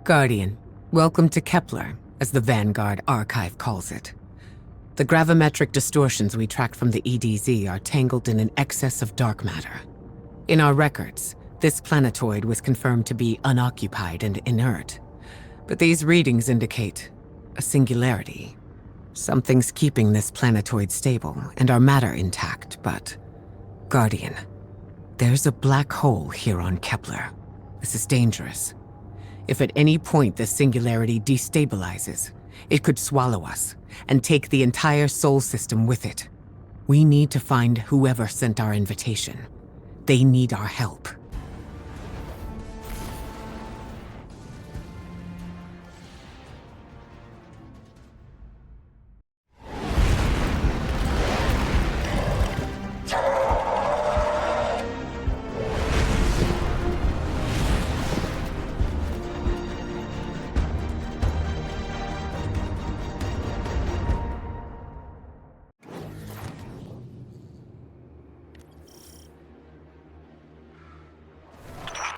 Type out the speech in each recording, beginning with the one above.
Guardian, welcome to Kepler, as the Vanguard Archive calls it. The gravimetric distortions we track from the EDZ are tangled in an excess of dark matter. In our records, this planetoid was confirmed to be unoccupied and inert. But these readings indicate a singularity. Something's keeping this planetoid stable and our matter intact, but... Guardian, there's a black hole here on Kepler. This is dangerous. If at any point this singularity destabilizes, it could swallow us and take the entire Sol system with it. We need to find whoever sent our invitation. They need our help.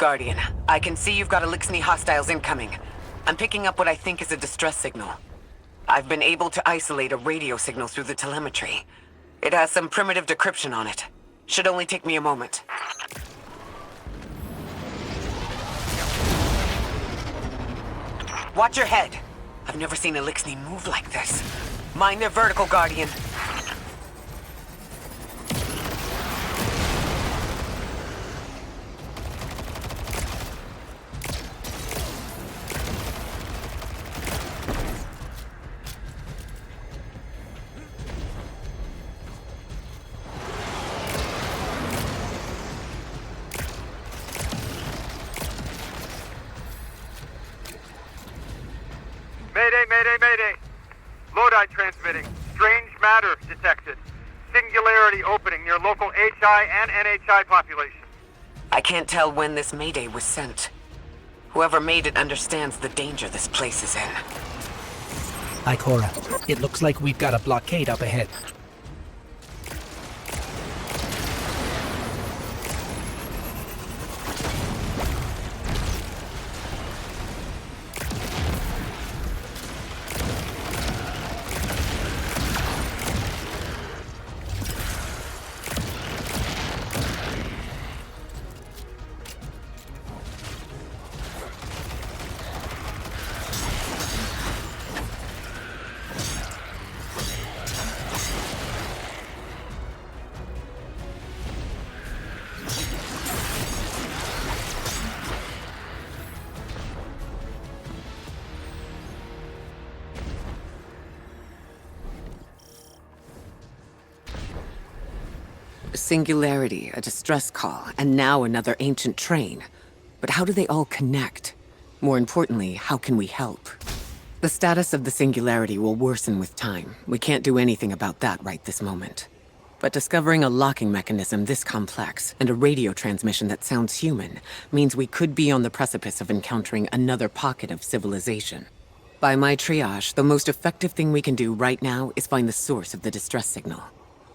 Guardian, I can see you've got Elixni hostiles incoming. I'm picking up what I think is a distress signal. I've been able to isolate a radio signal through the telemetry. It has some primitive decryption on it. Should only take me a moment. Watch your head. I've never seen Elixni move like this. Mind their vertical, Guardian. Mayday! Lodi transmitting. Strange matter detected. Singularity opening near local HI and NHI population. I can't tell when this Mayday was sent. Whoever made it understands the danger this place is in. Hi, Cora. It looks like we've got a blockade up ahead. Singularity, a distress call, and now another ancient train. But how do they all connect? More importantly, how can we help? The status of the singularity will worsen with time. We can't do anything about that right this moment. But discovering a locking mechanism this complex, and a radio transmission that sounds human, means we could be on the precipice of encountering another pocket of civilization. By my triage, the most effective thing we can do right now is find the source of the distress signal.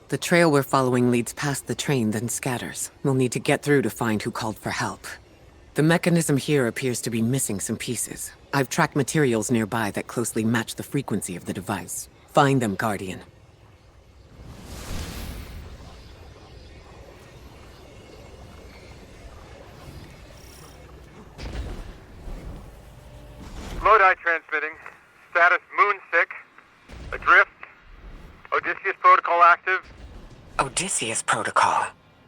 The trail we're following leads past the train, then scatters. We'll need to get through to find who called for help. The mechanism here appears to be missing some pieces. I've tracked materials nearby that closely match the frequency of the device. Find them, Guardian. Lodi transmitting. Status moonsick. Adrift. Odysseus protocol active. Odysseus protocol.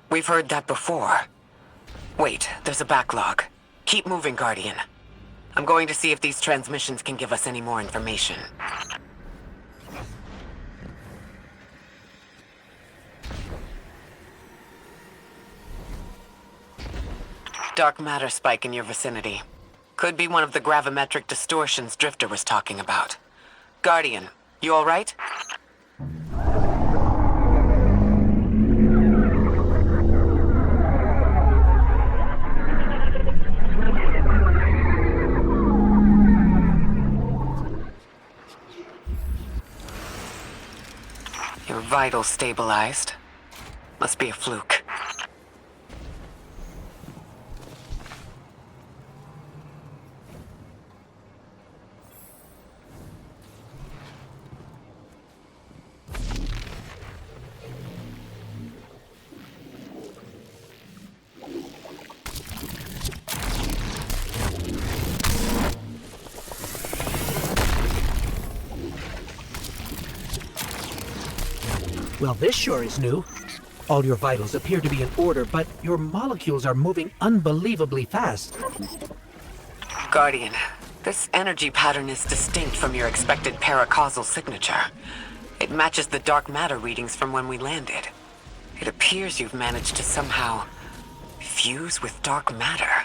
We've heard that before. Wait, there's a backlog. Keep moving, Guardian. I'm going to see if these transmissions can give us any more information. Dark matter spike in your vicinity. Could be one of the gravimetric distortions Drifter was talking about. Guardian, you all right? Your vitals stabilized. Must be a fluke. Well, this sure is new. All your vitals appear to be in order, but your molecules are moving unbelievably fast. Guardian, this energy pattern is distinct from your expected paracausal signature. It matches the dark matter readings from when we landed. It appears you've managed to somehow fuse with dark matter.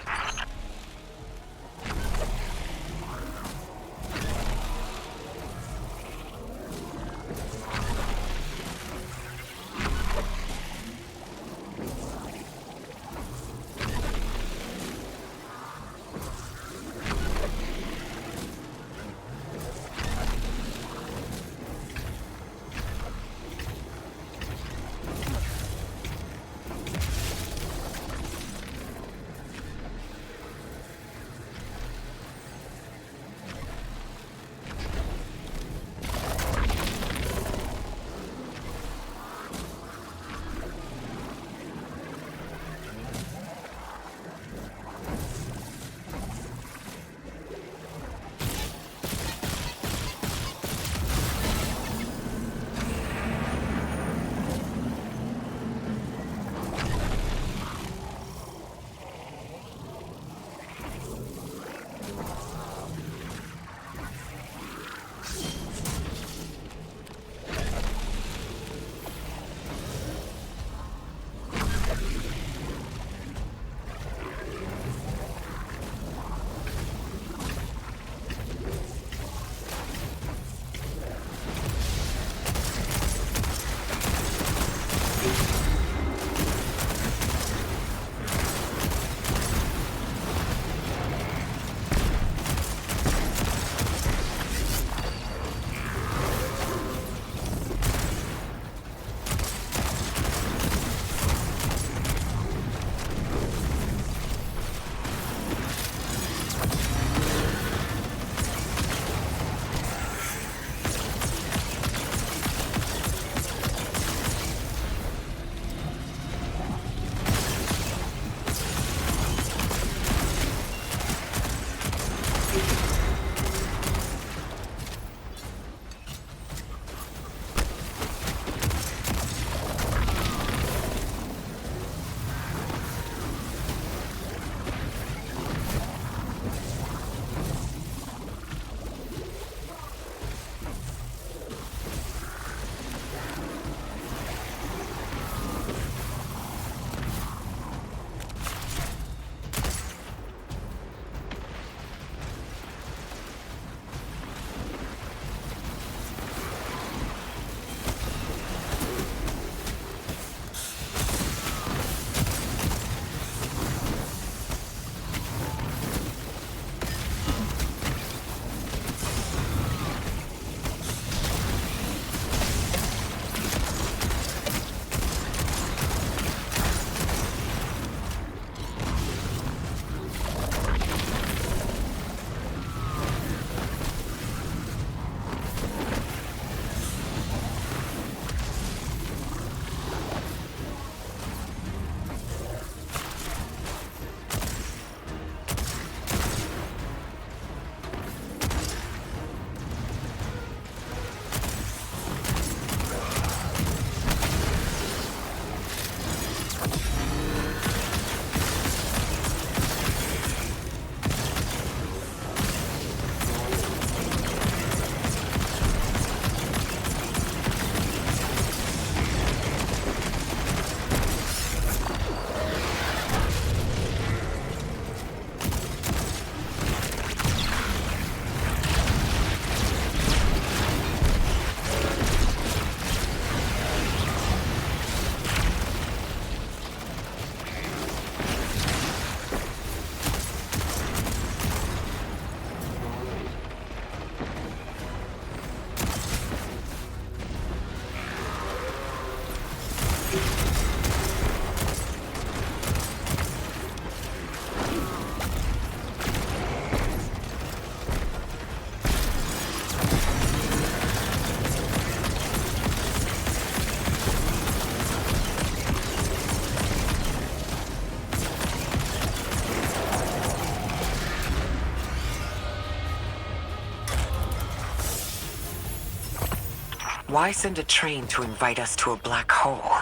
why send a train to invite us to a black hole?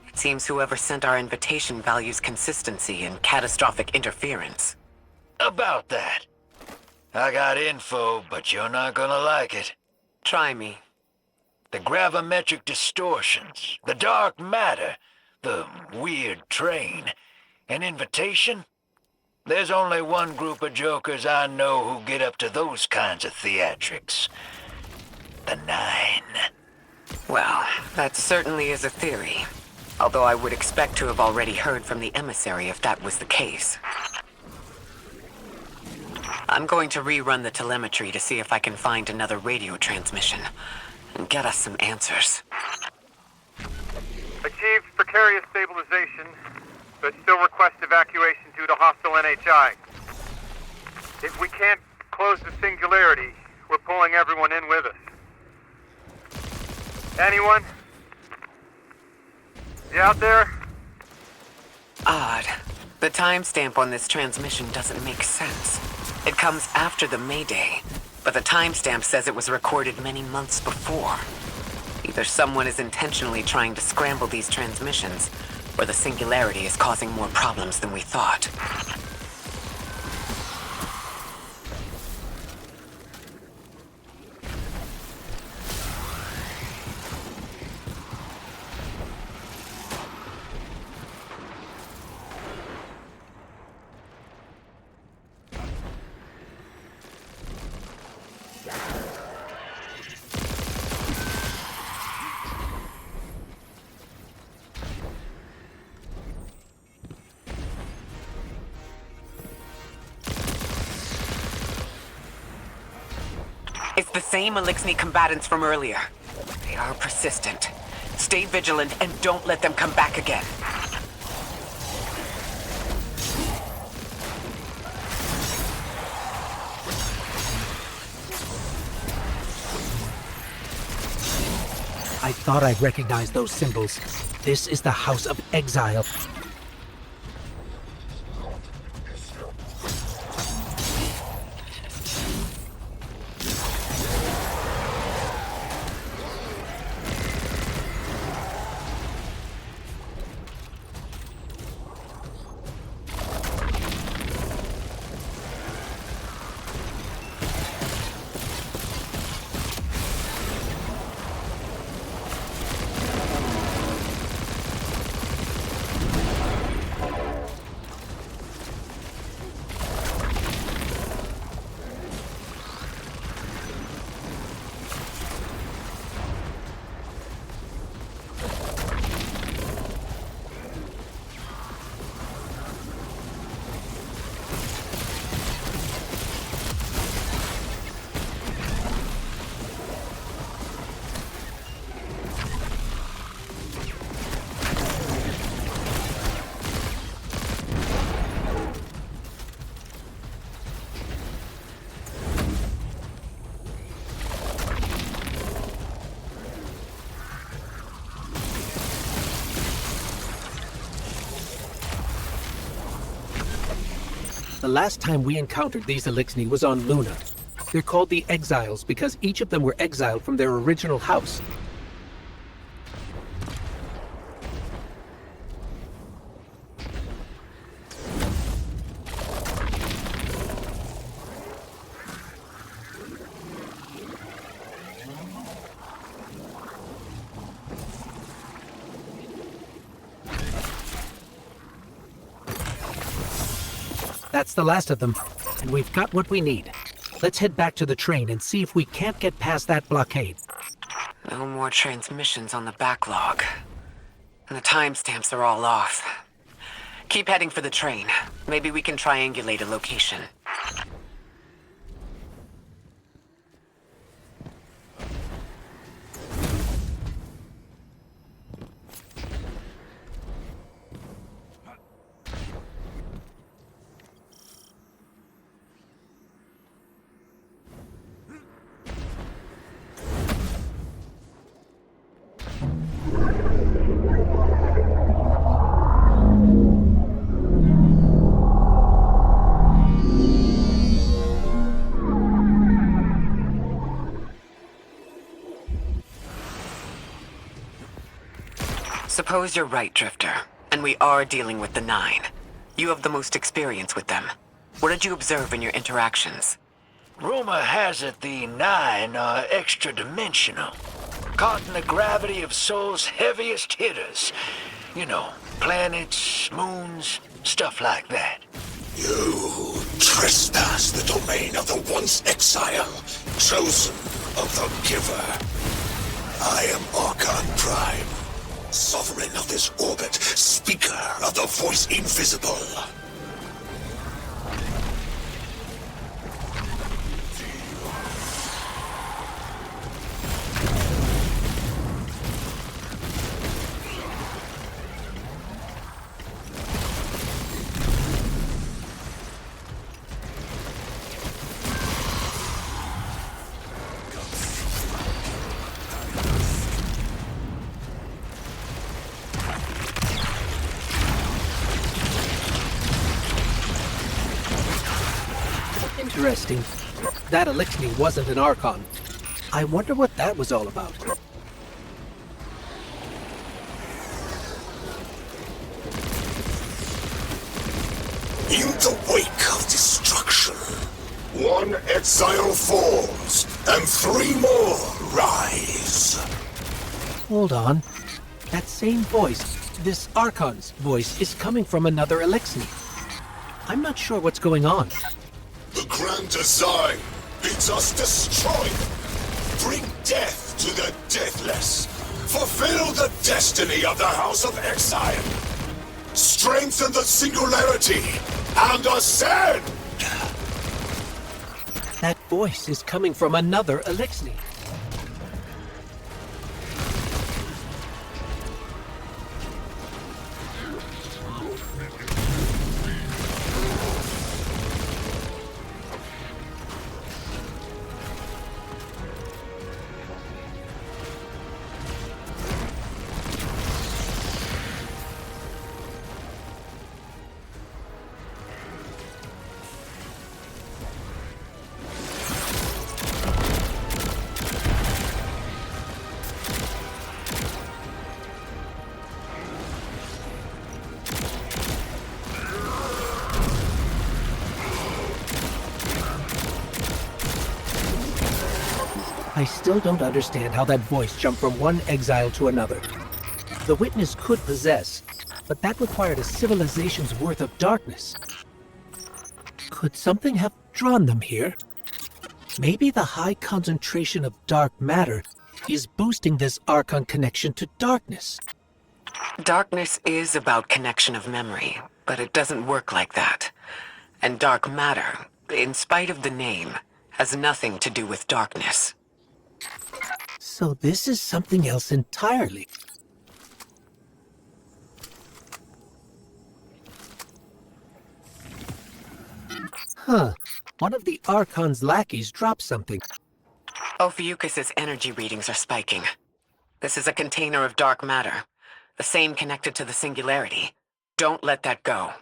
It seems whoever sent our invitation values consistency and catastrophic interference. About that. I got info, but you're not gonna like it. Try me. The gravimetric distortions, the dark matter, the weird train, an invitation? There's only one group of jokers I know who get up to those kinds of theatrics. The Nine. Well, that certainly is a theory. Although I would expect to have already heard from the emissary if that was the case. I'm going to rerun the telemetry to see if I can find another radio transmission and get us some answers. Achieved precarious stabilization, but still request evacuation due to hostile NHI. If we can't close the singularity, we're pulling everyone in with us. Anyone? You out there? Odd. The timestamp on this transmission doesn't make sense. It comes after the Mayday, but the timestamp says it was recorded many months before. Either someone is intentionally trying to scramble these transmissions, or the singularity is causing more problems than we thought. It's the same Elixni combatants from earlier. They are persistent. Stay vigilant and don't let them come back again. I thought I'd recognize those symbols. This is the House of Exile. The last time we encountered these Elixni was on Luna. They're called the Exiles because each of them were exiled from their original house. That's the last of them, and we've got what we need. Let's head back to the train and see if we can't get past that blockade. No more transmissions on the backlog. And the timestamps are all off. Keep heading for the train. Maybe we can triangulate a location. suppose you're right, Drifter. And we are dealing with the Nine. You have the most experience with them. What did you observe in your interactions? Rumor has it the Nine are extra-dimensional. Caught in the gravity of Sol's heaviest hitters. You know, planets, moons, stuff like that. You trespass the domain of the once exile, chosen of the Giver. I am Archon Prime, sovereign of this orbit, speaker of the voice invisible. Interesting. That Elixir wasn't an Archon. I wonder what that was all about. In the wake of destruction, one exile falls, and 3 more rise. Hold on. That same voice, this Archon's voice, is coming from another Elixir. I'm not sure what's going on. The grand design bids us destroy them. Bring death to the deathless. Fulfill the destiny of the House of Exile. Strengthen the singularity and ascend! That voice is coming from another Elixir. I still don't understand how that voice jumped from one exile to another. The Witness could possess, but that required a civilization's worth of darkness. Could something have drawn them here? Maybe the high concentration of dark matter is boosting this Archon connection to darkness. Darkness is about connection of memory, but it doesn't work like that. And dark matter, in spite of the name, has nothing to do with darkness. So this is something else entirely. Huh. One of the Archon's lackeys dropped something. Ophiuchus's energy readings are spiking. This is a container of dark matter, the same connected to the singularity. Don't let that go.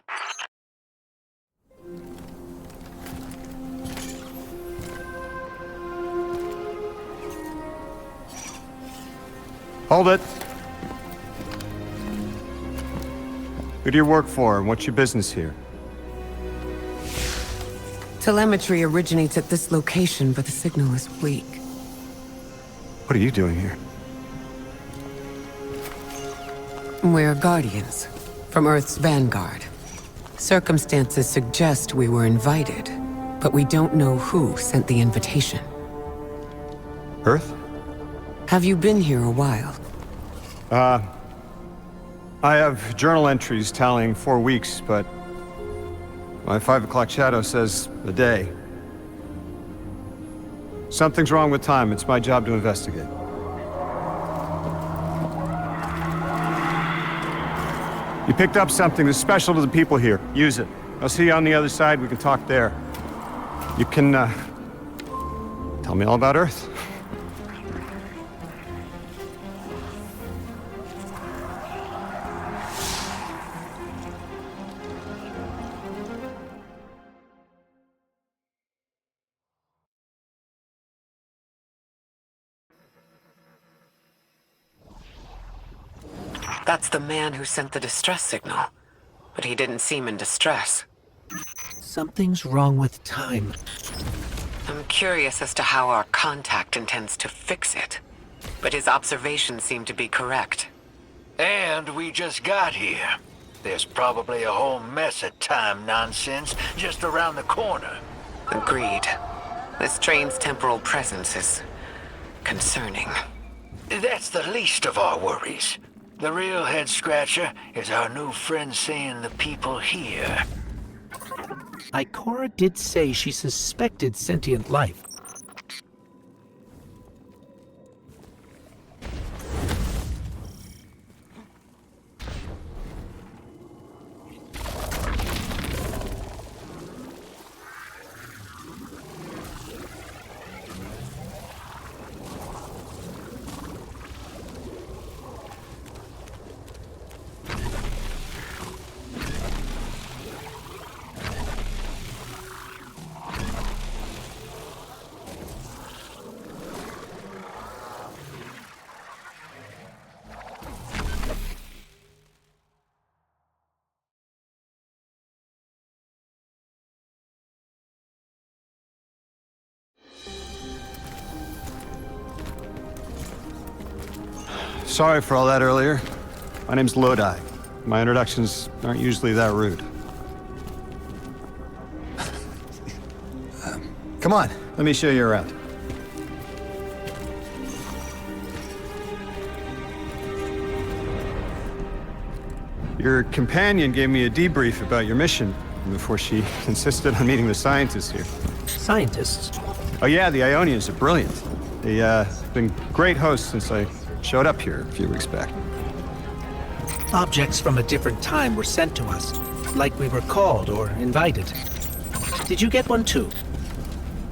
Hold it. Who do you work for, and what's your business here? Telemetry originates at this location, but the signal is weak. What are you doing here? We're Guardians, from Earth's vanguard. Circumstances suggest we were invited, but we don't know who sent the invitation. Earth? Have you been here a while? I have journal entries tallying 4 weeks, but my 5 o'clock shadow says a day. Something's wrong with time. It's my job to investigate. You picked up something that's special to the people here. Use it. I'll see you on the other side. We can talk there. You can, tell me all about Earth. That's the man who sent the distress signal. But he didn't seem in distress. Something's wrong with time. I'm curious as to how our contact intends to fix it. But his observations seem to be correct. And we just got here. There's probably a whole mess of time nonsense just around the corner. Agreed. This train's temporal presence is concerning. That's the least of our worries. The real head-scratcher is our new friend seeing the people here. Ikora did say she suspected sentient life. Sorry for all that earlier. My name's Lodi. My introductions aren't usually that rude. Come on, let me show you around. Your companion gave me a debrief about your mission before she insisted on meeting the scientists here. Scientists? Oh yeah, the Ionians are brilliant. They've been great hosts since I showed up here a few weeks back. Objects from a different time were sent to us, like we were called or invited. Did you get one too?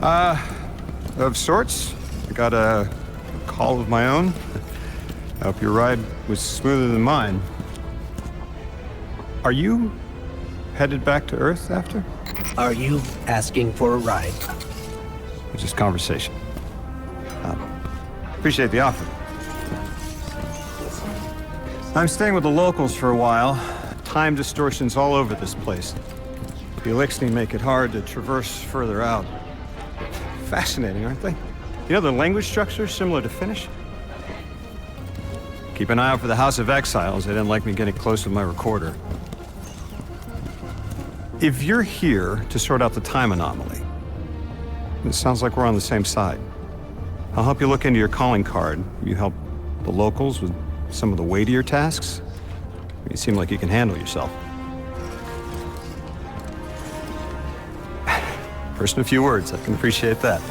Of sorts. I got a call of my own. I hope your ride was smoother than mine. Are you headed back to Earth after? Are you asking for a ride? It's just conversation. Appreciate the offer. I'm staying with the locals for a while. Time distortions all over this place. The Elixni make it hard to traverse further out. Fascinating, aren't they? You know, the language structure is similar to Finnish. Keep an eye out for the House of Exiles. They didn't like me getting close with my recorder. If you're here to sort out the time anomaly, it sounds like we're on the same side. I'll help you look into your calling card. You help the locals with some of the weightier tasks. You seem like you can handle yourself. First in a few words, I can appreciate that.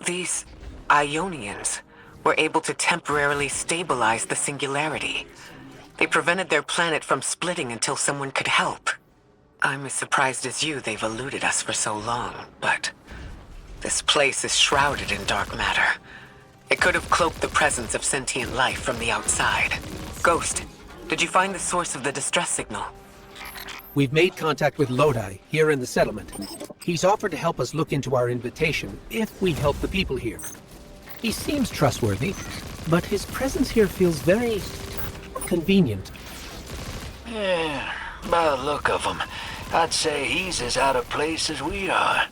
These Ionians were able to temporarily stabilize the singularity. They prevented their planet from splitting until someone could help. I'm as surprised as you they've eluded us for so long, but this place is shrouded in dark matter. It could have cloaked the presence of sentient life from the outside. Ghost, did you find the source of the distress signal? We've made contact with Lodi, here in the settlement. He's offered to help us look into our invitation, if we help the people here. He seems trustworthy, but his presence here feels very convenient. Yeah, by the look of him, I'd say he's as out of place as we are.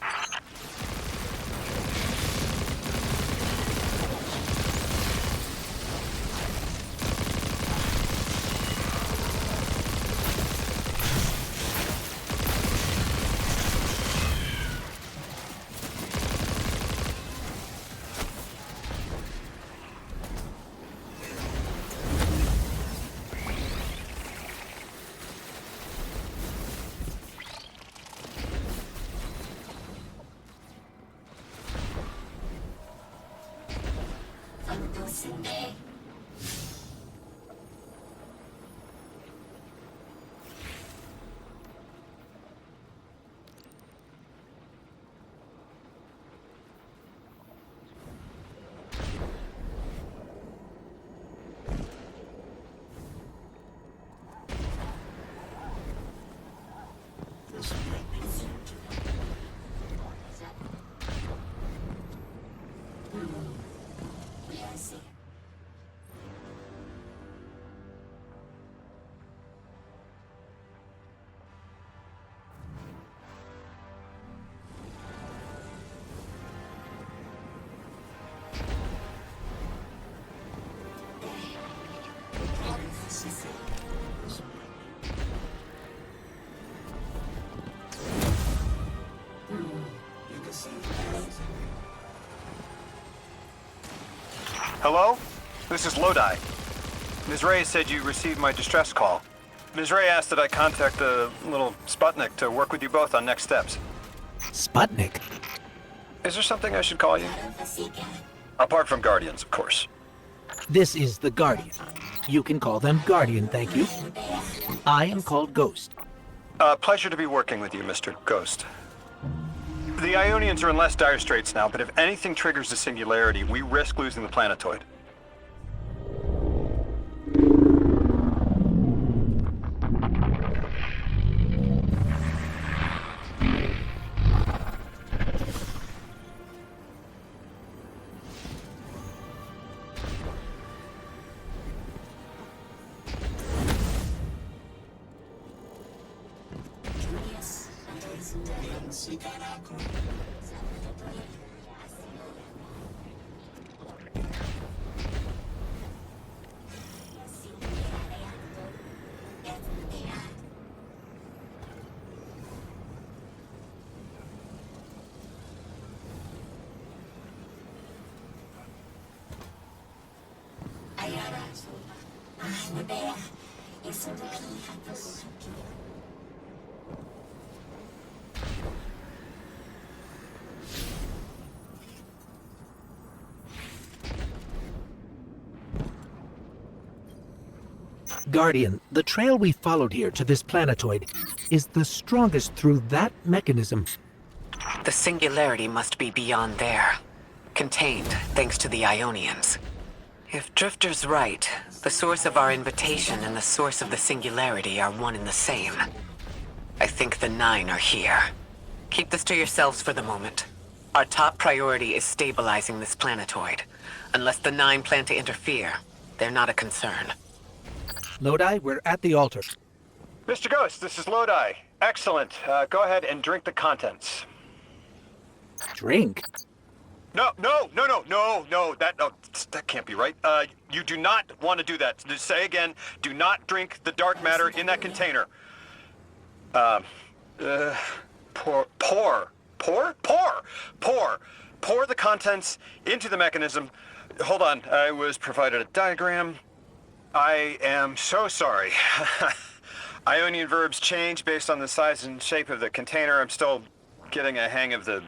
Hello? This is Lodi. Ms. Ray said you received my distress call. Ms. Ray asked that I contact the little Sputnik to work with you both on next steps. Sputnik? Is there something I should call you? Apart from Guardians, of course. This is the Guardian. You can call them Guardian, thank you. I am called Ghost. Pleasure to be working with you, Mr. Ghost. The Ionians are in less dire straits now, but if anything triggers the singularity, we risk losing the planetoid. Guardian, the trail we followed here to this planetoid is the strongest through that mechanism. The singularity must be beyond there. Contained, thanks to the Ionians. If Drifter's right, the source of our invitation and the source of the singularity are one and the same. I think the Nine are here. Keep this to yourselves for the moment. Our top priority is stabilizing this planetoid. Unless the Nine plan to interfere, they're not a concern. Lodi, we're at the altar. Mr. Ghost, this is Lodi. Excellent. Go ahead and drink the contents. Drink? No, that can't be right. You do not want to do that. Just say again, do not drink the dark matter in that container. Pour the contents into the mechanism. Hold on, I was provided a diagram. I am so sorry. Ionian verbs change based on the size and shape of the container. I'm still getting a hang of the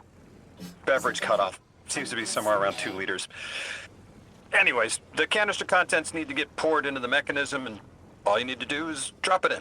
beverage cutoff. Seems to be somewhere around 2 liters. Anyways, the canister contents need to get poured into the mechanism, and all you need to do is drop it in.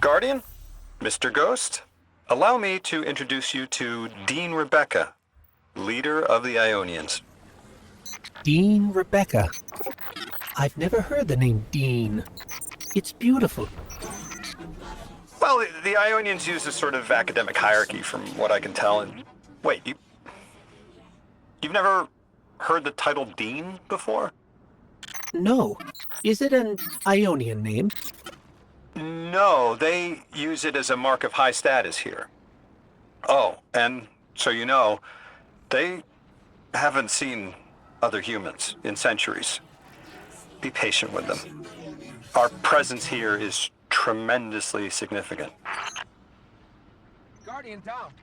Guardian? Mr. Ghost, allow me to introduce you to Dean Rebecca, leader of the Ionians. Dean Rebecca. I've never heard the name Dean. It's beautiful. Well, the Ionians use a sort of academic hierarchy from what I can tell. And wait, you've never heard the title Dean before? No. Is it an Ionian name? No, they use it as a mark of high status here. Oh, and so you know, they haven't seen other humans in centuries. Be patient with them. Our presence here is tremendously significant. Guardian down.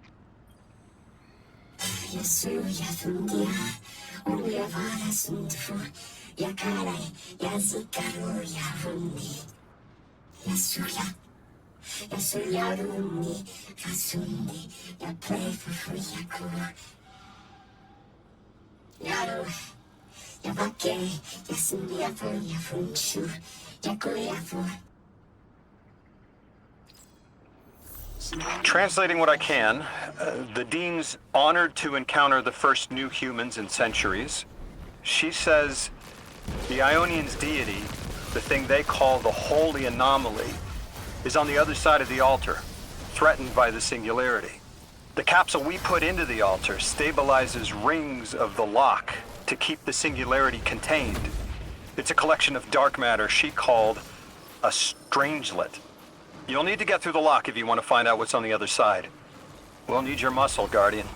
Translating what I can, the Dean's honored to encounter the first new humans in centuries. She says the Ionians' deity, the thing they call the Holy Anomaly, is on the other side of the altar, threatened by the singularity. The capsule we put into the altar stabilizes rings of the lock to keep the singularity contained. It's a collection of dark matter she called a strangelet. You'll need to get through the lock if you want to find out what's on the other side. We'll need your muscle, Guardian.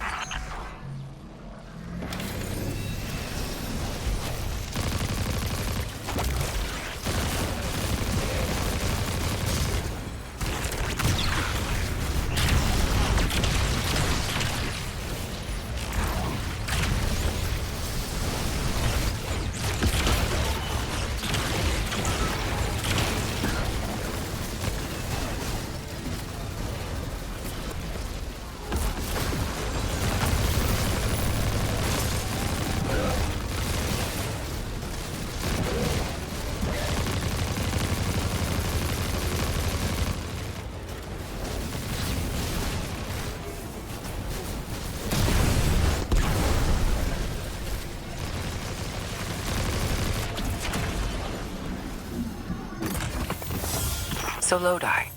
So Lodi,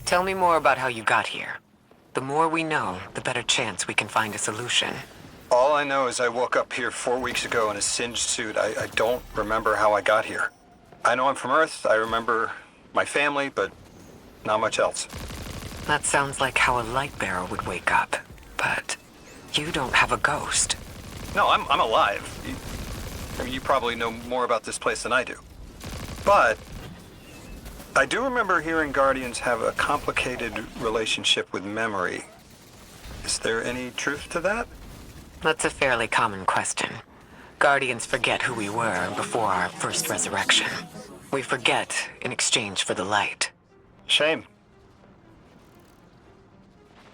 tell me more about how you got here. The more we know, the better chance we can find a solution. All I know is I woke up here 4 weeks ago in a singed suit. I don't remember how I got here. I know I'm from Earth, I remember my family, but not much else. That sounds like how a light bearer would wake up. But you don't have a ghost. No, I'm alive. You probably know more about this place than I do. But I do remember hearing Guardians have a complicated relationship with memory. Is there any truth to that? That's a fairly common question. Guardians forget who we were before our first resurrection. We forget in exchange for the light. Shame.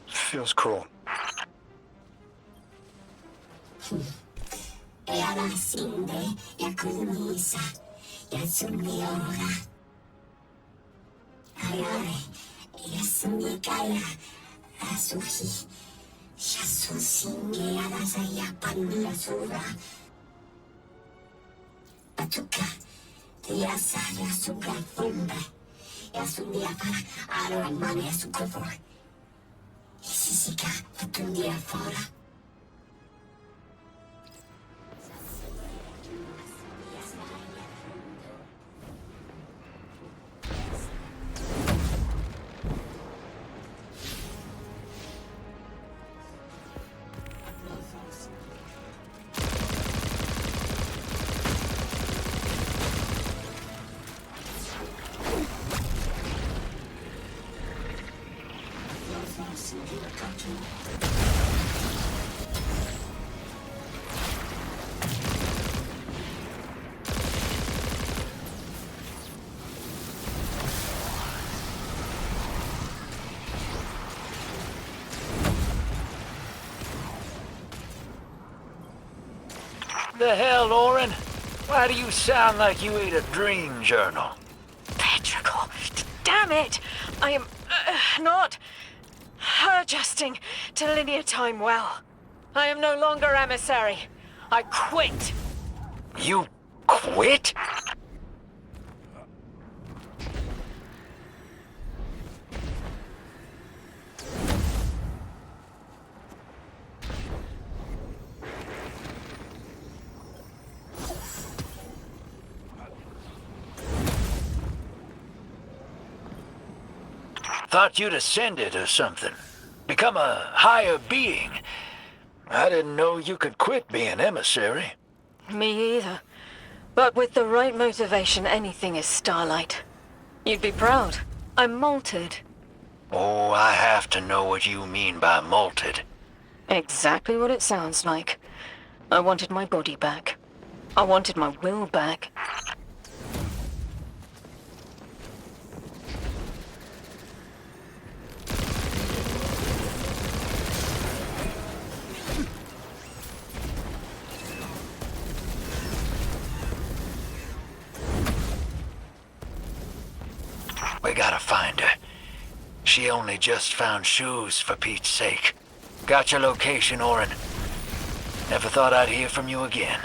Feels cruel. The hell, Oren? Why do you sound like you ate a dream journal? Petrichor, damn it! I am not adjusting to linear time well. I am no longer emissary. I quit. You quit? Thought you'd ascended or something. Become a higher being. I didn't know you could quit being emissary. Me either. But with the right motivation, anything is Starlight. You'd be proud. I'm malted. Oh, I have to know what you mean by malted. Exactly what it sounds like. I wanted my body back. I wanted my will back. We gotta find her. She only just found shoes, for Pete's sake. Got your location, Orin. Never thought I'd hear from you again.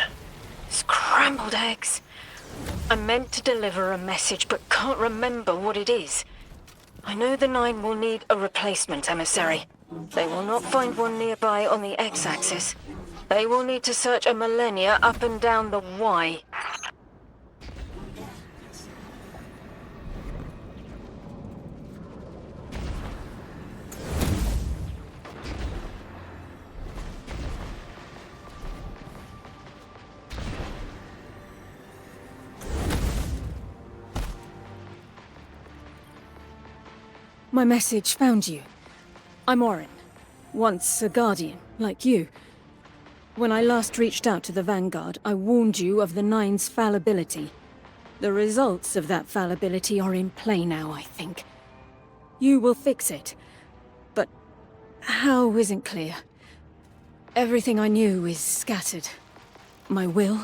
Scrambled eggs. I meant to deliver a message, but can't remember what it is. I know the Nine will need a replacement emissary. They will not find one nearby on the X-axis. They will need to search a millennia up and down the Y. My message found you. I'm Orin. Once a Guardian, like you. When I last reached out to the Vanguard, I warned you of the Nine's fallibility. The results of that fallibility are in play now, I think. You will fix it. But how isn't clear. Everything I knew is scattered. My will,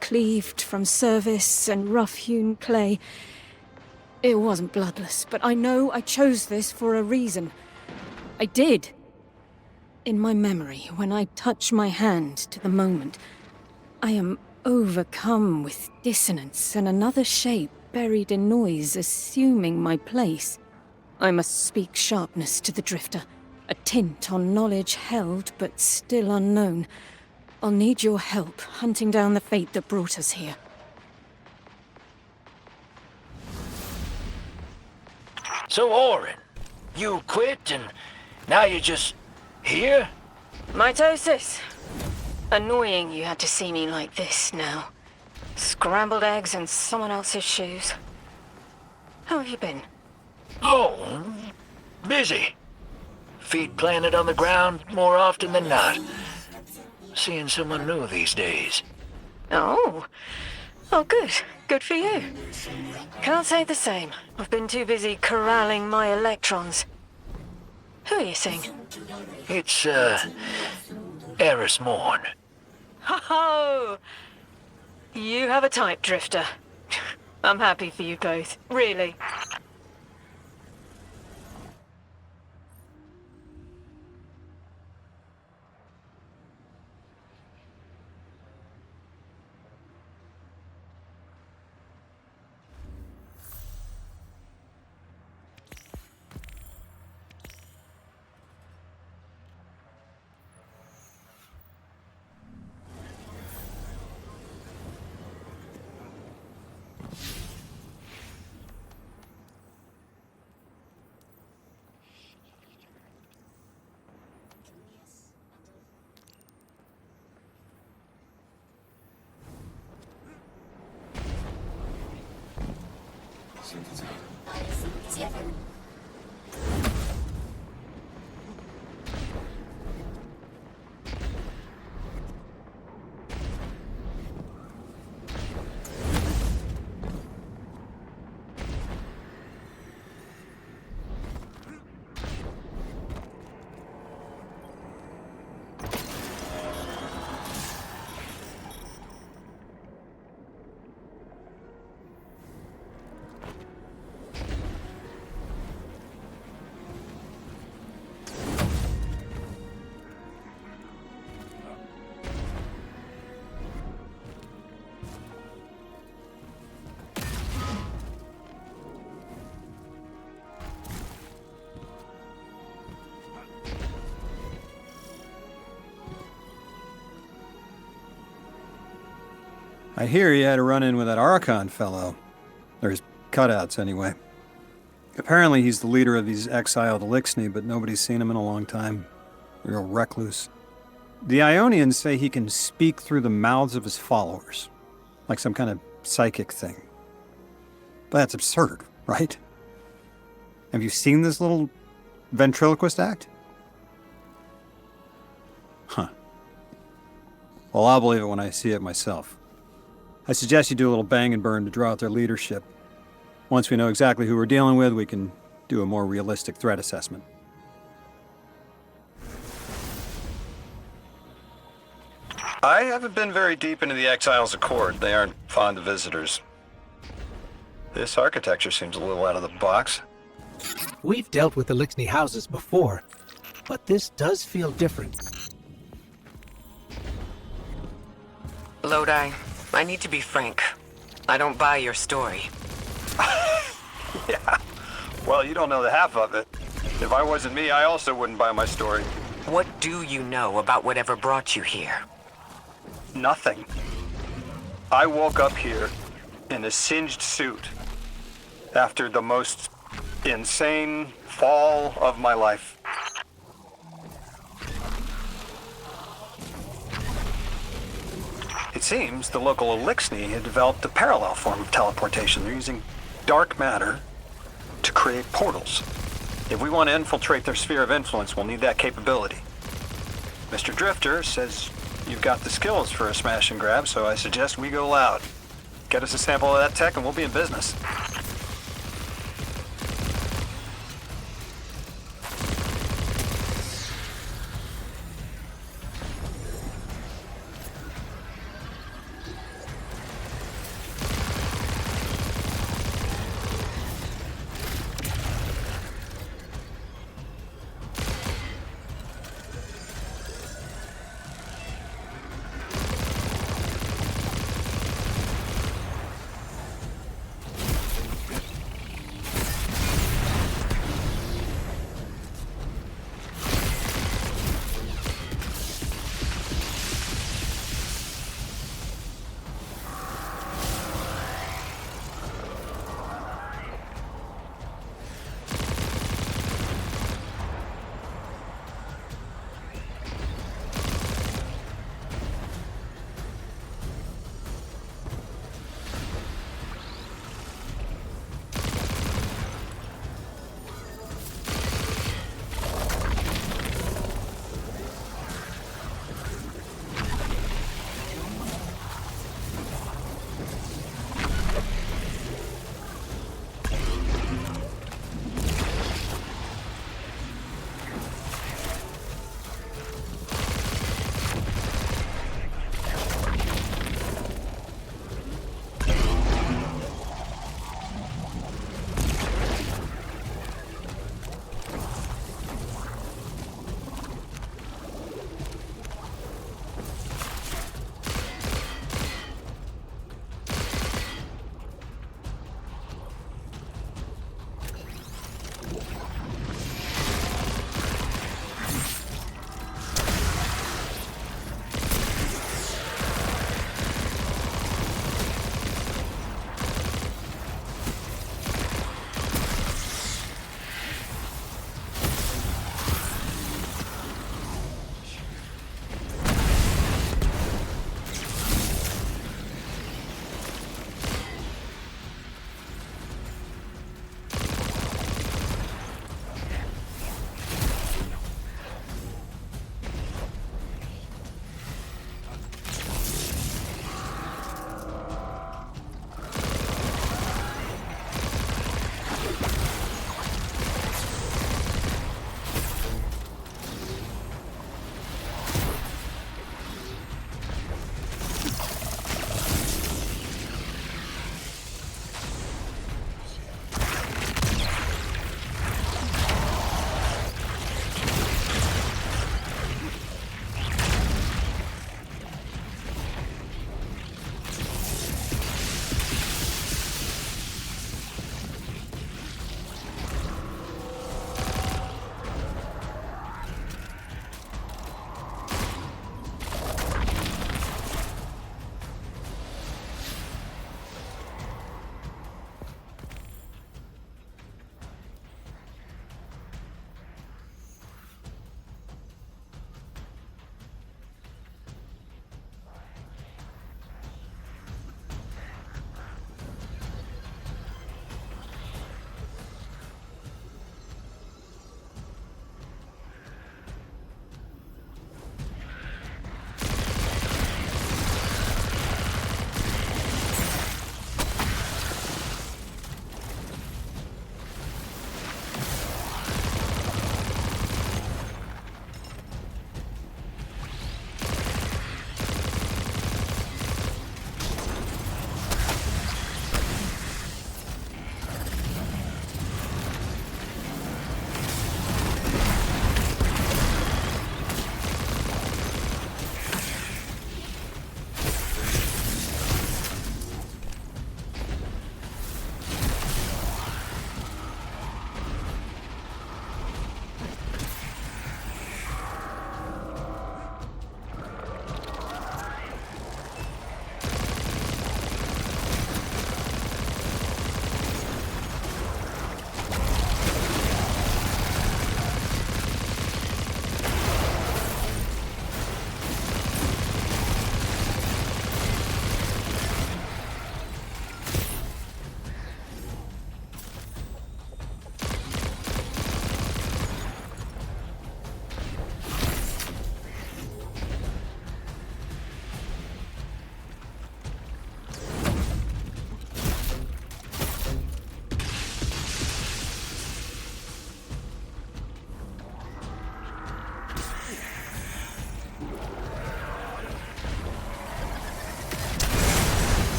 cleaved from service and rough-hewn clay. It wasn't bloodless, but I know I chose this for a reason. I did. In my memory, when I touch my hand to the moment, I am overcome with dissonance and another shape buried in noise assuming my place. I must speak sharpness to the Drifter, a tint on knowledge held but still unknown. I'll need your help hunting down the fate that brought us here. So, Orin, you quit and now you're just here? Mitosis. Annoying you had to see me like this now. Scrambled eggs and someone else's shoes. How have you been? Oh, busy. Feet planted on the ground more often than not. Seeing someone new these days. Oh. Oh, good. Good for you. Can't say the same. I've been too busy corralling my electrons. Who are you seeing? It's, Eris Morn. Ho-ho! You have a type, Drifter. I'm happy for you both. Really. I hear you had a run-in with that Archon fellow. Or his cutouts, anyway. Apparently he's the leader of these exiled Elixni, but nobody's seen him in a long time. Real recluse. The Ionians say he can speak through the mouths of his followers. Like some kind of psychic thing. But that's absurd, right? Have you seen this little ventriloquist act? Huh. Well, I'll believe it when I see it myself. I suggest you do a little bang and burn to draw out their leadership. Once we know exactly who we're dealing with, we can do a more realistic threat assessment. I haven't been very deep into the Exiles' Accord. They aren't fond of visitors. This architecture seems a little out of the box. We've dealt with Elixni houses before, but this does feel different. Lodi, I need to be frank. I don't buy your story. Yeah. Well, you don't know the half of it. If I wasn't me, I also wouldn't buy my story. What do you know about whatever brought you here? Nothing. I woke up here in a singed suit after the most insane fall of my life. It seems the local Elixni had developed a parallel form of teleportation. They're using dark matter to create portals. If we want to infiltrate their sphere of influence, we'll need that capability. Mr. Drifter says you've got the skills for a smash and grab, so I suggest we go loud. Get us a sample of that tech and we'll be in business.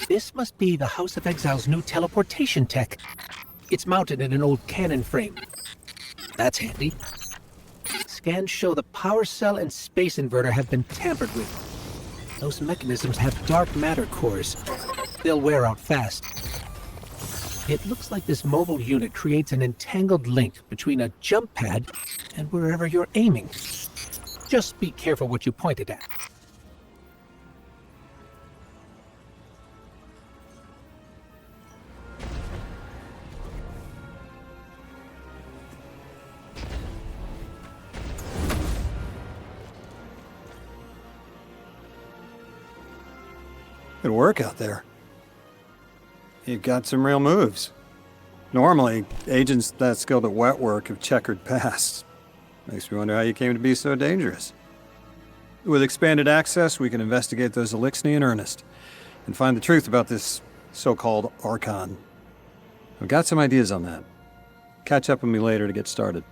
This must be the House of Exile's new teleportation tech. It's mounted in an old cannon frame. That's handy. Scans show the power cell and space inverter have been tampered with. Those mechanisms have dark matter cores. They'll wear out fast. It looks like this mobile unit creates an entangled link between a jump pad and wherever you're aiming. Just be careful what you point it at. Good work out there. You've got some real moves. Normally, agents that skilled at wet work have checkered pasts. Makes me wonder how you came to be so dangerous. With expanded access, we can investigate those Elixni in earnest, and find the truth about this so-called Archon. I've got some ideas on that. Catch up with me later to get started.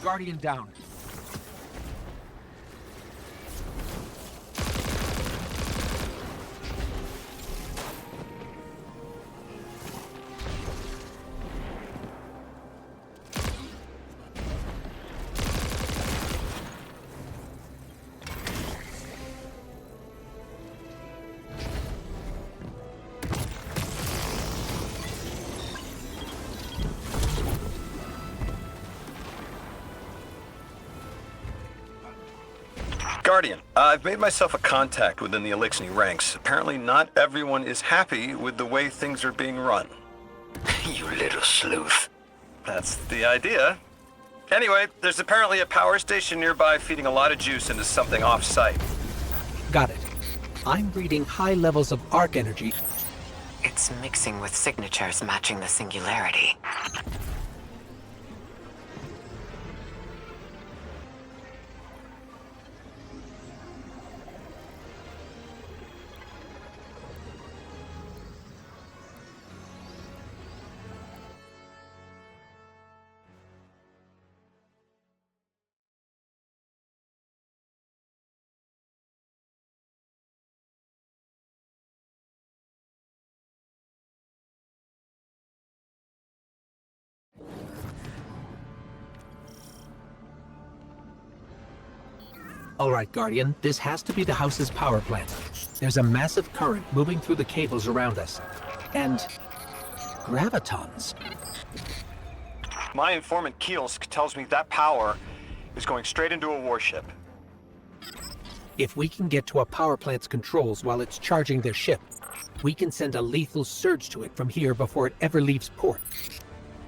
Guardian down. Guardian, I've made myself a contact within the Elixni ranks. Apparently not everyone is happy with the way things are being run. You little sleuth. That's the idea. Anyway, there's apparently a power station nearby feeding a lot of juice into something off-site. Got it. I'm reading high levels of arc energy. It's mixing with signatures matching the singularity. All right, Guardian, this has to be the house's power plant. There's a massive current moving through the cables around us. And gravitons. My informant Kielsk tells me that power is going straight into a warship. If we can get to a power plant's controls while it's charging their ship, we can send a lethal surge to it from here before it ever leaves port.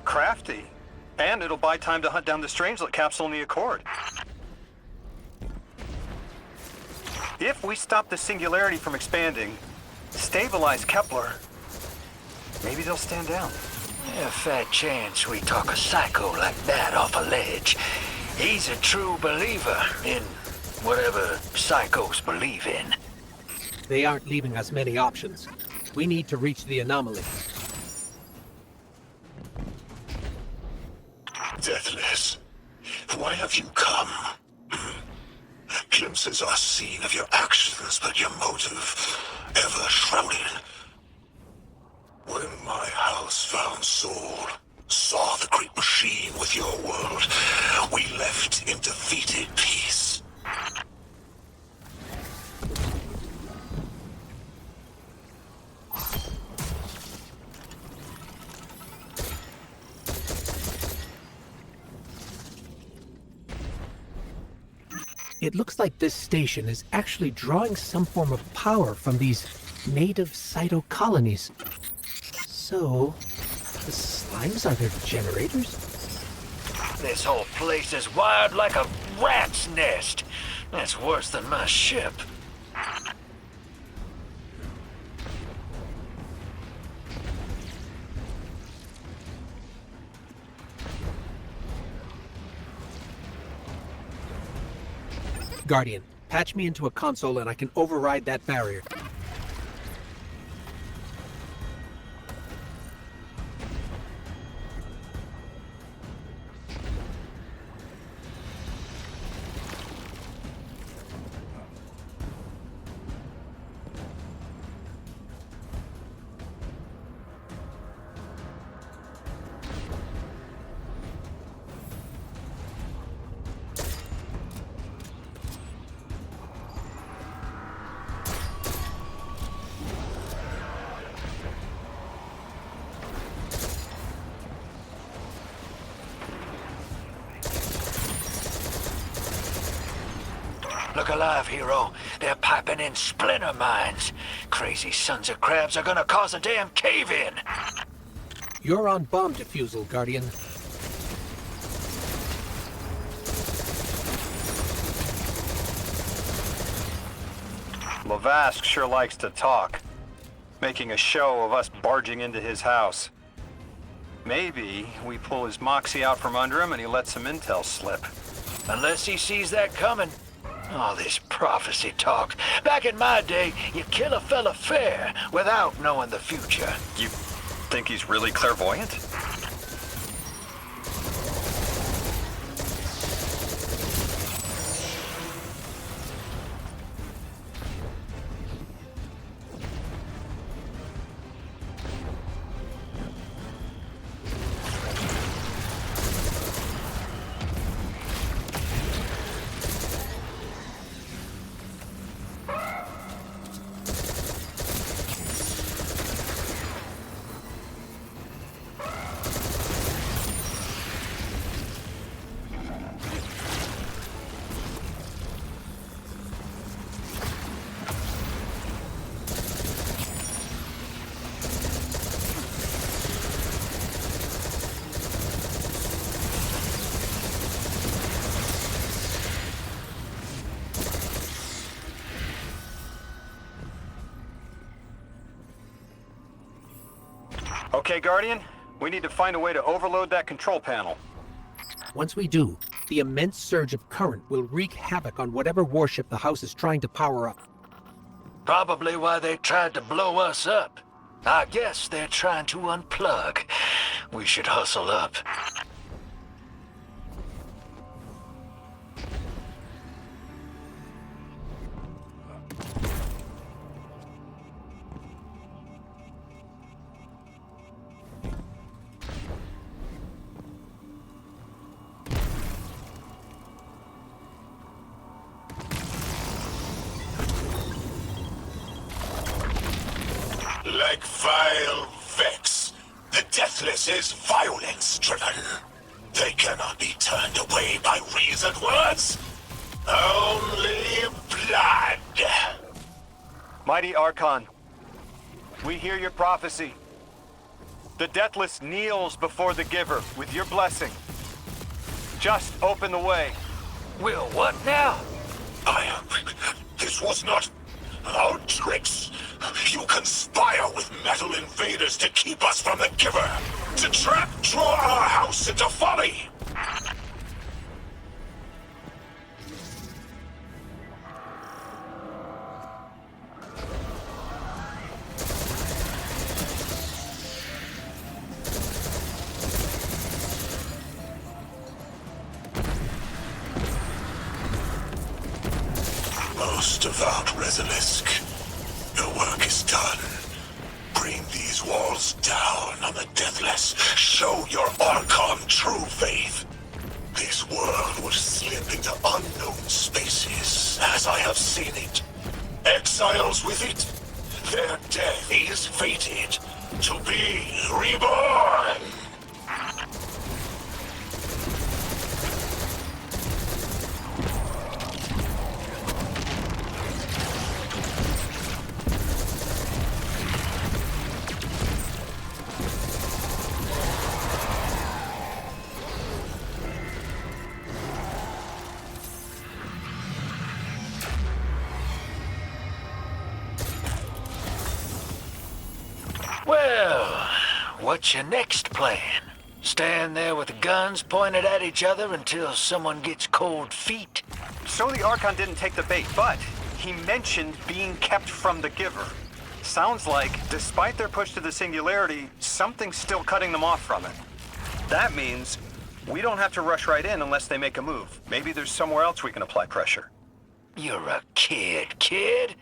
Crafty. And it'll buy time to hunt down the Strangelet capsule in the Accord. If we stop the singularity from expanding, stabilize Kepler, maybe they'll stand down. A fat chance we talk a psycho like that off a ledge. He's a true believer in whatever psychos believe in. They aren't leaving us many options. We need to reach the anomaly. Deathless, why have you come? Glimpses are seen of your actions, but your motive ever shrouded. When my house found Saul, saw the great machine with your world, we left in defeated peace. It looks like this station is actually drawing some form of power from these native cytocolonies. So, the slimes are their generators? This whole place is wired like a rat's nest. That's worse than my ship. Guardian, patch me into a console and I can override that barrier. Look alive, hero. They're piping in splinter mines. Crazy sons of crabs are gonna cause a damn cave-in. You're on bomb defusal, Guardian. Lavask sure likes to talk, making a show of us barging into his house. Maybe we pull his moxie out from under him and he lets some intel slip. Unless he sees that coming. All this prophecy talk. Back in my day, you kill a fella fair without knowing the future. You think he's really clairvoyant? Okay, Guardian, we need to find a way to overload that control panel. Once we do, the immense surge of current will wreak havoc on whatever warship the house is trying to power up. Probably why they tried to blow us up. I guess they're trying to unplug. We should hustle up. Like vile Vex, the Deathless is violence-driven. They cannot be turned away by reasoned words. Only blood. Mighty Archon, we hear your prophecy. The Deathless kneels before the Giver with your blessing. Just open the way. Will what now? This was not our tricks. You conspire with metal invaders to keep us from the Giver. To draw our house into folly. Most devout Resilisk, your work is done. Bring these walls down on the Deathless. Show your Archon true faith. This world will slip into unknown spaces, as I have seen it. Exiles with it. Their death is fated to be reborn. Well, what's your next plan? Stand there with the guns pointed at each other until someone gets cold feet? So the Archon didn't take the bait, but he mentioned being kept from the Giver. Sounds like, despite their push to the Singularity, something's still cutting them off from it. That means we don't have to rush right in unless they make a move. Maybe there's somewhere else we can apply pressure. You're a kid.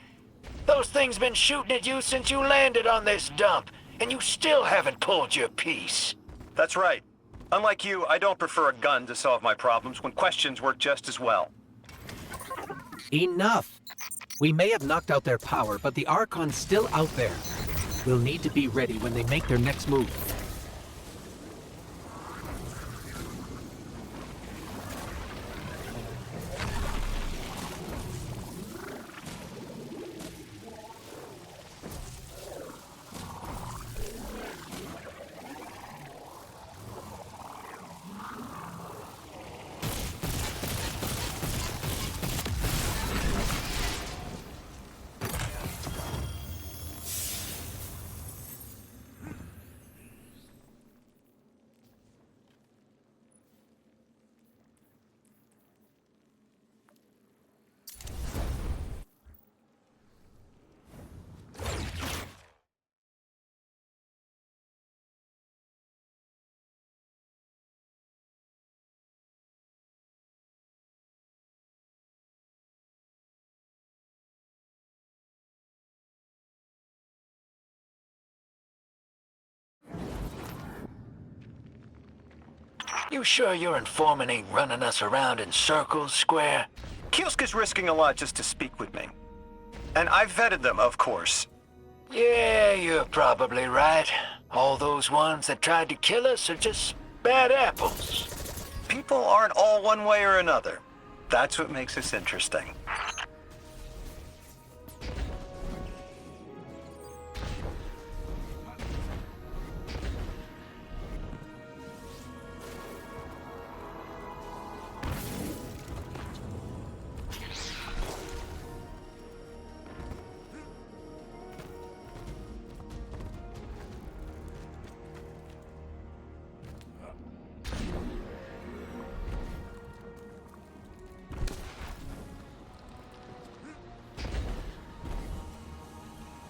Those things been shooting at you since you landed on this dump, and you still haven't pulled your piece. That's right. Unlike you, I don't prefer a gun to solve my problems when questions work just as well. Enough! We may have knocked out their power, but the Archon's still out there. We'll need to be ready when they make their next move. You sure your informant ain't running us around in circles, Square? Kielska's risking a lot just to speak with me. And I've vetted them, of course. Yeah, you're probably right. All those ones that tried to kill us are just bad apples. People aren't all one way or another. That's what makes this interesting.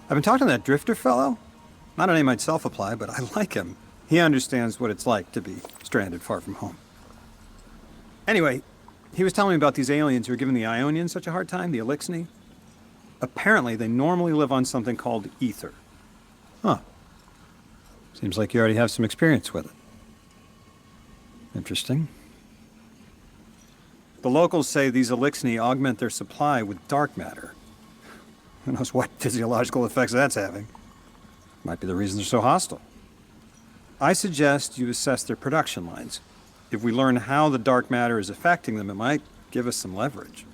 I've been talking to that drifter fellow. Not a name I'd self-apply, but I like him. He understands what it's like to be stranded far from home. Anyway, he was telling me about these aliens who are giving the Ionians such a hard time, the Elixni. Apparently, they normally live on something called ether. Huh. Seems like you already have some experience with it. Interesting. The locals say these Elixni augment their supply with dark matter. Who knows what physiological effects that's having? Might be the reason they're so hostile. I suggest you assess their production lines. If we learn how the dark matter is affecting them, it might give us some leverage.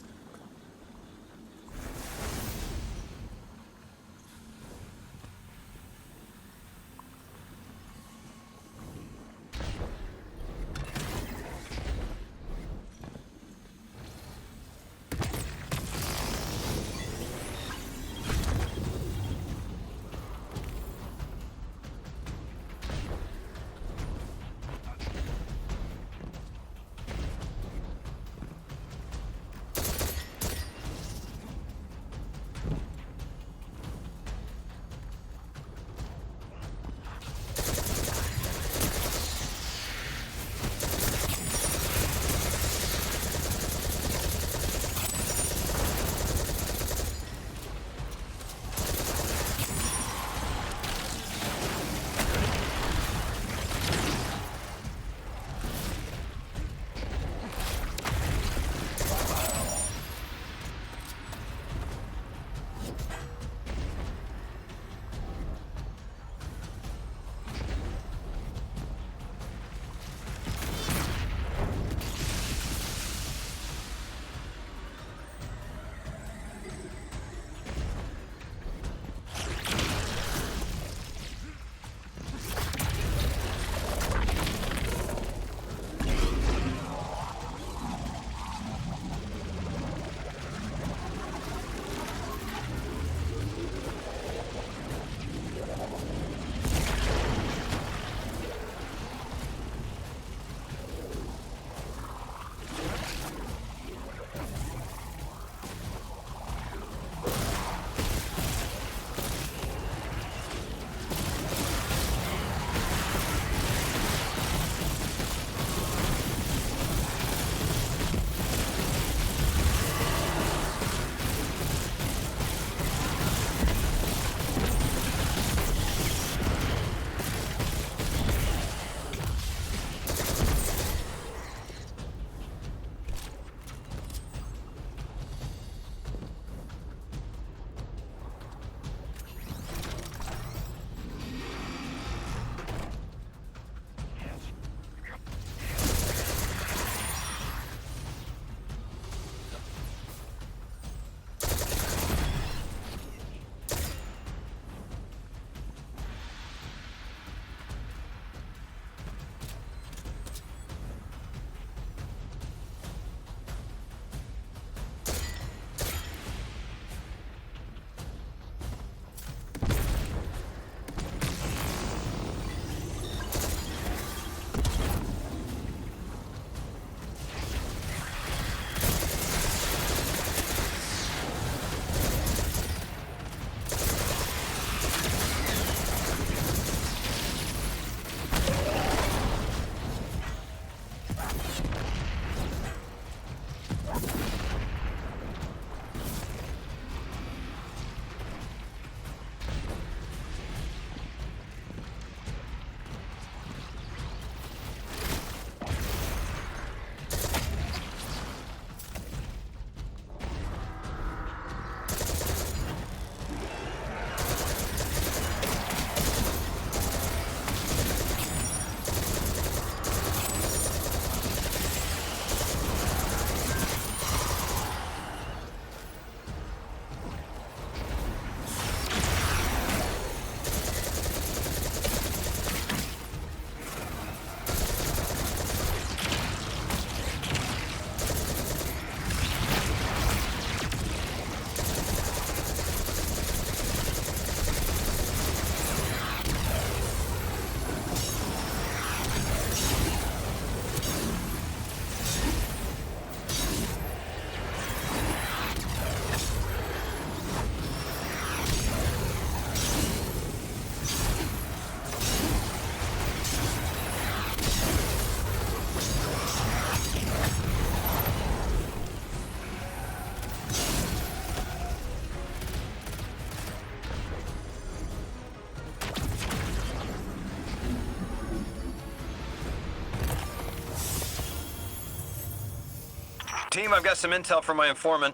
Team, I've got some intel from my informant.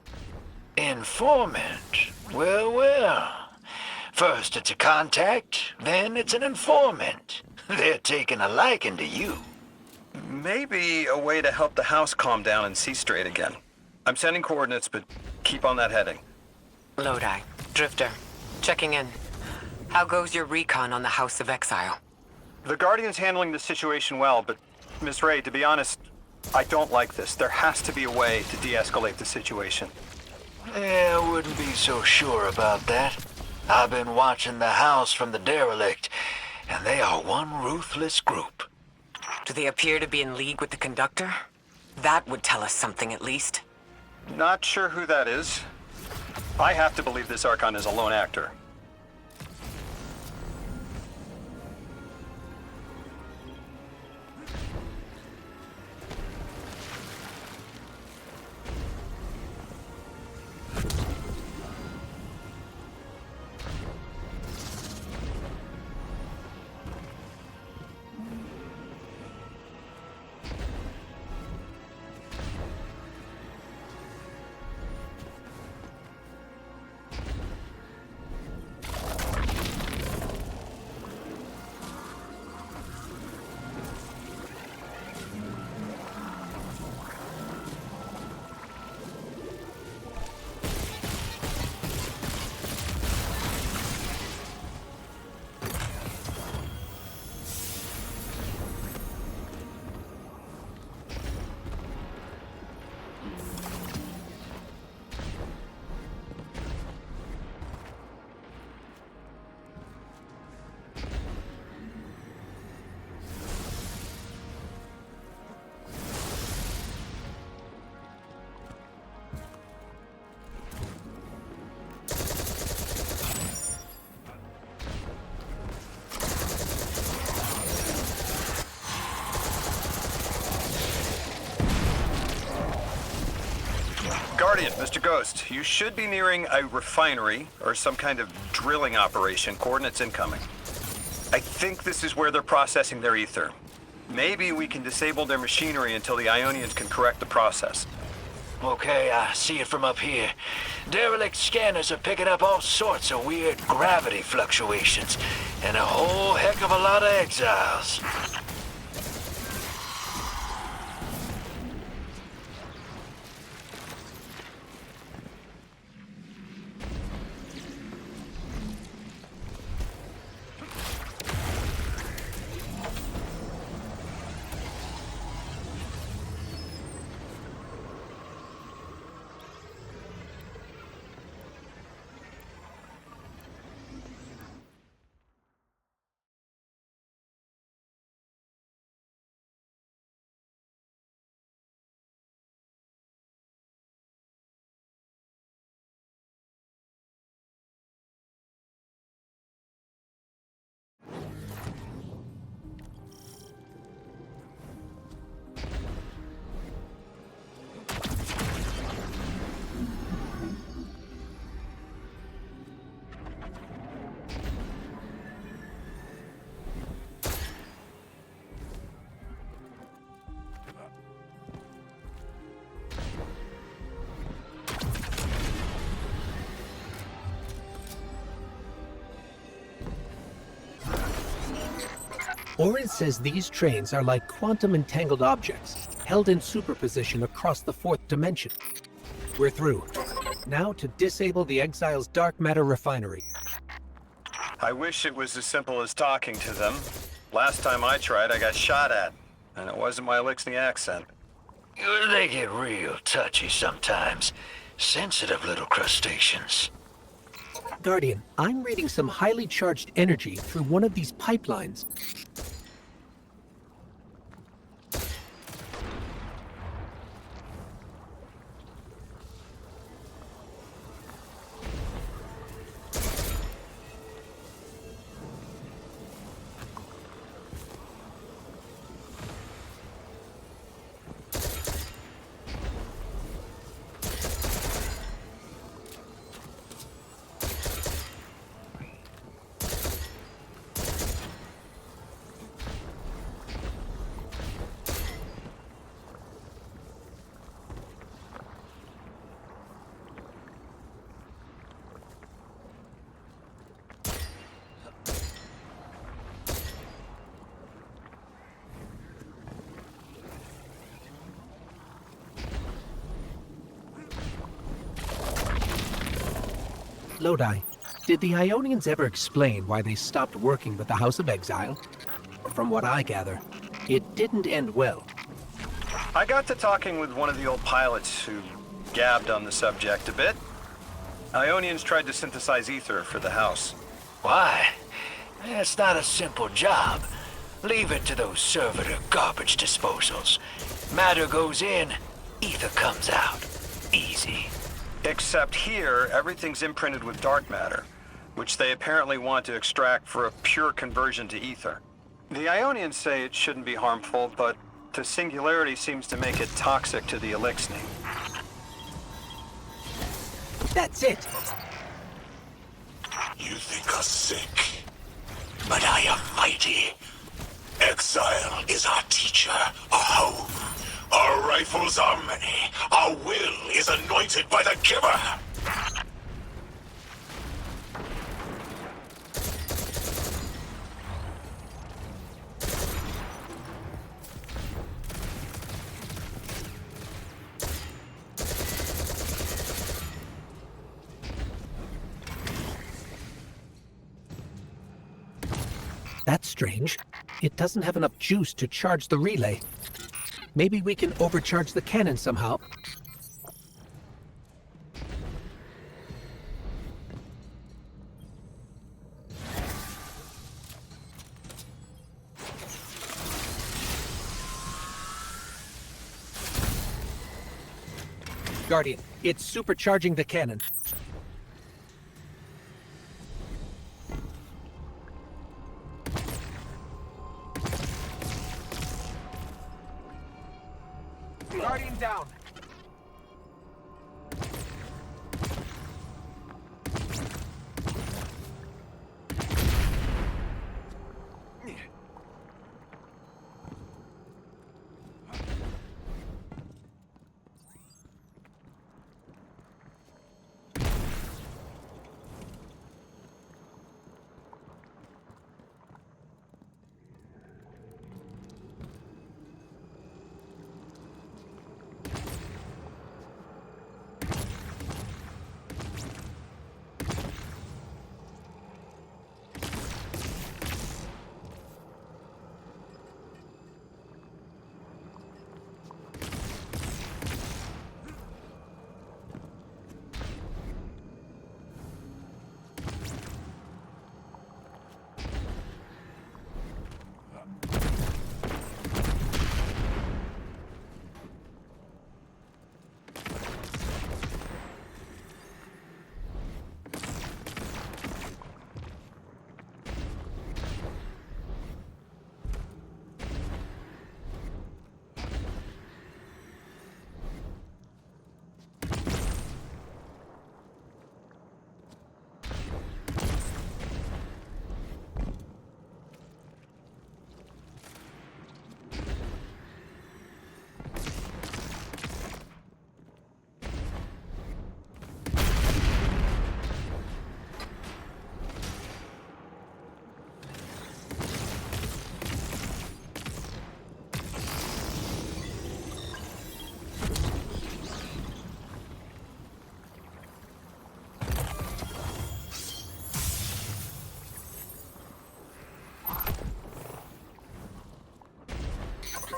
Informant? Well, well. First it's a contact, then it's an informant. They're taking a liking to you. Maybe a way to help the house calm down and see straight again. I'm sending coordinates, but keep on that heading. Lodi, Drifter, checking in. How goes your recon on the House of Exile? The Guardian's handling the situation well, but Miss Ray, to be honest, I don't like this. There has to be a way to de-escalate the situation. I wouldn't be so sure about that. I've been watching the house from the derelict, and they are one ruthless group. Do they appear to be in league with the Conductor? That would tell us something at least. Not sure who that is. I have to believe this Archon is a lone actor. Guardian, Mr. Ghost, you should be nearing a refinery or some kind of drilling operation. Coordinates incoming. I think this is where they're processing their ether. Maybe we can disable their machinery until the Ionians can correct the process. Okay, I see it from up here. Derelict scanners are picking up all sorts of weird gravity fluctuations, and a whole heck of a lot of exiles. Orin says these trains are like quantum entangled objects, held in superposition across the fourth dimension. We're through. Now to disable the Exile's dark matter refinery. I wish it was as simple as talking to them. Last time I tried, I got shot at, and it wasn't my Lixney accent. They get real touchy sometimes. Sensitive little crustaceans. Guardian, I'm reading some highly charged energy through one of these pipelines. Lodi, did the Ionians ever explain why they stopped working with the House of Exile? From what I gather, it didn't end well. I got to talking with one of the old pilots who gabbed on the subject a bit. Ionians tried to synthesize ether for the house. Why? It's not a simple job. Leave it to those servitor garbage disposals. Matter goes in, ether comes out. Easy. Except here, everything's imprinted with dark matter, which they apparently want to extract for a pure conversion to ether. The Ionians say it shouldn't be harmful, but the singularity seems to make it toxic to the Elixni. That's it! You think us sick, but I am mighty. Exile is our teacher, our home. Our rifles are many. Our will is anointed by the giver. That's strange. It doesn't have enough juice to charge the relay. Maybe we can overcharge the cannon somehow. Guardian, it's supercharging the cannon. Guardian down.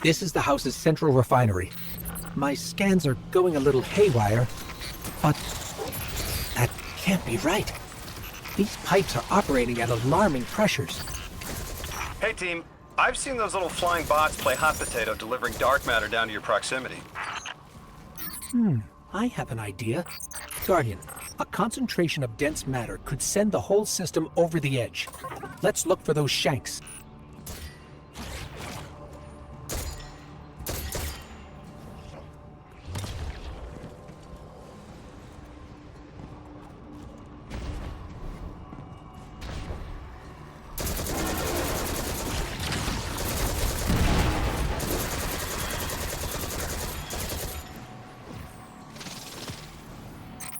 This is the house's central refinery. My scans are going a little haywire, but that can't be right. These pipes are operating at alarming pressures. Hey team, I've seen those little flying bots play hot potato delivering dark matter down to your proximity. I have an idea. Guardian, a concentration of dense matter could send the whole system over the edge. Let's look for those shanks.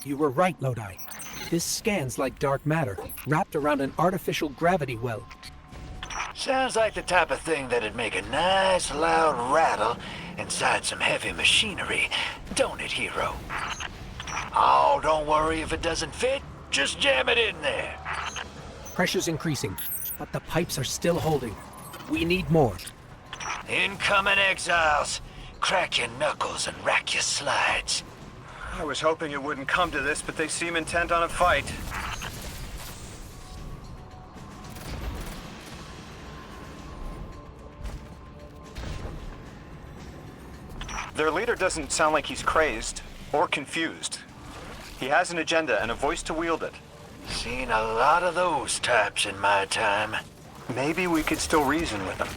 You were right, Lodi. This scans like dark matter, wrapped around an artificial gravity well. Sounds like the type of thing that'd make a nice loud rattle inside some heavy machinery, don't it, hero? Oh, don't worry if it doesn't fit. Just jam it in there. Pressure's increasing, but the pipes are still holding. We need more. Incoming exiles. Crack your knuckles and rack your slides. I was hoping it wouldn't come to this, but they seem intent on a fight. Their leader doesn't sound like he's crazed or confused. He has an agenda and a voice to wield it. Seen a lot of those types in my time. Maybe we could still reason with him.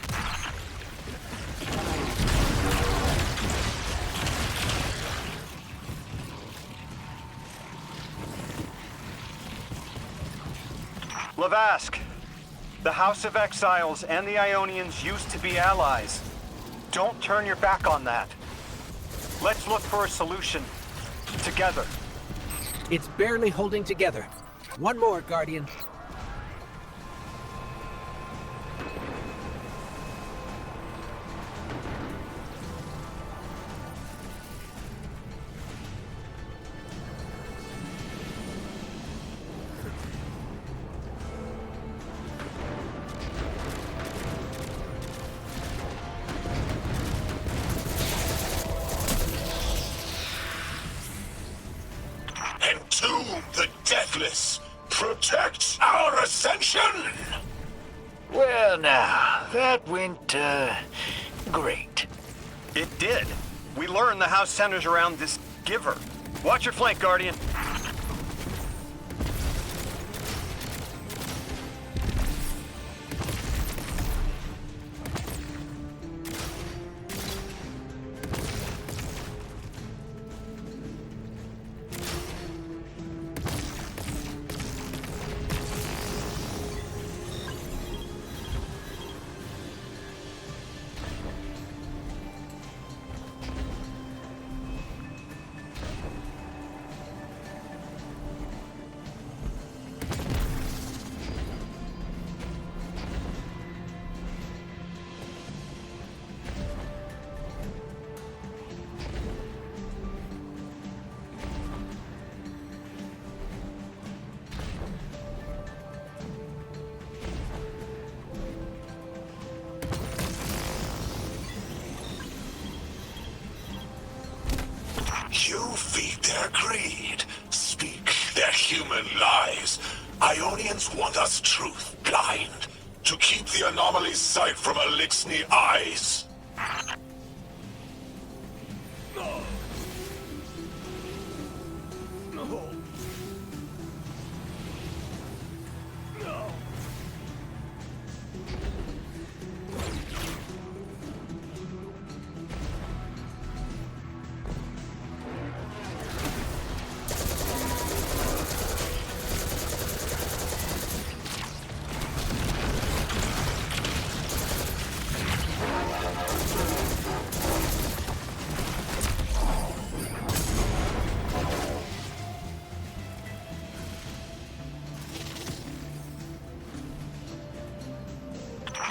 Lavask, the House of Exiles and the Ionians used to be allies. Don't turn your back on that. Let's look for a solution. Together. It's barely holding together. One more, Guardian. Entomb the deathless! Protect our ascension! Well now, that went, great. It did. We learned the house centers around this giver. Watch your flank, Guardian. You feed their greed, speak their human lies. Ionians want us truth blind, to keep the Anomaly's sight from Elixni eyes.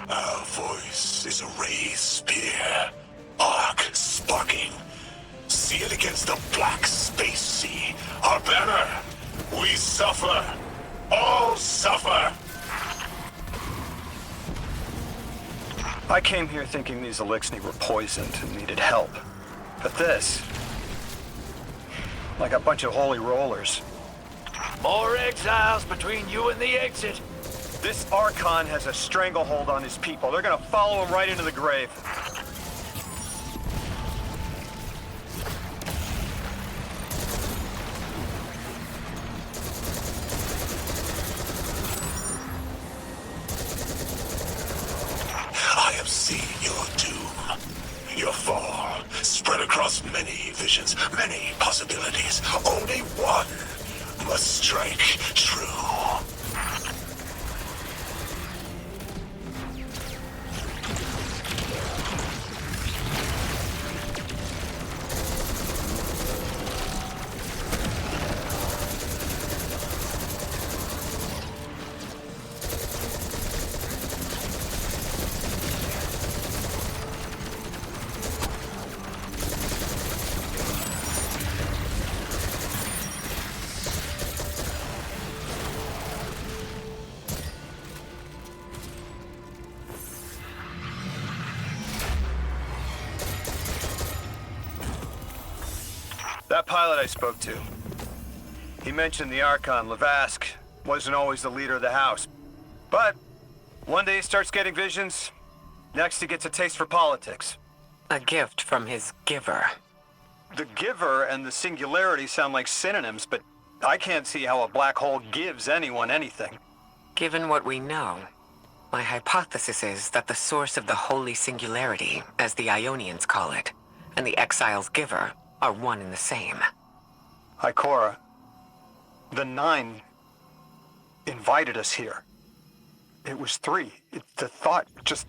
Our voice is a raised spear, arc sparking. See it against the black space sea. Our banner. We suffer. All suffer. I came here thinking these Elixni were poisoned and needed help. But this... like a bunch of holy rollers. More exiles between you and the exit. This Archon has a stranglehold on his people. They're gonna follow him right into the grave. I have seen your doom. Your fall, spread across many visions, many possibilities. Only one must strike true. That pilot I spoke to, he mentioned the Archon, Lavask, wasn't always the leader of the house. But one day he starts getting visions, next he gets a taste for politics. A gift from his giver. The giver and the singularity sound like synonyms, but I can't see how a black hole gives anyone anything. Given what we know, my hypothesis is that the source of the holy singularity, as the Ionians call it, and the exile's giver are one and the same. Ikora, the Nine invited us here. It was three. The thought just...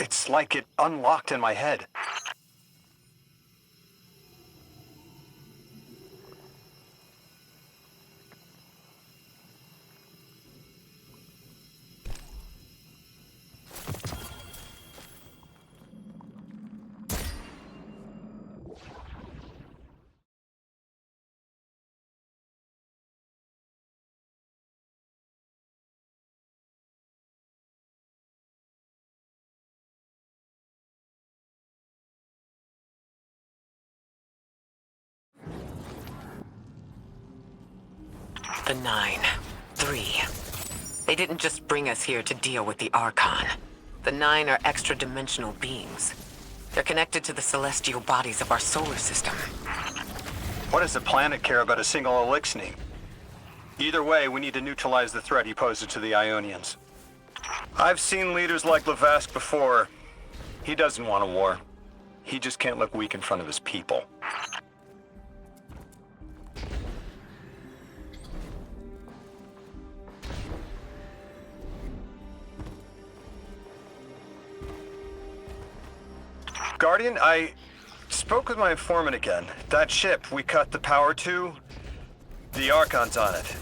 It's like it unlocked in my head. The Nine. 3. They didn't just bring us here to deal with the Archon. The Nine are extra-dimensional beings. They're connected to the celestial bodies of our solar system. What does the planet care about a single Elixni? Either way, we need to neutralize the threat he poses to the Ionians. I've seen leaders like Lavask before. He doesn't want a war. He just can't look weak in front of his people. Guardian, I spoke with my informant again. That ship we cut the power to, the Archon's on it.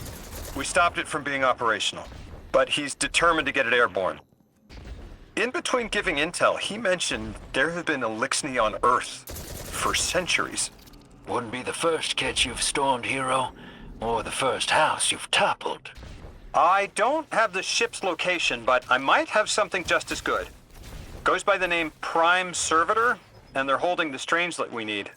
We stopped it from being operational, but he's determined to get it airborne. In between giving intel, he mentioned there have been Elixni on Earth for centuries. Wouldn't be the first catch you've stormed, hero, or the first house you've toppled. I don't have the ship's location, but I might have something just as good. Goes by the name Prime Servitor, and they're holding the Strangelet we need.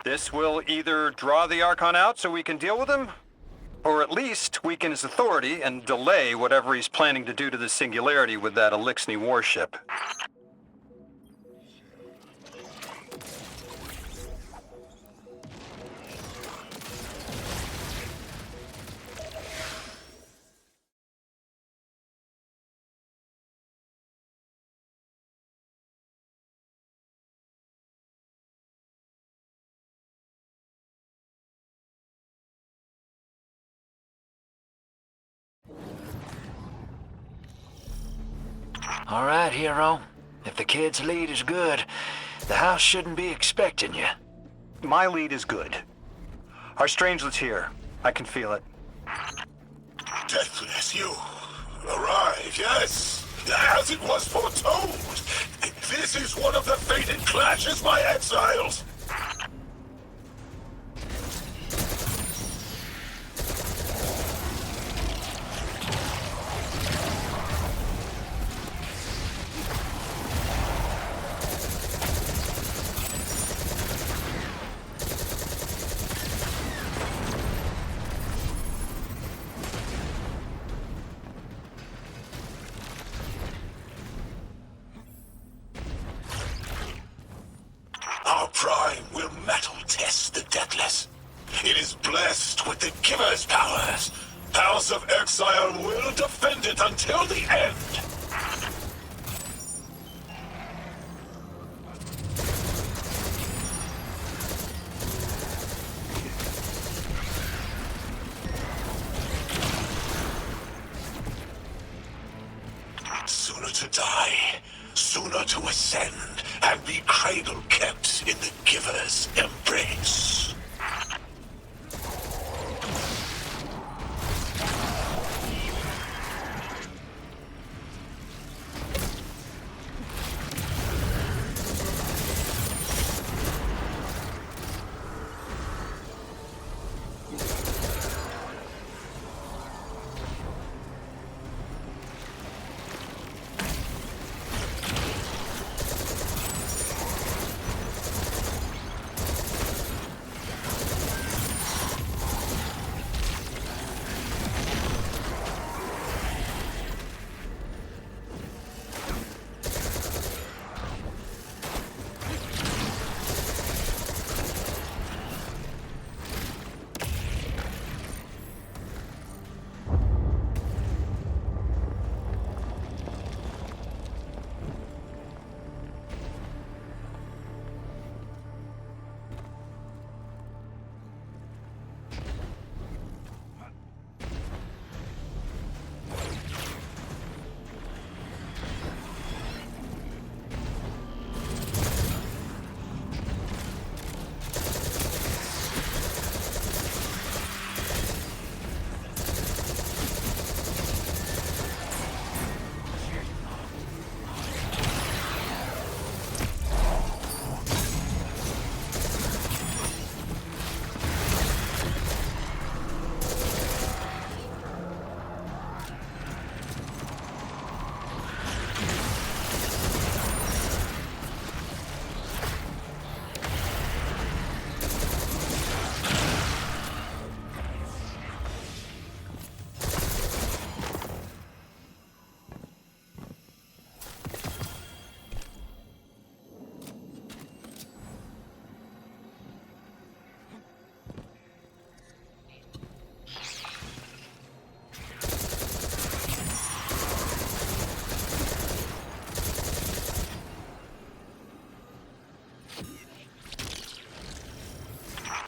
This will either draw the Archon out so we can deal with him, or at least weaken his authority and delay whatever he's planning to do to the Singularity with that Elixni warship. All right, hero. If the kid's lead is good, the house shouldn't be expecting you. My lead is good. Our strangelet's here. I can feel it. Deathless, you arrive, yes, as it was foretold. This is one of the fated clashes, my exiles. Our prime will metal test the Deathless. It is blessed with the Giver's powers. House of Exile will defend it until the end. Sooner to die, sooner to ascend, and be cradle kept in the Giver's embrace.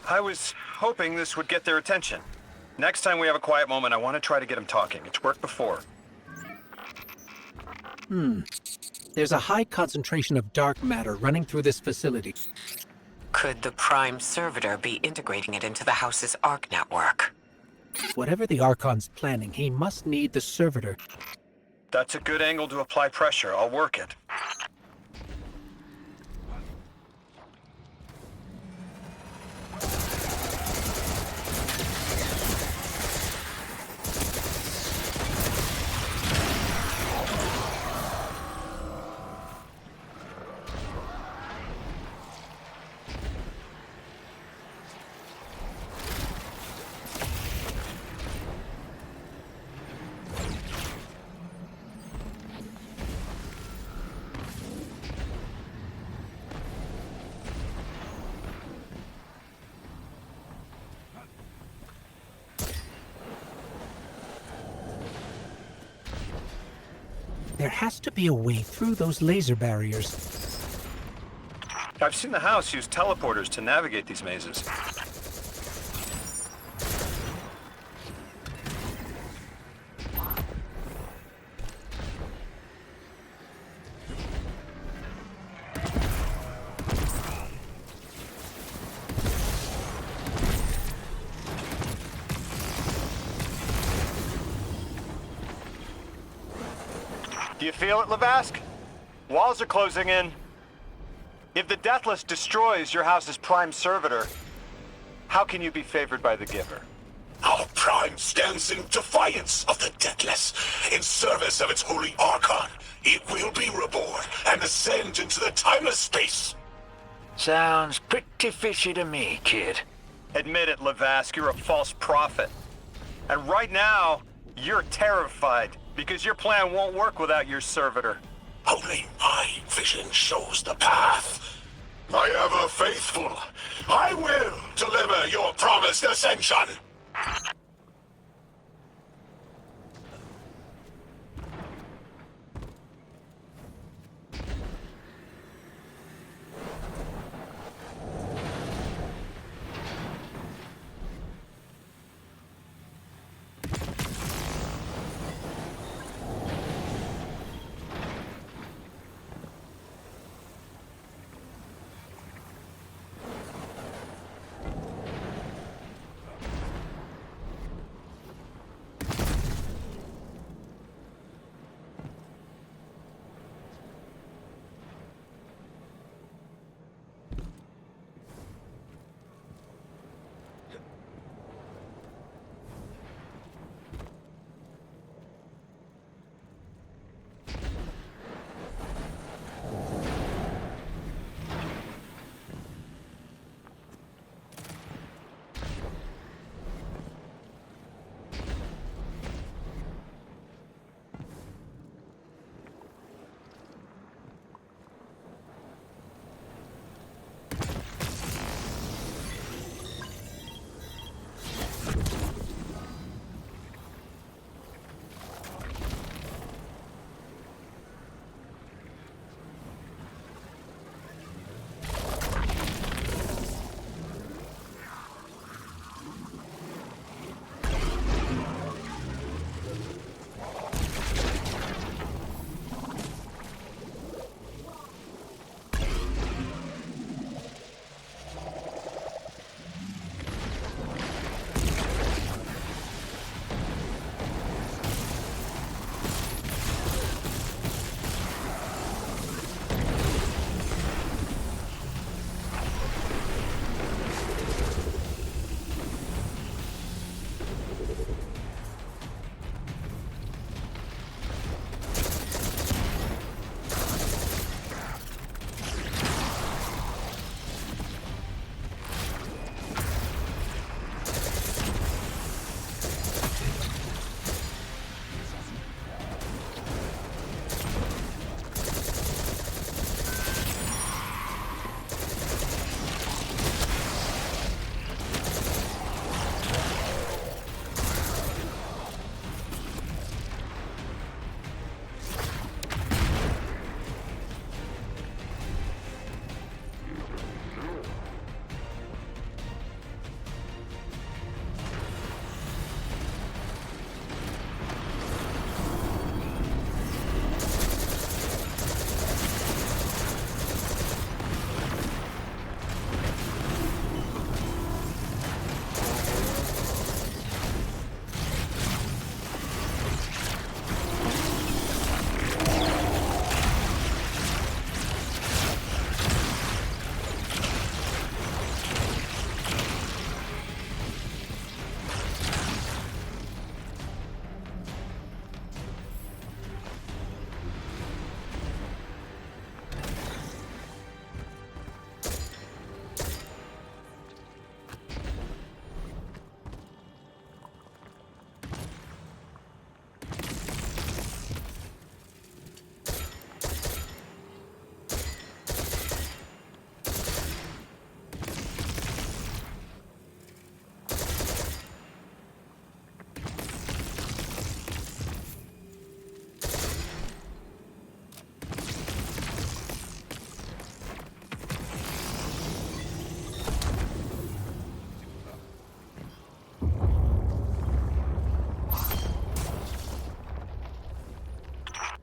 I was hoping this would get their attention. Next time we have a quiet moment, I want to try to get them talking. It's worked before. There's a high concentration of dark matter running through this facility. Could the Prime Servitor be integrating it into the house's Arc network? Whatever the Archon's planning, he must need the Servitor. That's a good angle to apply pressure. I'll work it. There has to be a way through those laser barriers. I've seen the house use teleporters to navigate these mazes. You feel it, Lavask? Walls are closing in. If the Deathless destroys your house's prime servitor, how can you be favored by the Giver? Our Prime stands in defiance of the Deathless. In service of its holy Archon, it will be reborn and ascend into the timeless space. Sounds pretty fishy to me, kid. Admit it, Lavask, you're a false prophet. And right now, you're terrified because your plan won't work without your servitor. Only my vision shows the path. My ever faithful, I will deliver your promised ascension.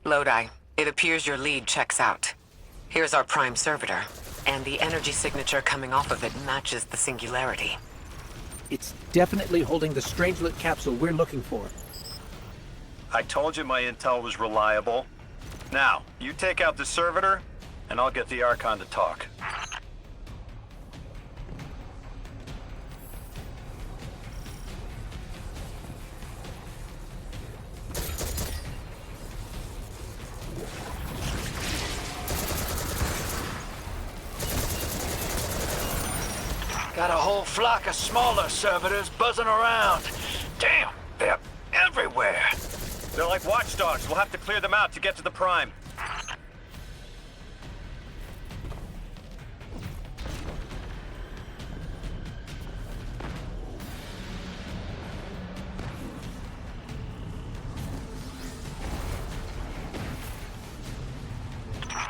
Lodi, it appears your lead checks out. Here's our prime servitor, and the energy signature coming off of it matches the singularity. It's definitely holding the Strangelet capsule we're looking for. I told you my intel was reliable. Now, you take out the servitor, and I'll get the Archon to talk. Got a whole flock of smaller servitors buzzing around. Damn, they're everywhere. They're like watchdogs. We'll have to clear them out to get to the Prime.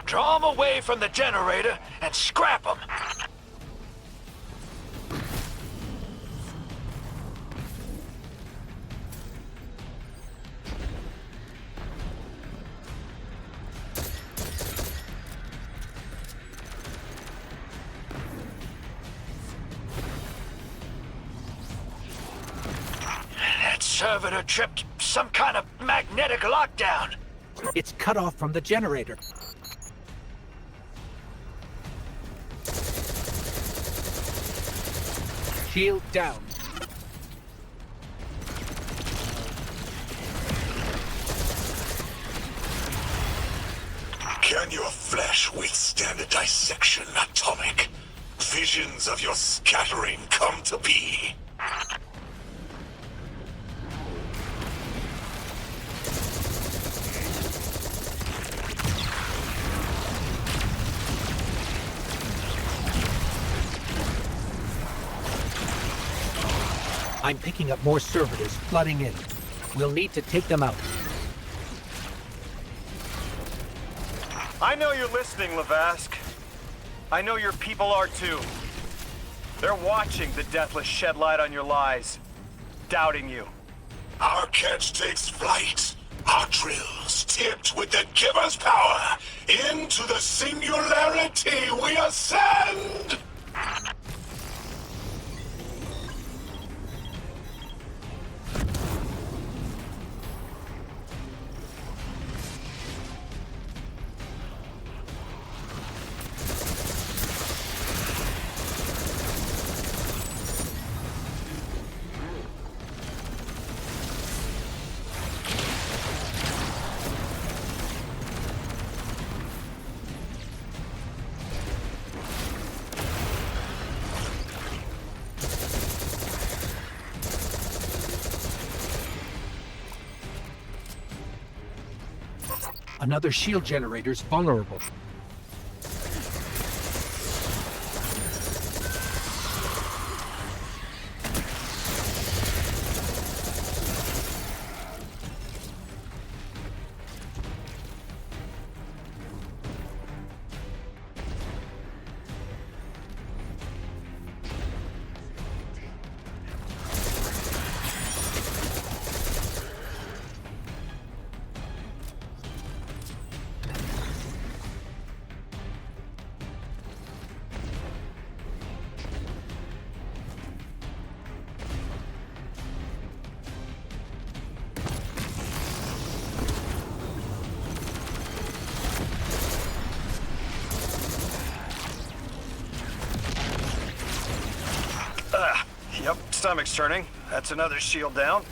Draw them away from the generator and scrap them. That servitor tripped some kind of magnetic lockdown. It's cut off from the generator. Shield down. Can your flesh withstand a dissection, Atomic? Visions of your scattering come to be. I'm picking up more servitors flooding in. We'll need to take them out. I know you're listening, Lavask. I know your people are too. They're watching the Deathless shed light on your lies, doubting you. Our catch takes flight. Our drills tipped with the Giver's power. Into the singularity we ascend! Another shield generator's vulnerable. Yep, stomach's turning. That's another shield down.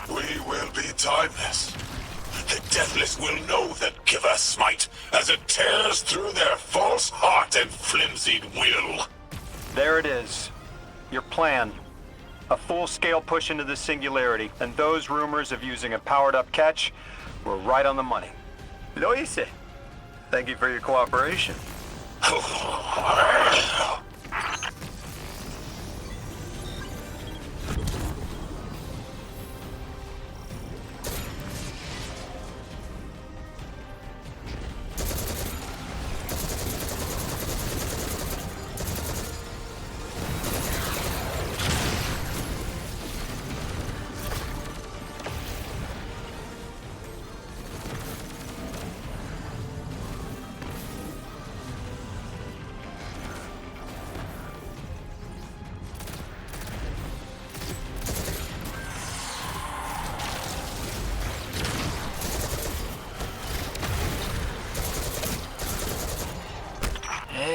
We will be timeless. The Deathless will know that Giver smite as it tears through their false heart and flimsied will. There it is. Your plan. A full-scale push into the singularity, and those rumors of using a powered-up catch were right on the money. Lo hice. Thank you for your cooperation.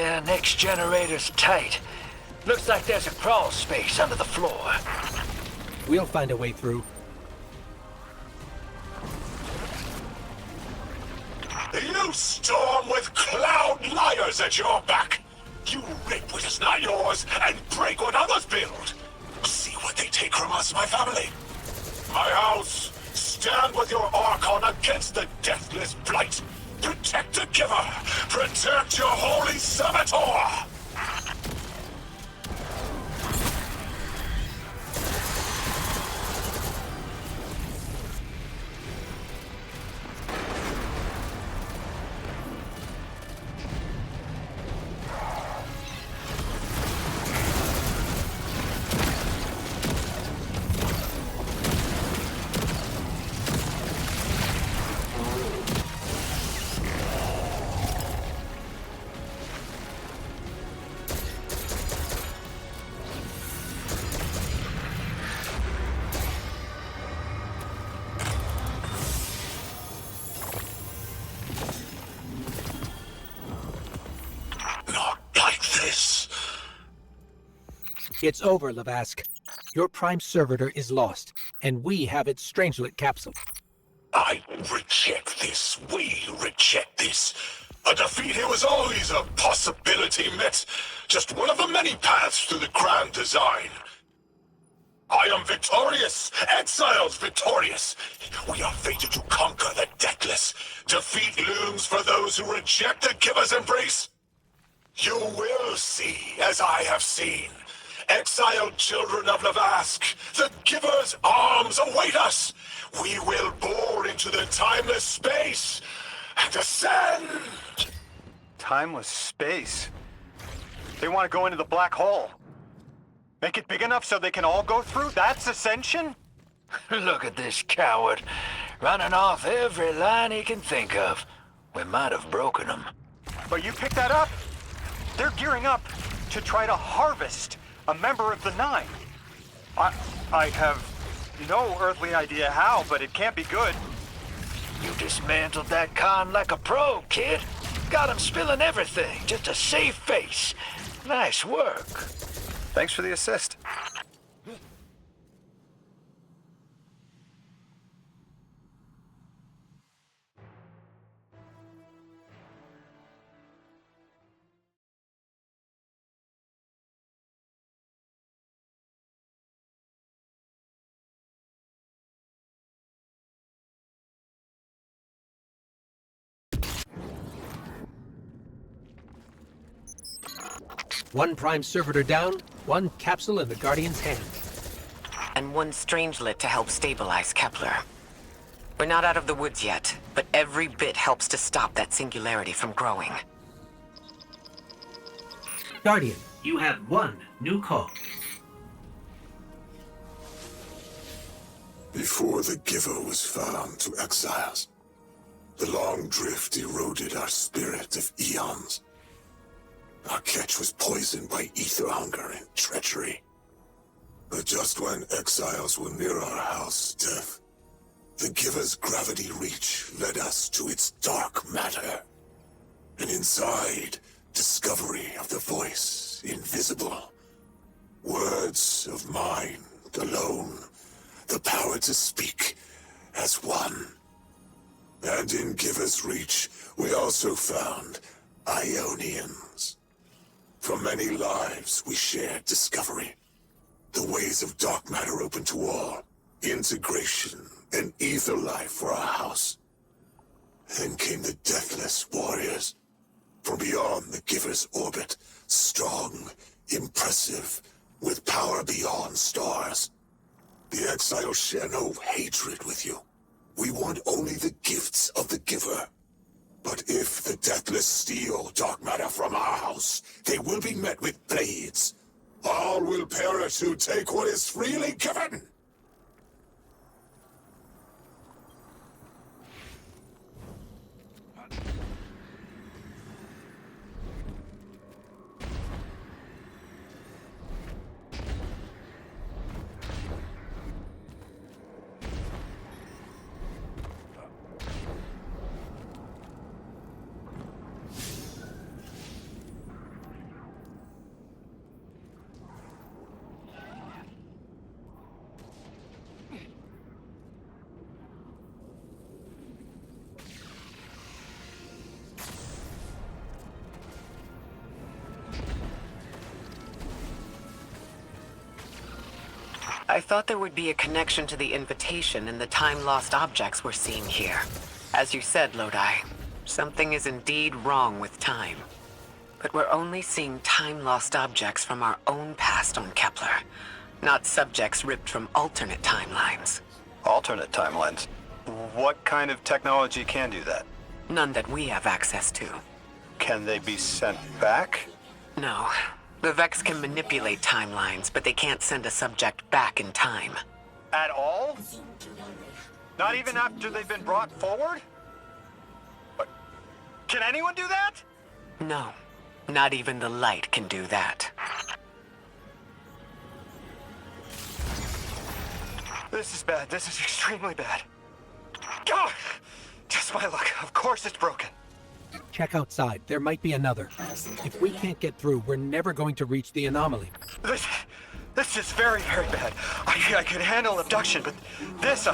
Yeah, next generator's tight. Looks like there's a crawl space under the floor. We'll find a way through. You storm with cloud liars at your back! You rape what is not yours and break what others build! See what they take from us, my family! My house! Stand with your Archon against the deathless blight! Protect the Giver! Protect your holy servitor! It's over, Lavask. Your prime servitor is lost, and we have its Strangelet capsule. I reject this. We reject this. A defeat here was always a possibility, Met. Just one of the many paths to the grand design. I am victorious. Exiles victorious. We are fated to conquer the deathless. Defeat looms for those who reject the Giver's embrace. You will see, as I have seen. Exiled children of Lavask, the Giver's arms await us. We will bore into the timeless space and ascend. Timeless space? They want to go into the black hole. Make it big enough so they can all go through? That's ascension? Look at this coward, running off every line he can think of. We might have broken him. But you picked that up? They're gearing up to try to harvest a member of the Nine. I have no earthly idea how, but it can't be good. You dismantled that con like a pro, kid. Got him spilling everything, just to save face. Nice work. Thanks for the assist. One prime servitor down, one capsule in the Guardian's hand. And one Strangelet to help stabilize Kepler. We're not out of the woods yet, but every bit helps to stop that singularity from growing. Guardian, you have one new call. Before the Giver was found to exiles, the long drift eroded our spirit of eons. Our catch was poisoned by ether hunger and treachery. But just when exiles were near our house, death, the Giver's gravity reach led us to its dark matter. And inside, discovery of the voice, invisible. Words of mind, alone. The power to speak as one. And in Giver's reach, we also found Ionians. For many lives, we shared discovery. The ways of dark matter open to all. Integration and ether life for our house. Then came the Deathless Warriors. From beyond the Giver's orbit. Strong, impressive, with power beyond stars. The exiles share no hatred with you. We want only the gifts of the Giver. But if the Deathless steal dark matter from our house, they will be met with blades. All will perish who take what is freely given. I thought there would be a connection to the invitation and the time-lost objects we're seeing here. As you said, Lodi, something is indeed wrong with time. But we're only seeing time-lost objects from our own past on Kepler, not subjects ripped from alternate timelines. Alternate timelines? What kind of technology can do that? None that we have access to. Can they be sent back? No. The Vex can manipulate timelines, but they can't send a subject back in time. At all? Not even after they've been brought forward? But can anyone do that? No. Not even the light can do that. This is bad. This is extremely bad. God! Just my luck. Of course it's broken. Check outside. There might be another. If we can't get through, we're never going to reach the anomaly. This is very, very bad. I could handle abduction, but this,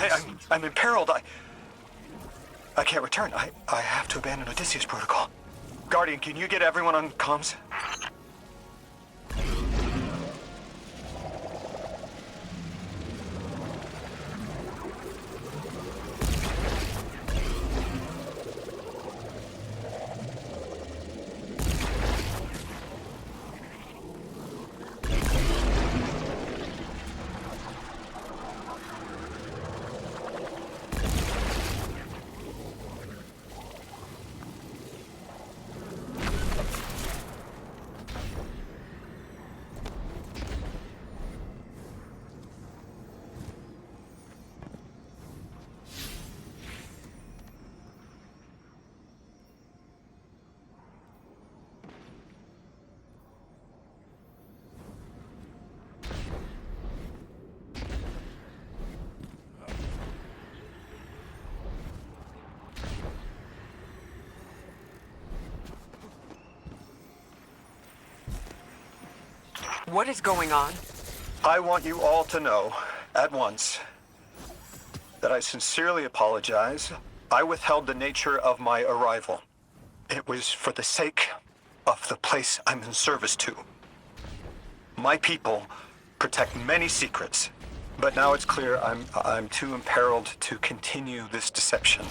I'm imperiled. I can't return. I have to abandon Odysseus protocol. Guardian, can you get everyone on comms? What is going on? I want you all to know, at once, that I sincerely apologize. I withheld the nature of my arrival. It was for the sake of the place I'm in service to. My people protect many secrets, but now it's clear I'm too imperiled to continue this deception.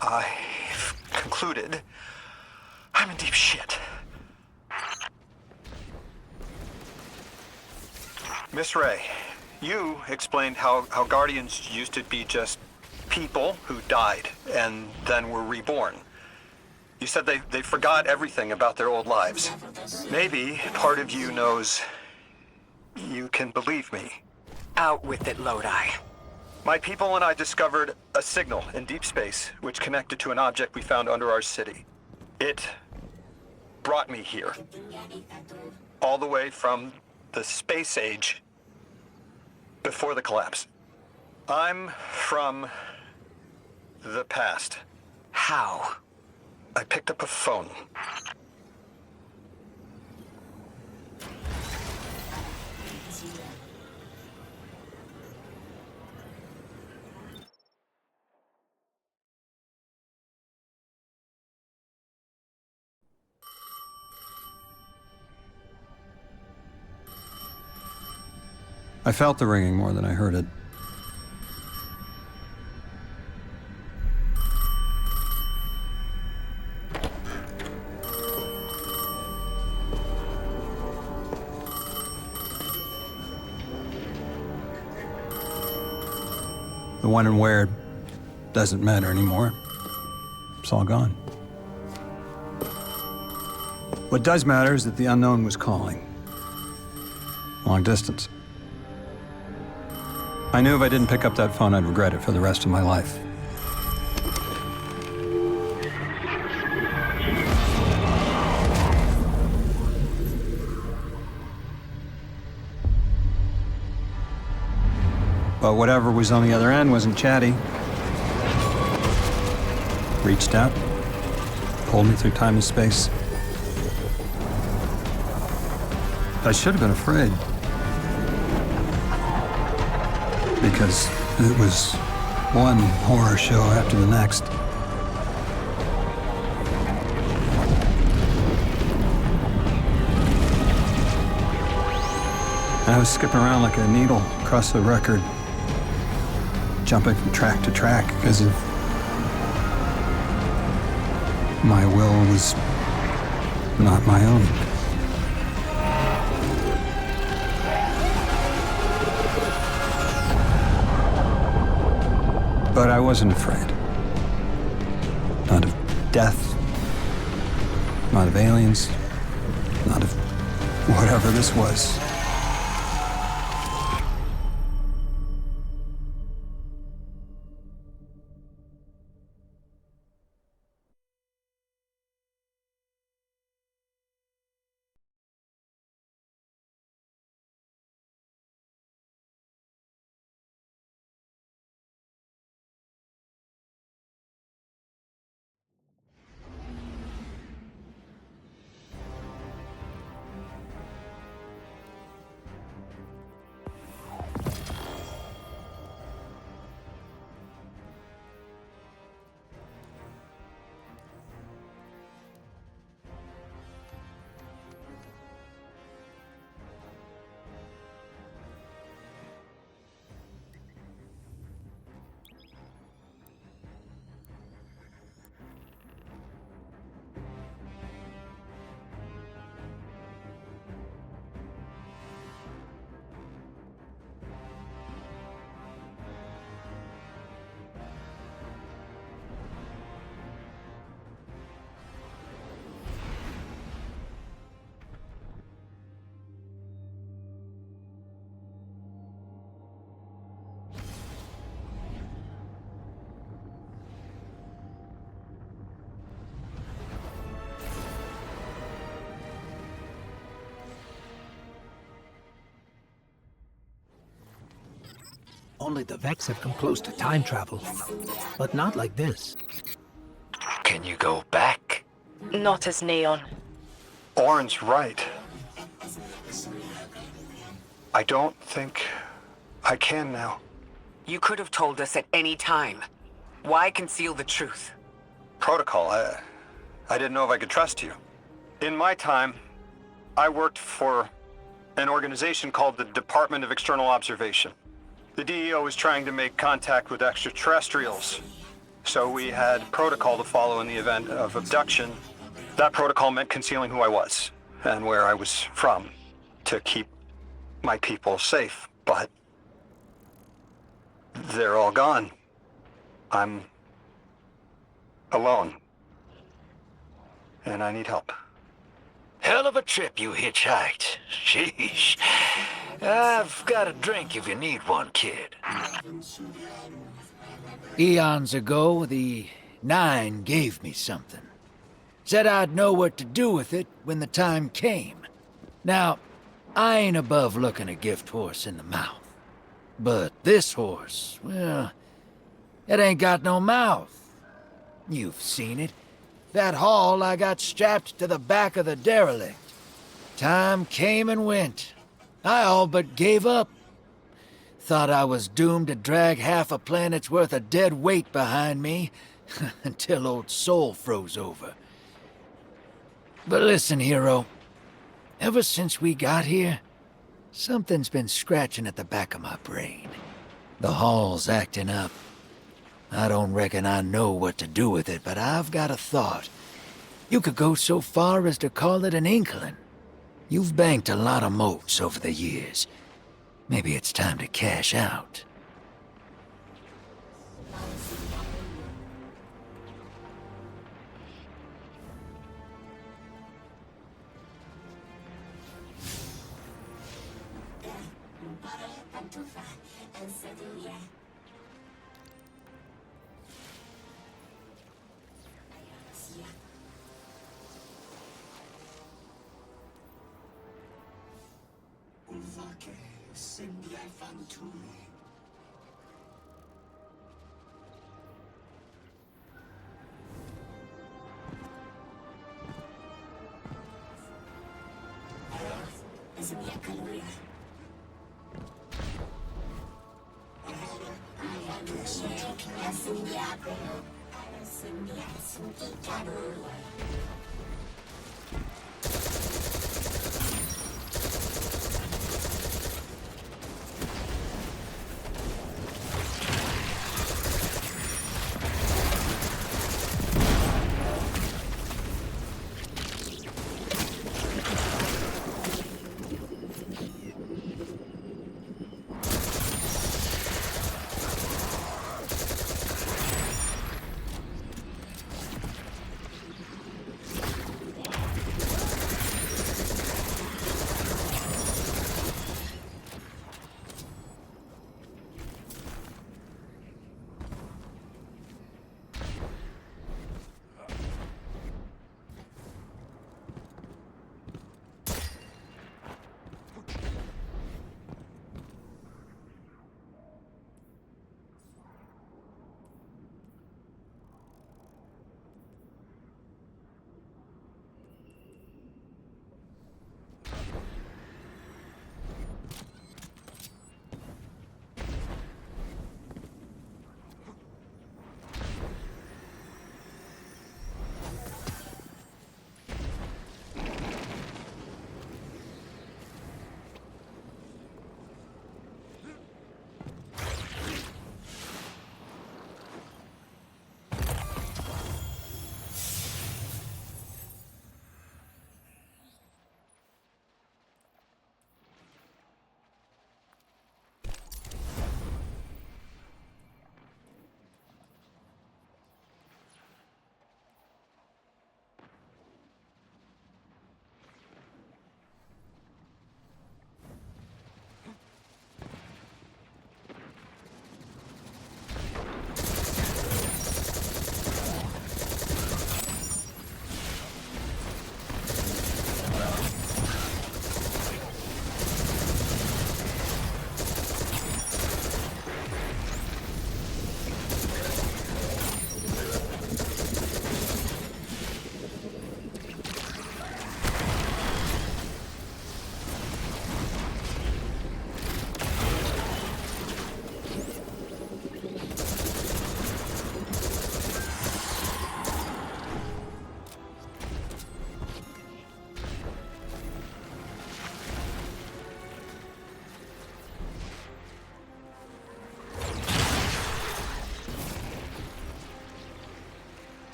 I've concluded I'm in deep shit. Miss Ray, you explained how Guardians used to be just people who died and then were reborn. You said they forgot everything about their old lives. Maybe part of you knows you can believe me. Out with it, Lodi. My people and I discovered a signal in deep space which connected to an object we found under our city. It brought me here. All the way from the space age before the collapse. I'm from the past. How? I picked up a phone. I felt the ringing more than I heard it. The when and where doesn't matter anymore. It's all gone. What does matter is that the unknown was calling. Long distance. I knew if I didn't pick up that phone, I'd regret it for the rest of my life. But whatever was on the other end wasn't chatty. Reached out, pulled me through time and space. I should have been afraid. Because it was one horror show after the next. I was skipping around like a needle across the record, jumping from track to track because of my will was not my own. But I wasn't afraid. Not of death, not of aliens, not of whatever this was. Only the Vex have come close to time travel, but not like this. Can you go back? Not as Neon. Orin's right. I don't think I can now. You could have told us at any time. Why conceal the truth? Protocol, I didn't know if I could trust you. In my time, I worked for an organization called the Department of External Observation. The DEO was trying to make contact with extraterrestrials, so we had protocol to follow in the event of abduction. That protocol meant concealing who I was and where I was from to keep my people safe, but they're all gone. I'm alone, and I need help. Hell of a trip you hitchhiked. Sheesh. I've got a drink if you need one, kid. Eons ago, the Nine gave me something. Said I'd know what to do with it when the time came. Now, I ain't above looking a gift horse in the mouth. But this horse, well, it ain't got no mouth. You've seen it. That haul I got strapped to the back of the derelict. Time came and went. I all but gave up. Thought I was doomed to drag half a planet's worth of dead weight behind me until old Soul froze over. But listen, hero. Ever since we got here, something's been scratching at the back of my brain. The hall's acting up. I don't reckon I know what to do with it, but I've got a thought. You could go so far as to call it an inkling. You've banked a lot of motes over the years. Maybe it's time to cash out.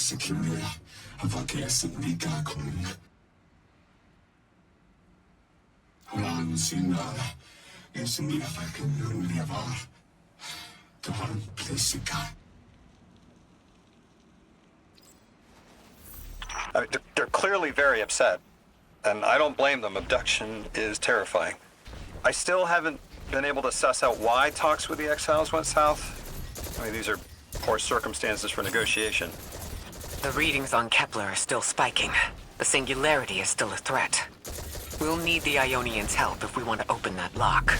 security of a gas and Nikakun. Ran Sinar is near like a new never. Dawn Plessica. I mean, they're clearly very upset, and I don't blame them. Abduction is terrifying. I still haven't been able to suss out why talks with the exiles went south. I mean, these are poor circumstances for negotiation. The readings on Kepler are still spiking. The singularity is still a threat. We'll need the Ionians' help if we want to open that lock.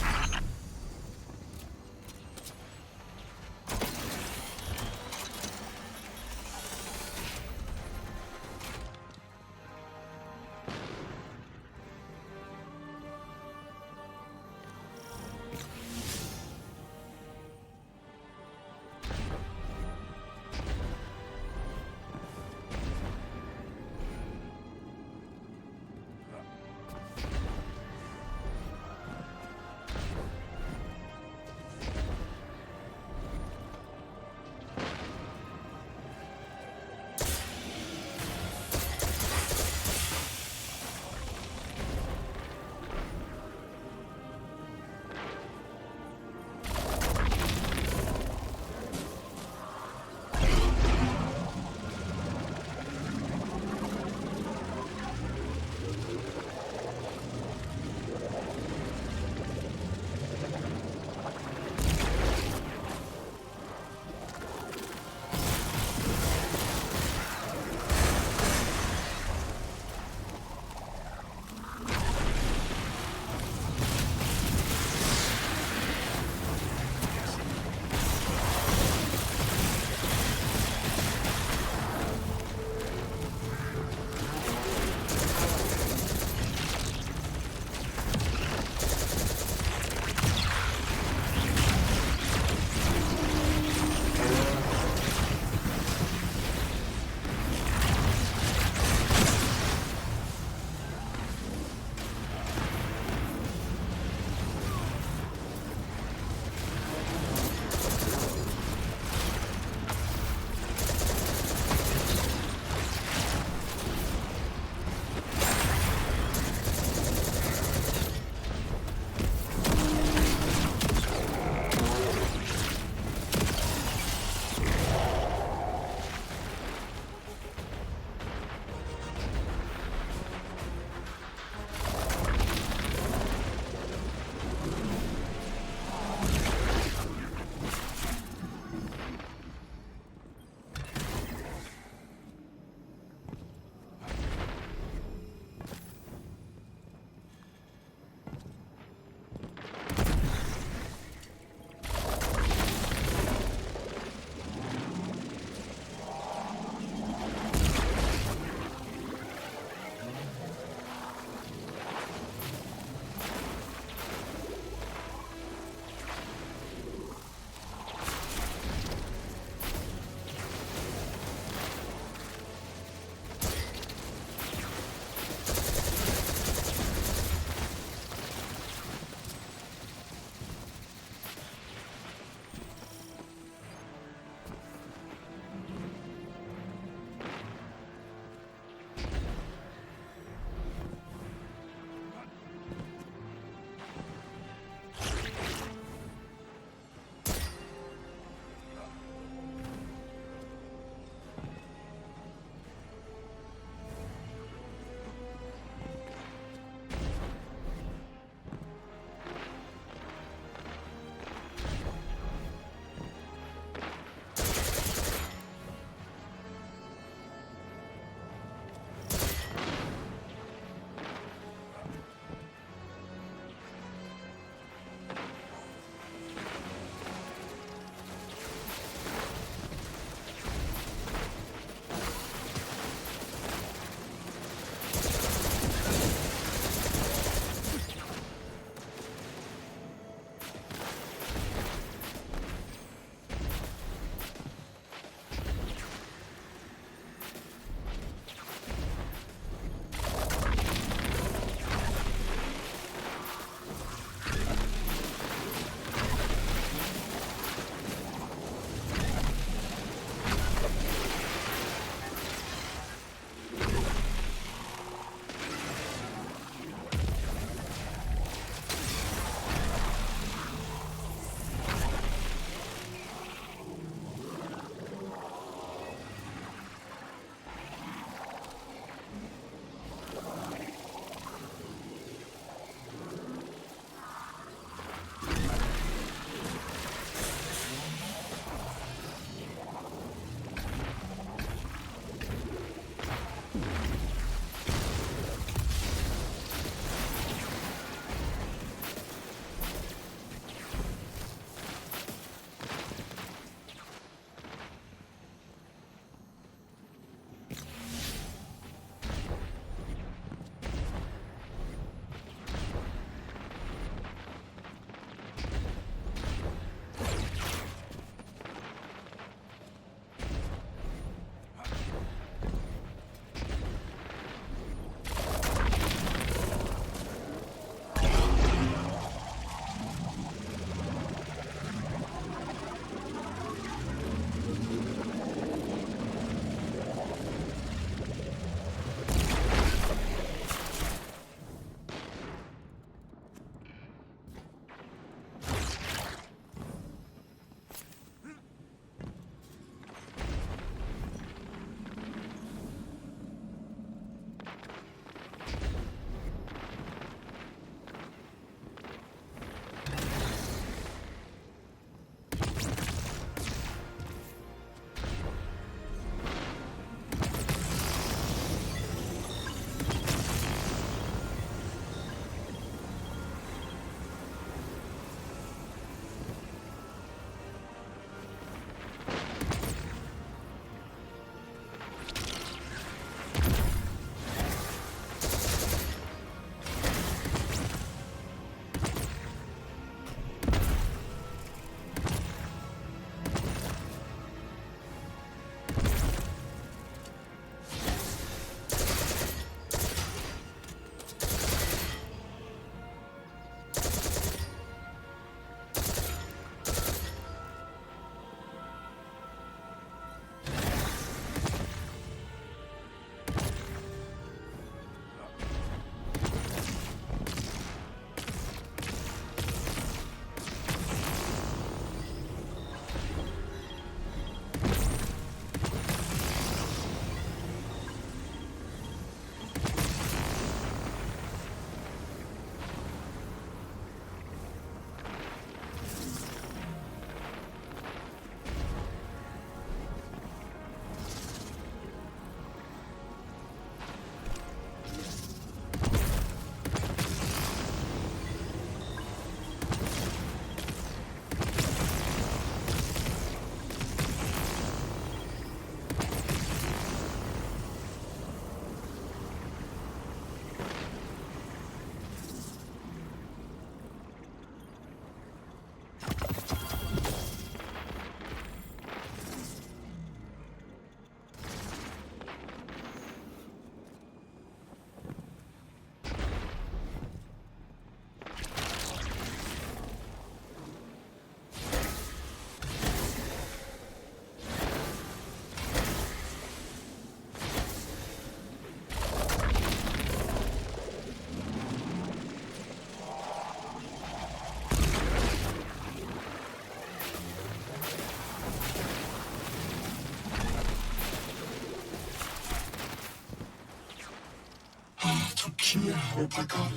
Shia Opakan,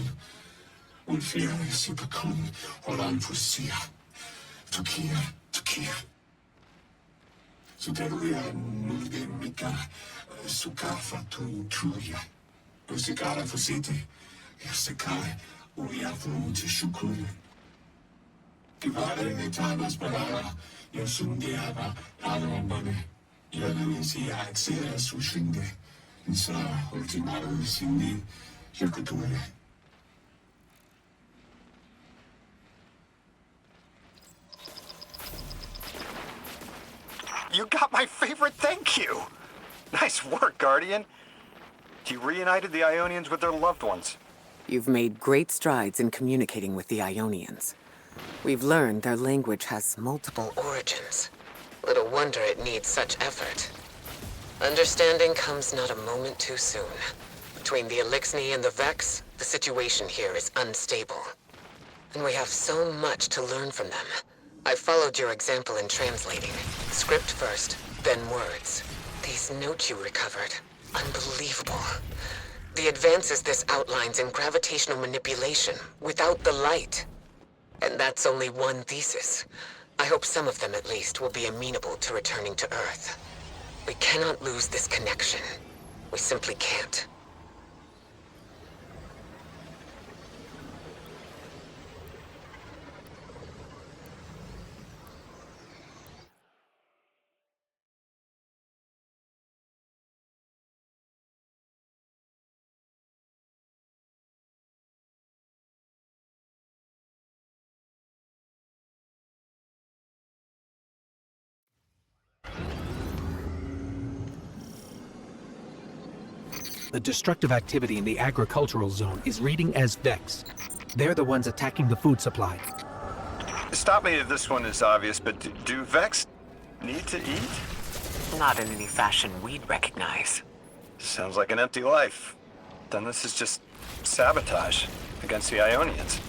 Ulfia Sipakun, Olan Pusia, Tukia. Sudaruya Nulgemika, Sukafa Tuya, Usikara Fusiti, Yasakai, Uyafu Tishukun. Divare Nitanas Balara, Yosundiaba, Alomane, Yaluisia Exia Sushinde, Insa Ultimaru Sindi, Yakuture. You got my favorite thank you! Nice work, Guardian. You reunited the Ionians with their loved ones. You've made great strides in communicating with the Ionians. We've learned their language has multiple origins. Little wonder it needs such effort. Understanding comes not a moment too soon. Between the Elixni and the Vex, the situation here is unstable. And we have so much to learn from them. I followed your example in translating. Script first, then words. These notes you recovered. Unbelievable. The advances this outlines in gravitational manipulation, without the light. And that's only one thesis. I hope some of them, at least, will be amenable to returning to Earth. We cannot lose this connection. We simply can't. The destructive activity in the agricultural zone is reading as Vex. They're the ones attacking the food supply. Stop me if this one is obvious, but do Vex need to eat? Not in any fashion we'd recognize. Sounds like an empty life. Then this is just sabotage against the Ionians.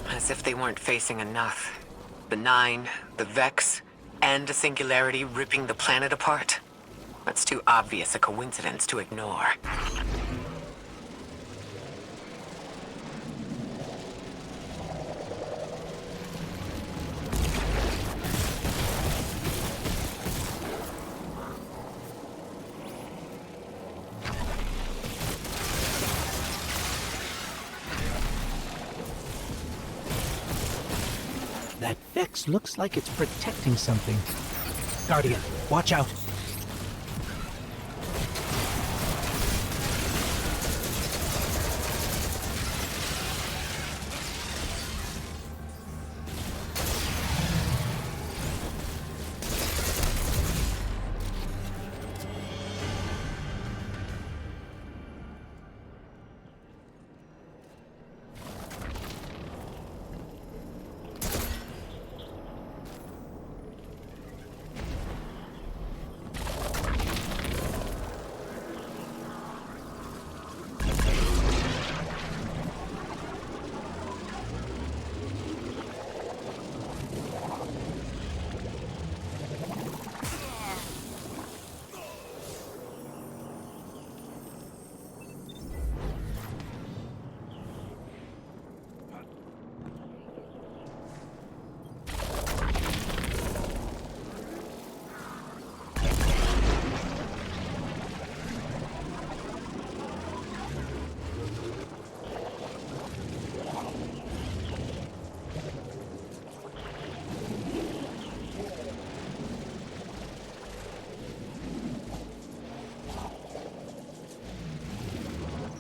As if they weren't facing enough. The Nine, the Vex, and a singularity ripping the planet apart. That's too obvious a coincidence to ignore. That Vex looks like it's protecting something. Guardian, watch out.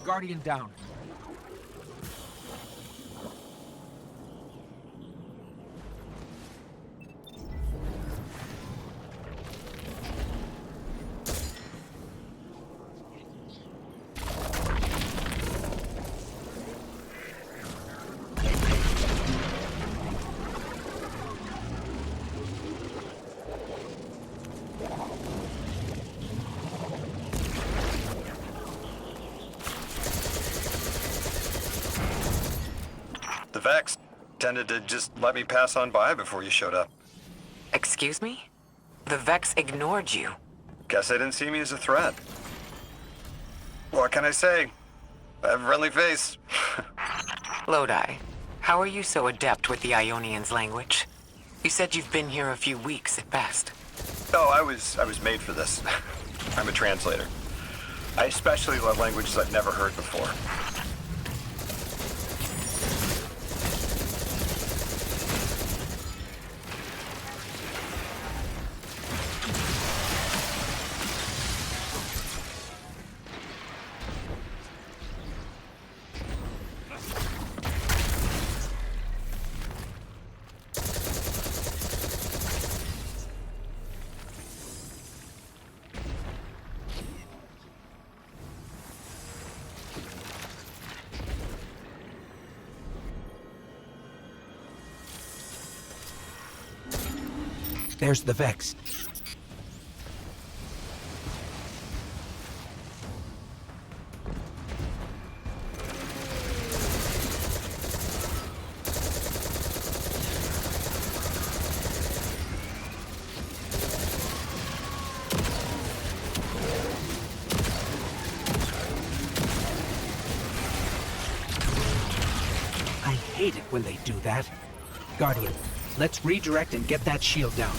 Guardian down. The Vex tended to just let me pass on by before you showed up. Excuse me? The Vex ignored you. Guess they didn't see me as a threat. What can I say? I have a friendly face. Lodi, how are you so adept with the Ionians' language? You said you've been here a few weeks at best. Oh, I was made for this. I'm a translator. I especially love languages I've never heard before. There's the Vex. I hate it when they do that. Guardian, let's redirect and get that shield down.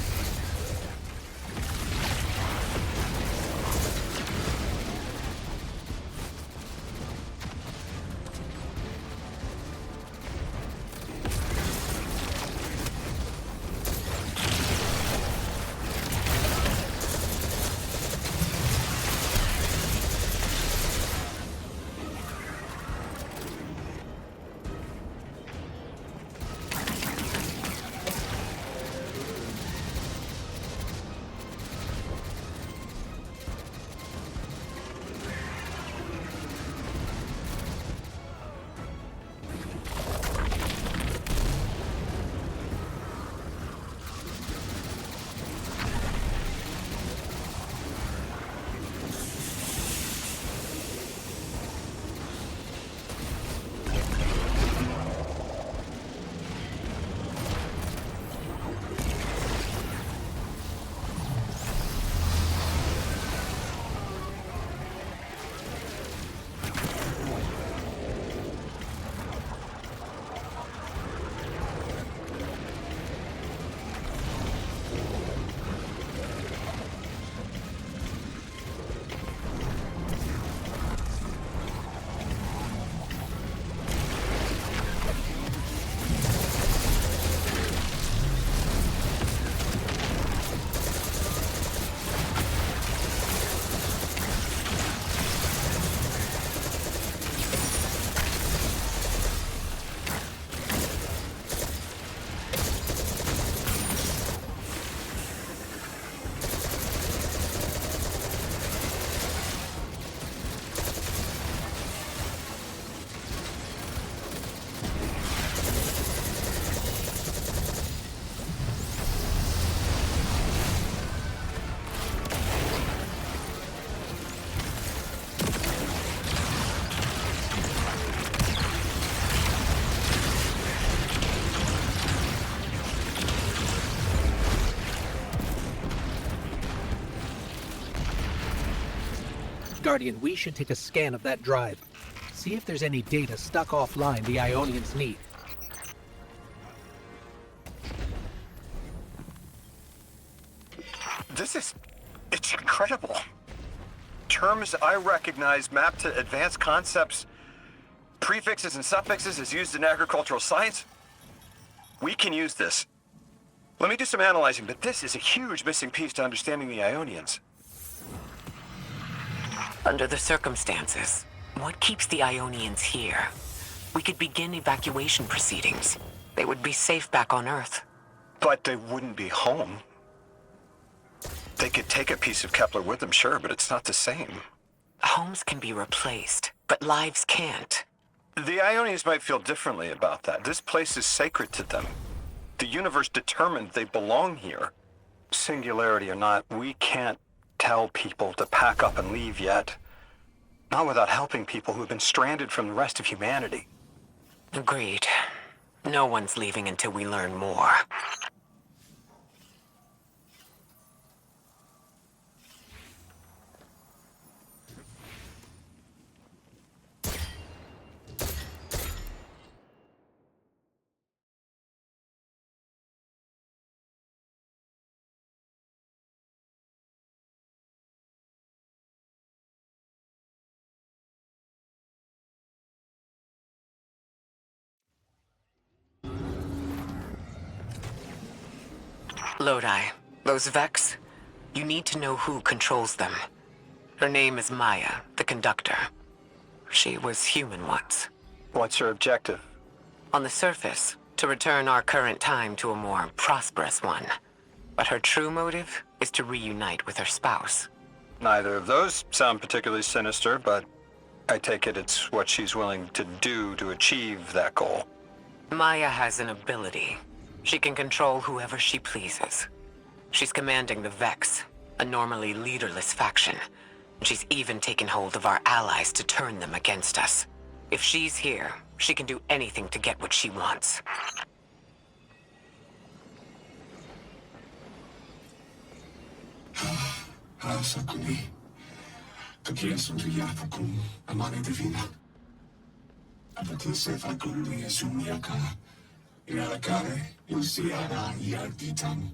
Guardian, we should take a scan of that drive. See if there's any data stuck offline the Ionians need. It's incredible. Terms I recognize mapped to advanced concepts, prefixes and suffixes as used in agricultural science. We can use this. Let me do some analyzing, but this is a huge missing piece to understanding the Ionians. Under the circumstances, what keeps the Ionians here? We could begin evacuation proceedings. They would be safe back on Earth. But they wouldn't be home. They could take a piece of Kepler with them, sure, but it's not the same. Homes can be replaced, but lives can't. The Ionians might feel differently about that. This place is sacred to them. The universe determined they belong here. Singularity or not, we can't tell people to pack up and leave yet. Not without helping people who've been stranded from the rest of humanity. Agreed. No one's leaving until we learn more. Lodi, those Vex, you need to know who controls them. Her name is Maya, the conductor. She was human once. What's her objective? On the surface, to return our current time to a more prosperous one. But her true motive is to reunite with her spouse. Neither of those sound particularly sinister, but I take it it's what she's willing to do to achieve that goal. Maya has an ability. She can control whoever she pleases. She's commanding the Vex, a normally leaderless faction. She's even taken hold of our allies to turn them against us. If she's here, she can do anything to get what she wants. Sakuni. Kakiasun tu yapakun, amane divina. Apatin fakuni esumiaka. Ialakare, yusiana iarditan.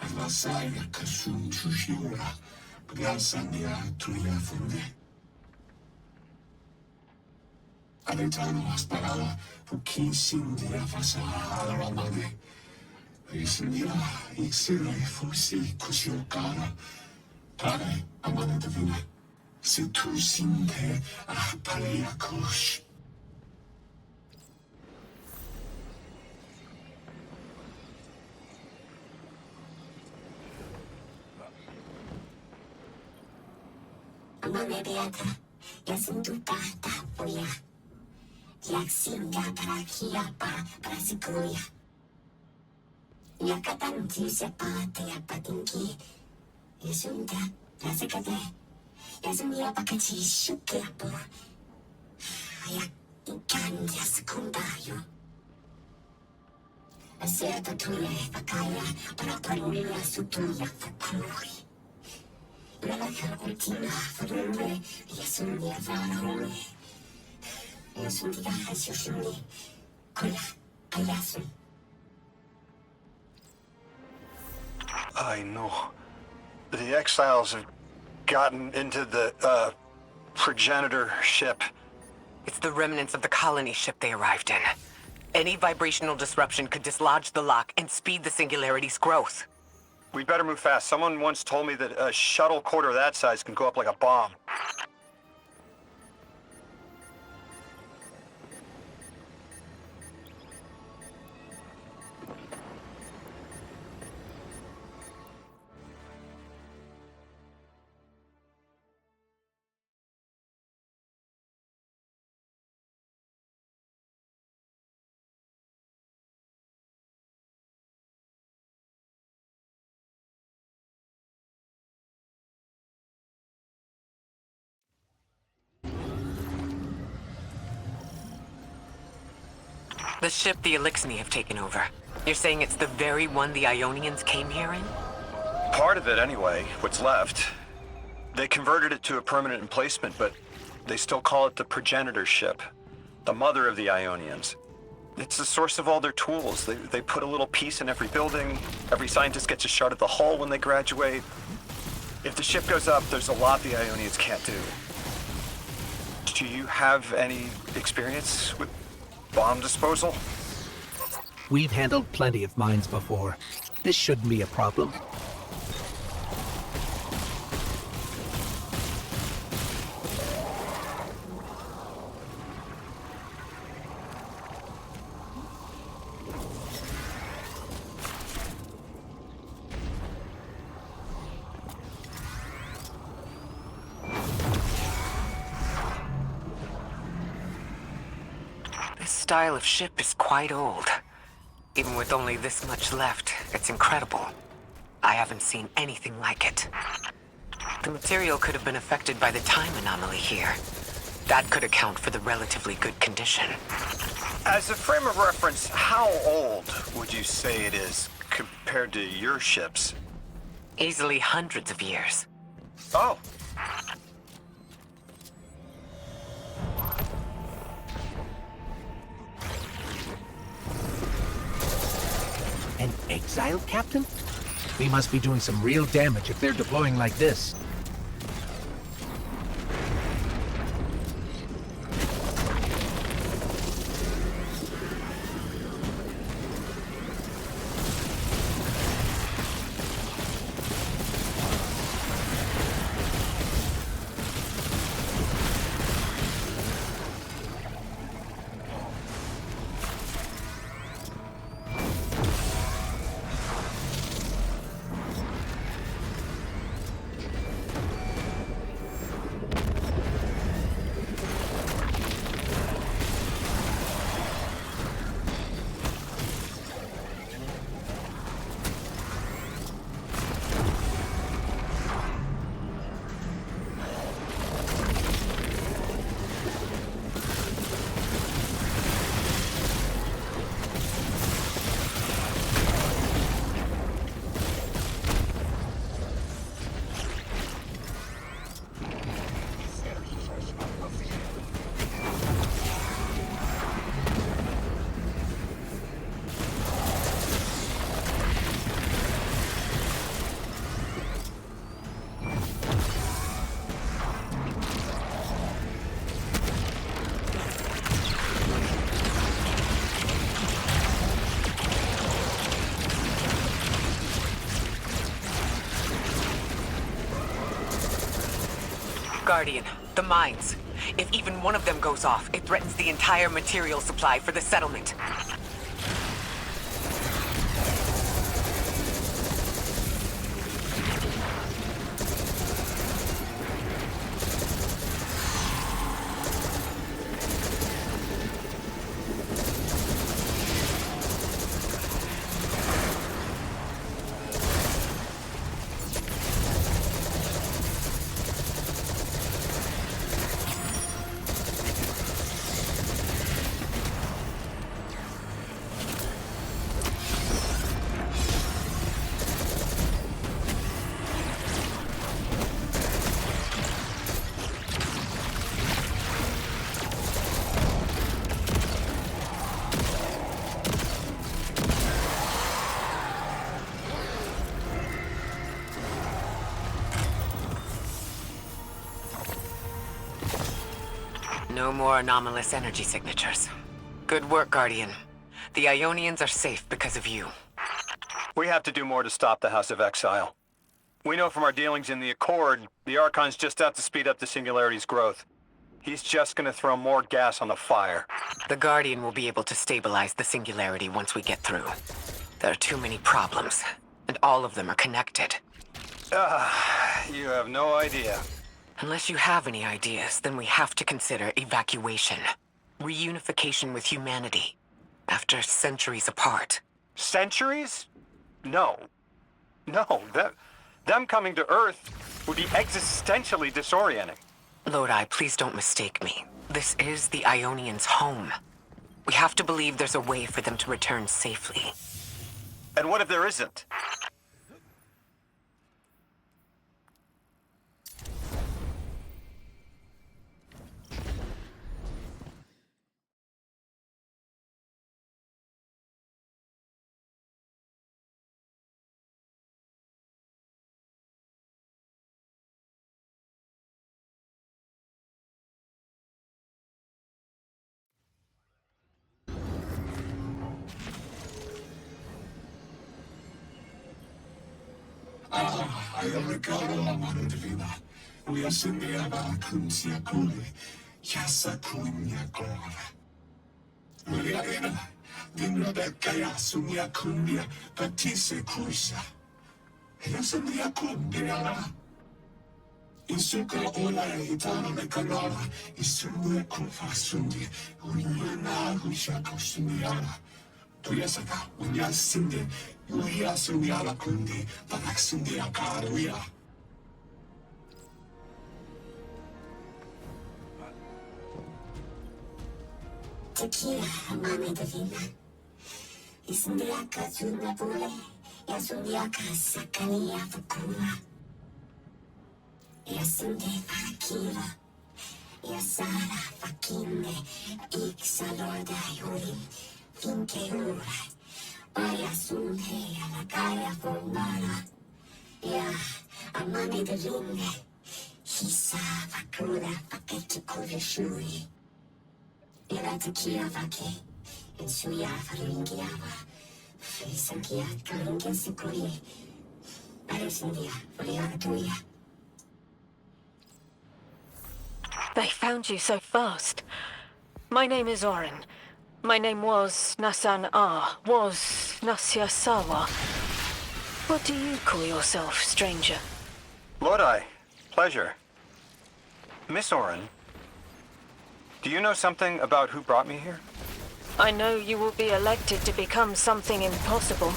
Avasaya kasun chushiura. Piansania tuya funde. Aletano asparala, pukin sindia fasa alamane. Isnira, ixira, fusi, kusiokara. Pare, amane divina. Si tu sinte, paliakosh. Amane beata, yasindu tata puya. Yaksinga para kia para sikuya. Yakatanti sepate yapatinki. Yasunta, yasekate. Yasumia pakachi shuke apura. Ayak ikan yasekundayo. Aserta tule pakaya para parulia sutuya fakuri. Relaka ultima farule yasumia farule. Yasumia hasushuni. Kula ayasu. I know. The exiles have gotten into the, progenitor ship. It's the remnants of the colony ship they arrived in. Any vibrational disruption could dislodge the lock and speed the singularity's growth. We better move fast. Someone once told me that a shuttle quarter that size can go up like a bomb. The ship the Elixni have taken over. You're saying it's the very one the Ionians came here in? Part of it, anyway, what's left. They converted it to a permanent emplacement, but they still call it the progenitor ship. The mother of the Ionians. It's the source of all their tools. They put a little piece in every building. Every scientist gets a shot at the hull when they graduate. If the ship goes up, there's a lot the Ionians can't do. Do you have any experience with bomb disposal? We've handled plenty of mines before. This shouldn't be a problem. This style of ship is quite old. Even with only this much left, it's incredible. I haven't seen anything like it. The material could have been affected by the time anomaly here. That could account for the relatively good condition. As a frame of reference, how old would you say it is compared to your ships? Easily hundreds of years. Oh. An exiled captain? We must be doing some real damage if they're deploying like this. Guardian, the mines. If even one of them goes off, it threatens the entire material supply for the settlement. No more anomalous energy signatures. Good work, Guardian. The Ionians are safe because of you. We have to do more to stop the House of Exile. We know from our dealings in the Accord, the Archon's just out to speed up the Singularity's growth. He's just gonna throw more gas on the fire. The Guardian will be able to stabilize the Singularity once we get through. There are too many problems, and all of them are connected. You have no idea. Unless you have any ideas, then we have to consider evacuation. Reunification with humanity. After centuries apart. Centuries? No. No, them coming to Earth would be existentially disorienting. Lodi, please don't mistake me. This is the Ionians' home. We have to believe there's a way for them to return safely. And what if there isn't? Ayamekaro Amanadrina, we are Sindiaba Kunsia Kuli, Yasa Kunya Gora. Muriarena, Dinabekaya Sunya Kunya, Patise Kusa. Yasandia Kundiana. Isuka Ola Itana Mekanara, Isumia Kufa Sundi, Unyana Hushako Sumiana. Tuyasaka, Unya Sindi, Uya Sunyala Kundi, Panaxindia Karuya. Tequila, mami divina. Isundiaka Zuna Bule, Yasundiaka Sakania Fukura. Yasundi Akira, Yasara Fakinde, Ixalorda Yuri, Finke Ura. Bayasunde, Alakaya Fomara. Ya, Amani divine. Hisa Fakura, Faketi Kurishuri. Iratakia Vake. Insuya Faringiava, Frisangia, Karinga Sikuri, Arisindia, Friaratuya. They found you so fast. My name is Orin. My name was Nasan R. Was Nasya Sawa. What do you call yourself, stranger? Lodi, pleasure. Miss Orin, do you know something about who brought me here? I know you will be elected to become something impossible.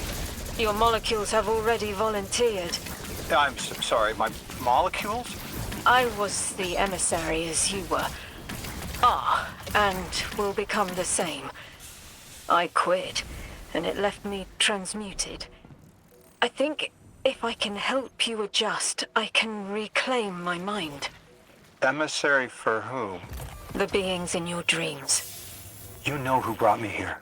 Your molecules have already volunteered. I'm sorry, my molecules? I was the emissary as you were. And will become the same. I quit, and it left me transmuted. I think if I can help you adjust, I can reclaim my mind. Emissary for whom? The beings in your dreams. You know who brought me here.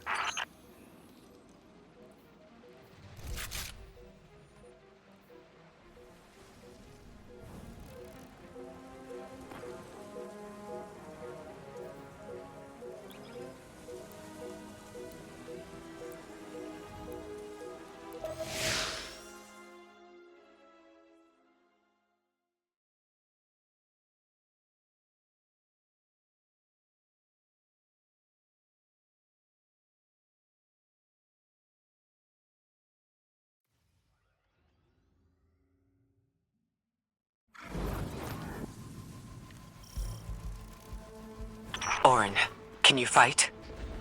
Orin, can you fight?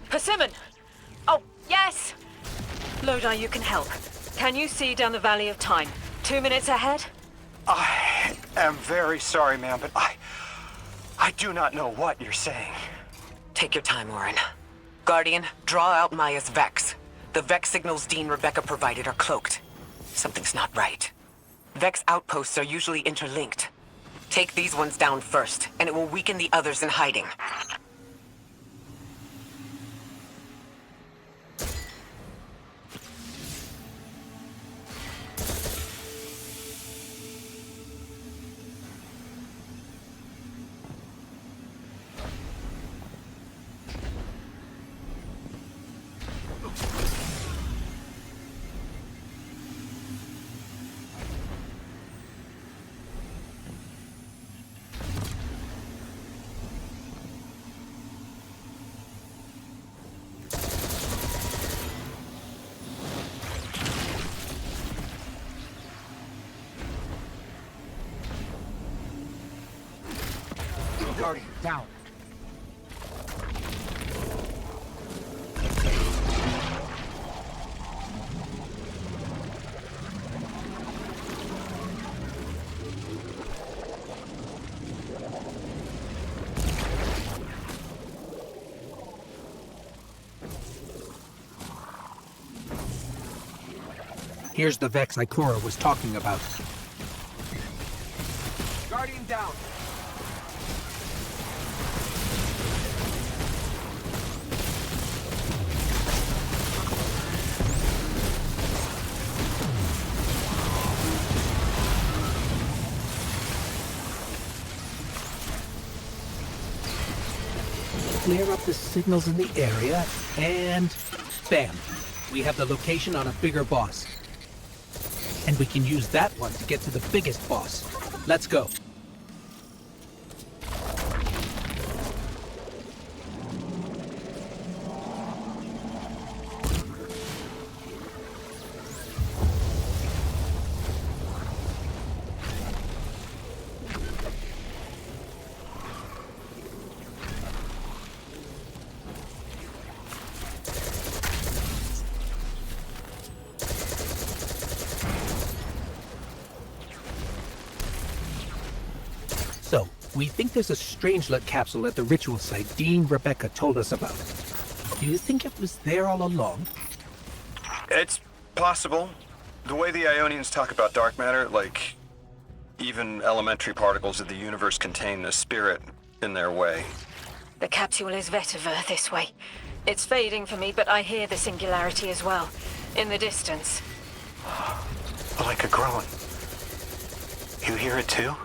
Persimmon! Oh, yes! Lodi, you can help. Can you see down the Valley of Time? 2 minutes ahead? I am very sorry, ma'am, but I do not know what you're saying. Take your time, Orin. Guardian, draw out Maya's Vex. The Vex signals Dean Rebecca provided are cloaked. Something's not right. Vex outposts are usually interlinked. Take these ones down first, and it will weaken the others in hiding. Guardian, down. Here's the Vex Ikora was talking about. Guardian down. Clear up the signals in the area, and bam! We have the location on a bigger boss. And we can use that one to get to the biggest boss. Let's go. So, we think there's a Strangelet capsule at the ritual site Dean Rebecca told us about. Do you think it was there all along? It's possible. The way the Ionians talk about dark matter, like even elementary particles of the universe contain a spirit in their way. The capsule is vetiver this way. It's fading for me, but I hear the singularity as well. In the distance. Like a groan. You hear it too?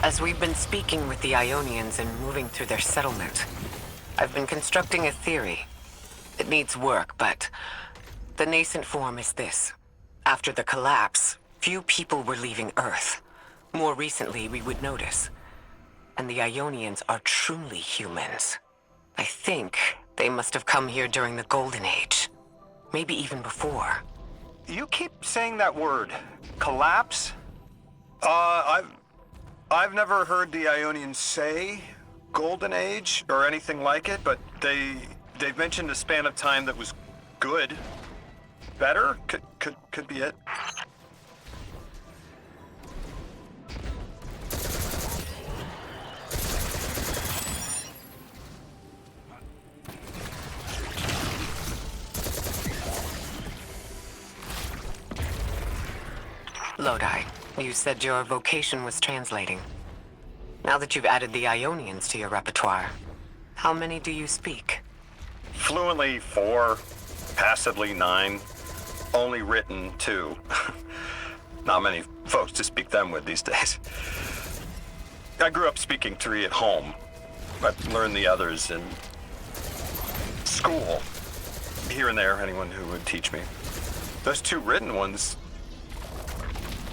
As we've been speaking with the Ionians and moving through their settlement, I've been constructing a theory. It needs work, but the nascent form is this. After the collapse, few people were leaving Earth. More recently, we would notice. And the Ionians are truly humans. I think they must have come here during the Golden Age. Maybe even before. You keep saying that word. Collapse? I've never heard the Ionians say Golden Age or anything like it, but they've mentioned a span of time that was good. Better? Could be it. Lodi, you said your vocation was translating. Now that you've added the Ionians to your repertoire, how many do you speak? Fluently 4, passively 9, only written 2. Not many folks to speak them with these days. I grew up speaking 3 at home. I've learned the others in school. Here and there, anyone who would teach me. Those 2 written ones,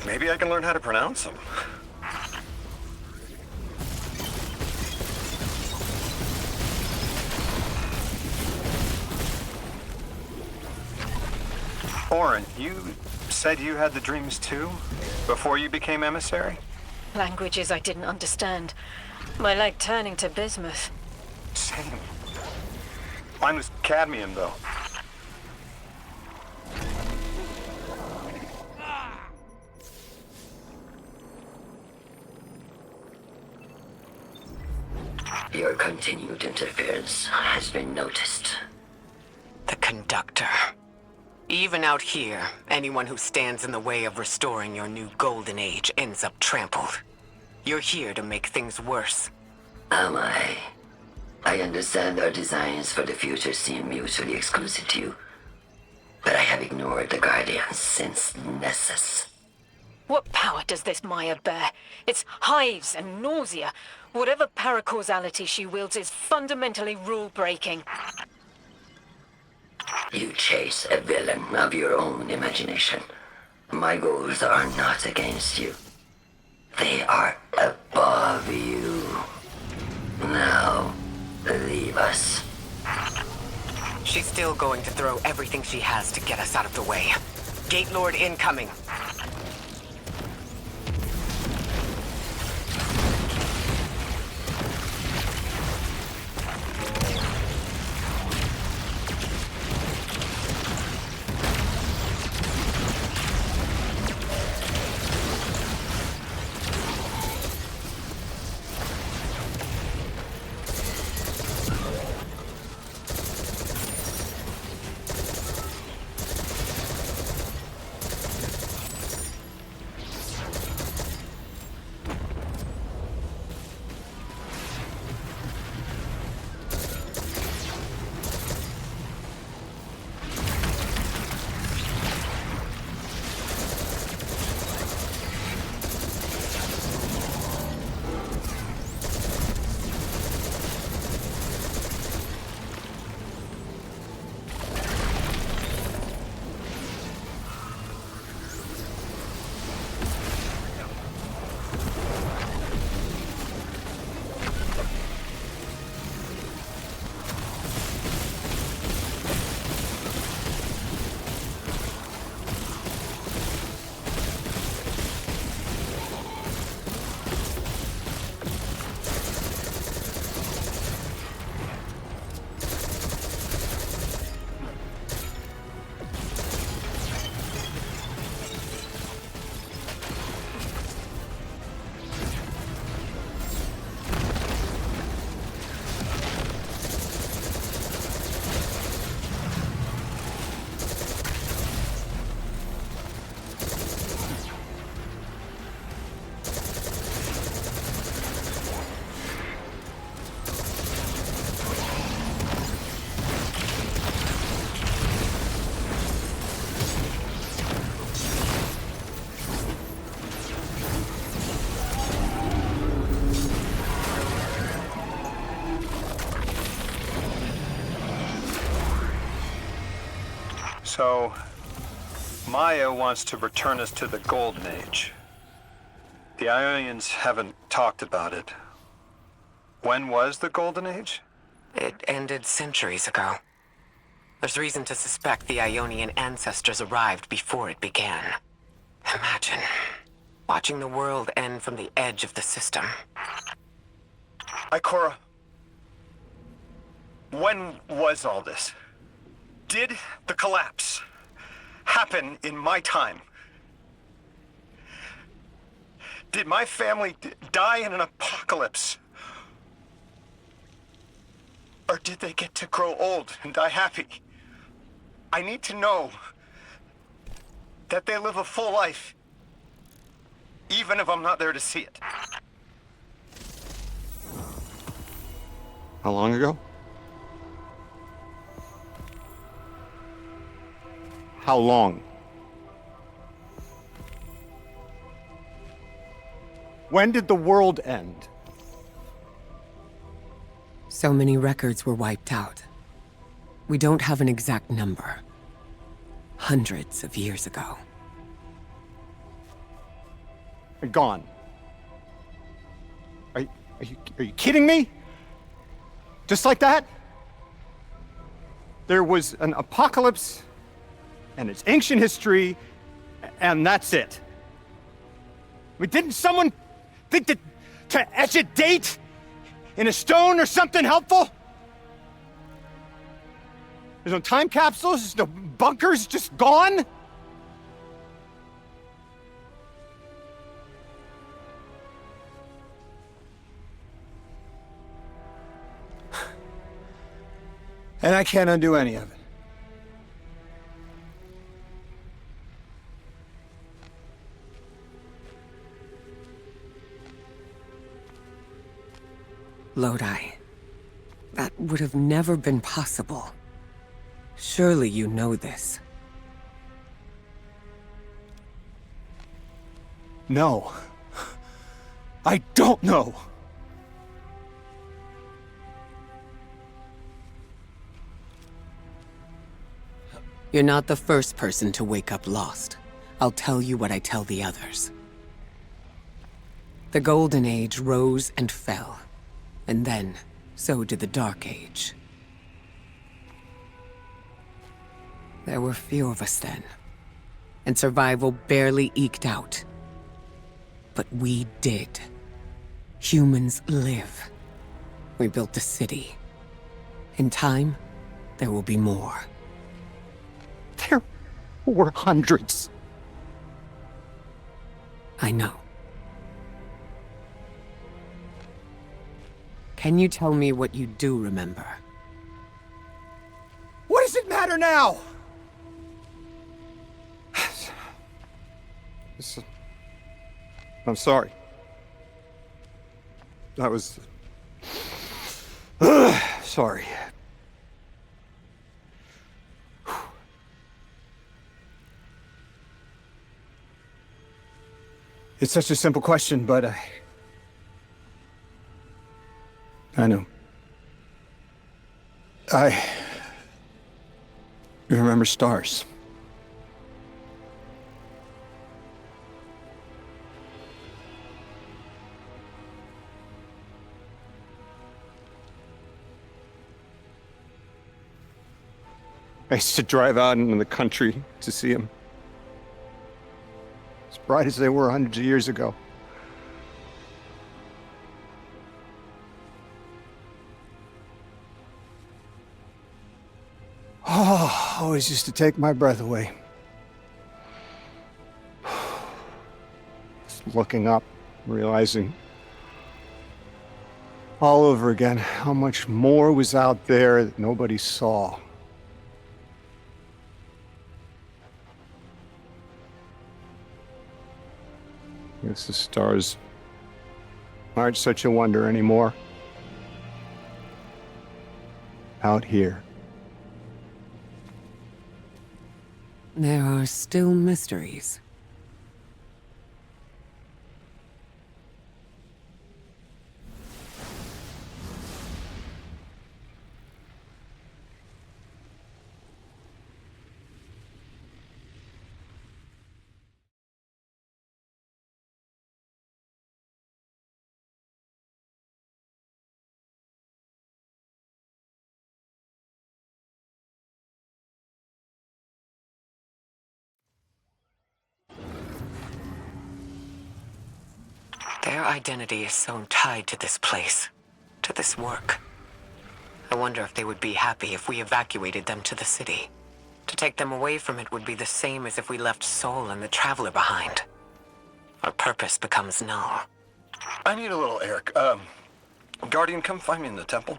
maybe I can learn how to pronounce them. Oren, you said you had the dreams too? Before you became emissary? Languages I didn't understand. My leg turning to bismuth. Same. Mine was cadmium, though. Your continued interference has been noticed. The conductor. Even out here, anyone who stands in the way of restoring your new Golden Age ends up trampled. You're here to make things worse. Am I? I understand our designs for the future seem mutually exclusive to you, but I have ignored the Guardians since Nessus. What power does this Maya bear? It's hives and nausea. Whatever paracausality she wields is fundamentally rule-breaking. You chase a villain of your own imagination. My goals are not against you. They are above you. Now, leave us. She's still going to throw everything she has to get us out of the way. Gate Lord incoming. So, Maya wants to return us to the Golden Age. The Ionians haven't talked about it. When was the Golden Age? It ended centuries ago. There's reason to suspect the Ionian ancestors arrived before it began. Imagine watching the world end from the edge of the system. Ikora, when was all this? Did the collapse happen in my time? Did my family die in an apocalypse? Or did they get to grow old and die happy? I need to know that they live a full life, even if I'm not there to see it. How long ago? How long? When did the world end? So many records were wiped out. We don't have an exact number. Hundreds of years ago. Gone. Are you kidding me? Just like that? There was an apocalypse, and it's ancient history, and that's it. I mean, didn't someone think that to etch a date in a stone or something helpful? There's no time capsules, there's no bunkers, just gone? And I can't undo any of it. Lodi. That would have never been possible. Surely you know this. No. I don't know. You're not the first person to wake up lost. I'll tell you what I tell the others. The Golden Age rose and fell. And then, so did the Dark Age. There were few of us then, and survival barely eked out. But we did. Humans live. We built a city. In time, there will be more. There were hundreds. I know. Can you tell me what you do remember? What does it matter now? I'm sorry. I was... sorry. It's such a simple question, but I know. I remember stars. I used to drive out into the country to see them. As bright as they were hundreds of years ago. Oh, always used to take my breath away. Just looking up, realizing all over again how much more was out there that nobody saw. I guess the stars aren't such a wonder anymore. Out here. There are still mysteries. Their identity is so tied to this place, to this work. I wonder if they would be happy if we evacuated them to the city. To take them away from it would be the same as if we left Sol and the Traveler behind. Our purpose becomes null. I need a little Eric. Guardian, come find me in the temple.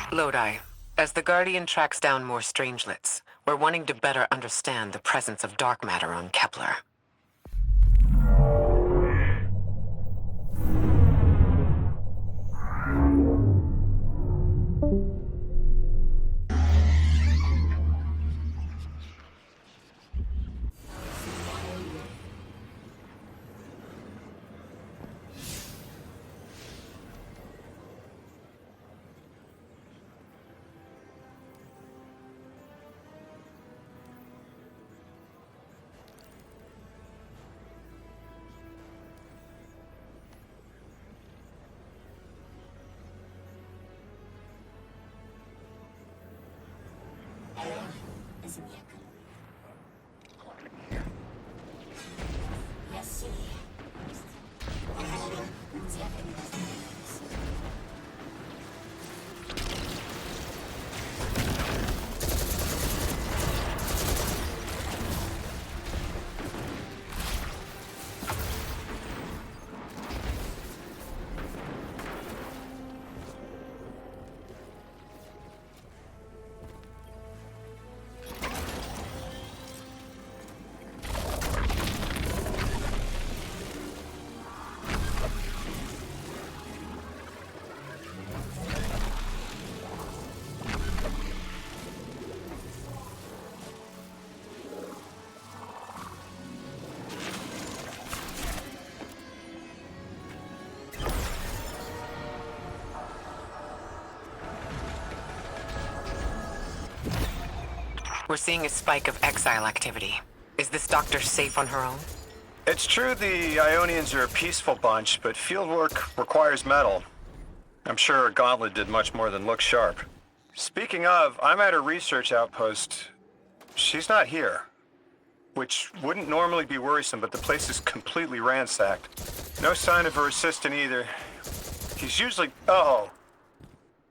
Lodi, as the Guardian tracks down more strangelets, we're wanting to better understand the presence of dark matter on Kepler. We're seeing a spike of exile activity. Is this doctor safe on her own? It's true the Ionians are a peaceful bunch, but fieldwork requires metal. I'm sure Gauntlet did much more than look sharp. Speaking of, I'm at a research outpost. She's not here. Which wouldn't normally be worrisome, but the place is completely ransacked. No sign of her assistant either. He's usually... Oh.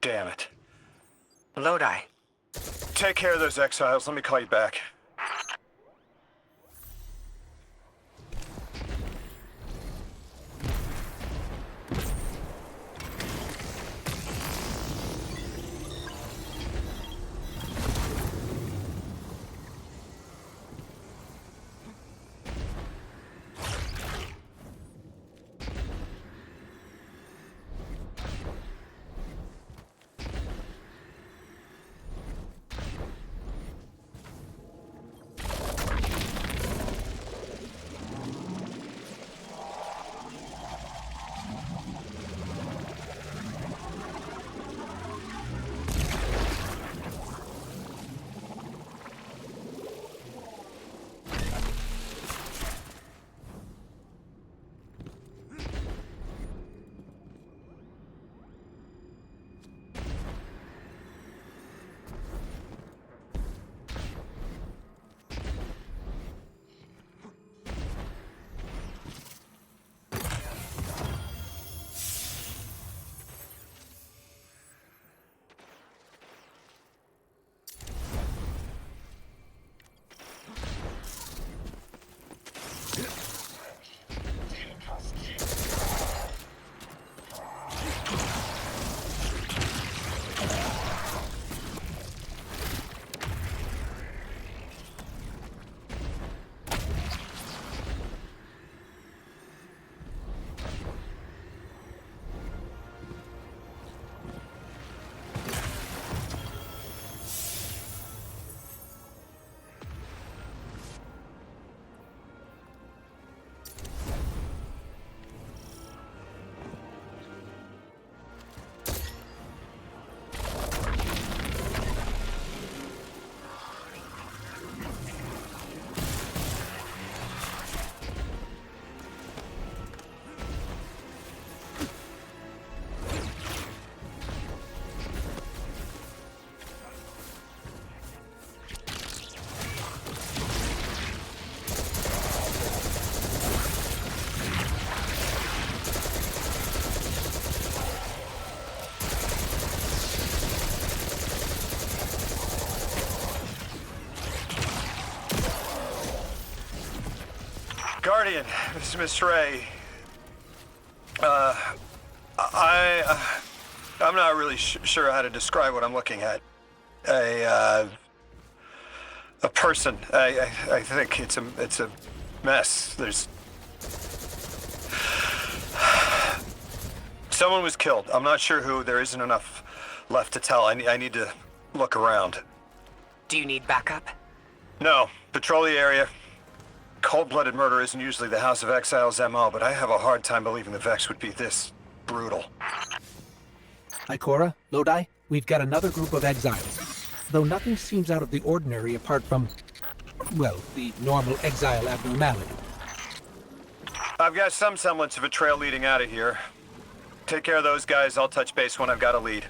Damn it. Lodi. Take care of those exiles. Let me call you back. Guardian, this is Miss Ray. I'm not really sure how to describe what I'm looking at. A person. I think it's a mess. There's... Someone was killed. I'm not sure who. There isn't enough left to tell. I need to look around. Do you need backup? No. Patrol the area. Cold-blooded murder isn't usually the House of Exile's MO, but I have a hard time believing the Vex would be this brutal. Ikora, Lodi, we've got another group of exiles. Though nothing seems out of the ordinary apart from, well, the normal exile abnormality. I've got some semblance of a trail leading out of here. Take care of those guys. I'll touch base when I've got a lead.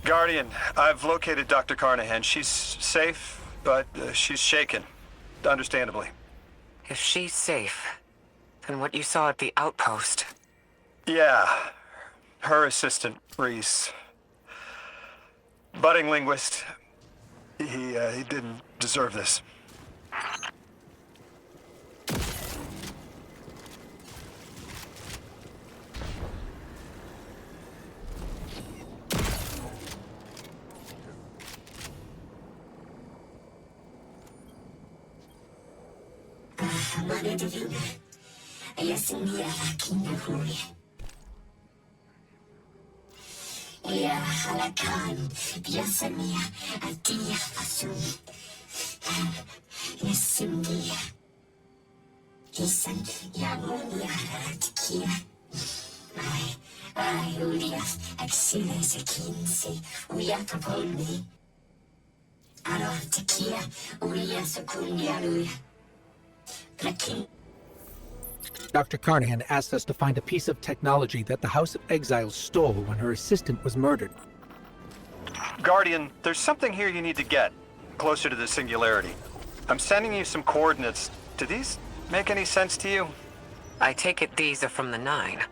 Guardian, I've located Dr. Carnahan. She's safe, but she's shaken. Understandably. If she's safe, then what you saw at the outpost... Yeah. Her assistant, Reese. Budding linguist. He didn't deserve this. Dr. Carnahan asked us to find a piece of technology that the House of Exiles stole when her assistant was murdered. Guardian, there's something here you need to get, closer to the singularity. I'm sending you some coordinates. Do these make any sense to you? I take it these are from the Nine.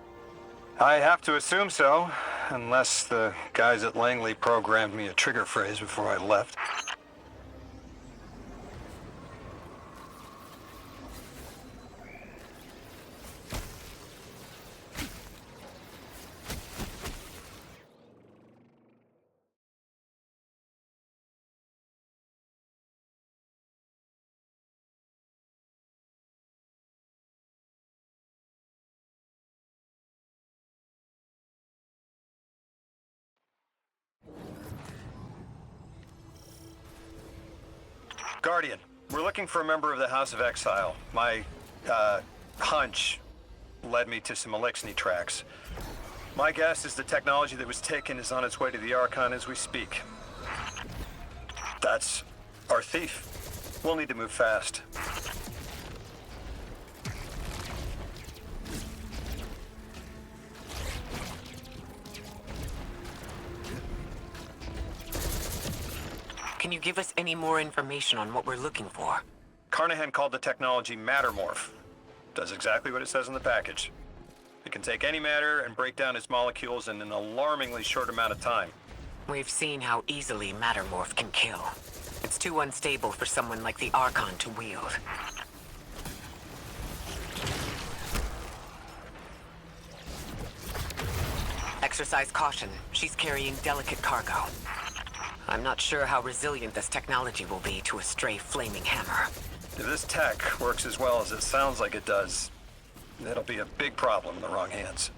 I have to assume so, unless the guys at Langley programmed me a trigger phrase before I left. Guardian, we're looking for a member of the House of Exile. My, hunch led me to some Elixni tracks. My guess is the technology that was taken is on its way to the Archon as we speak. That's our thief. We'll need to move fast. Can you give us any more information on what we're looking for? Carnahan called the technology Mattermorph. Does exactly what it says in the package. It can take any matter and break down its molecules in an alarmingly short amount of time. We've seen how easily Mattermorph can kill. It's too unstable for someone like the Archon to wield. Exercise caution. She's carrying delicate cargo. I'm not sure how resilient this technology will be to a stray flaming hammer. If this tech works as well as it sounds like it does, it'll be a big problem in the wrong hands.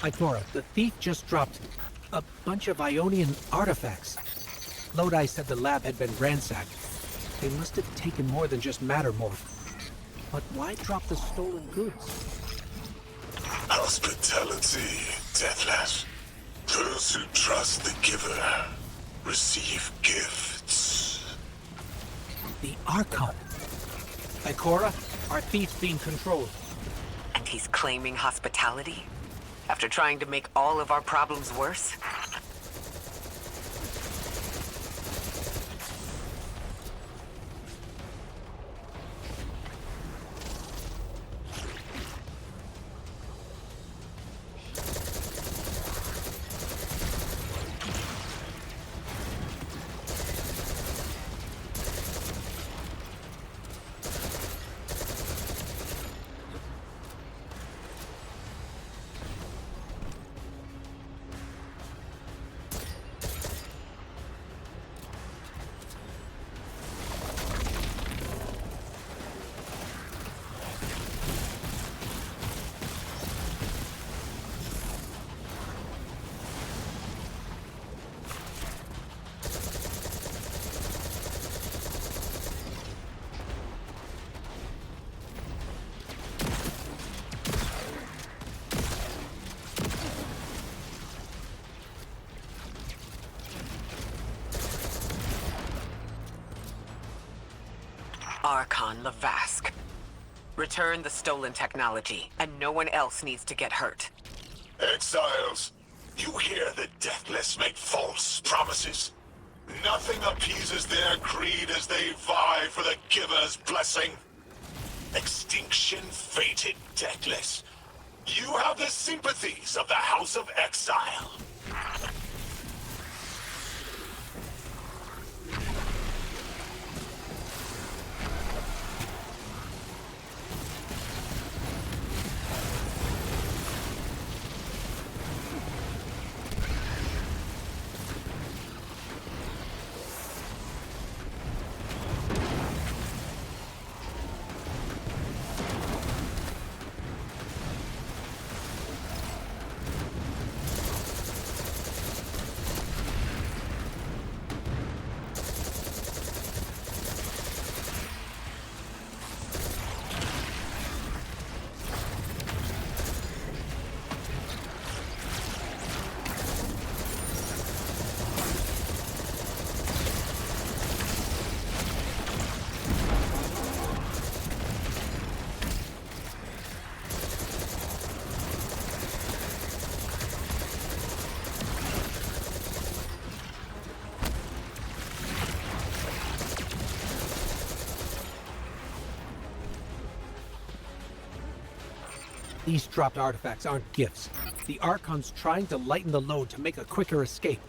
Ikora, the thief just dropped a bunch of Ionian artifacts. Lodi said the lab had been ransacked. They must have taken more than just Mattermorph. But why drop the stolen goods? Hospitality, Deathless. Those who trust the giver receive gifts. The Archon. Ikora, our thief's being controlled. And he's claiming hospitality? After trying to make all of our problems worse? Archon Lavask. Return the stolen technology, and no one else needs to get hurt. Exiles, you hear the Deathless make false promises. Nothing appeases their greed as they vie for the Giver's blessing. Extinction fated Deathless. You have the sympathies of the House of Exile. These dropped artifacts aren't gifts. The Archon's trying to lighten the load to make a quicker escape.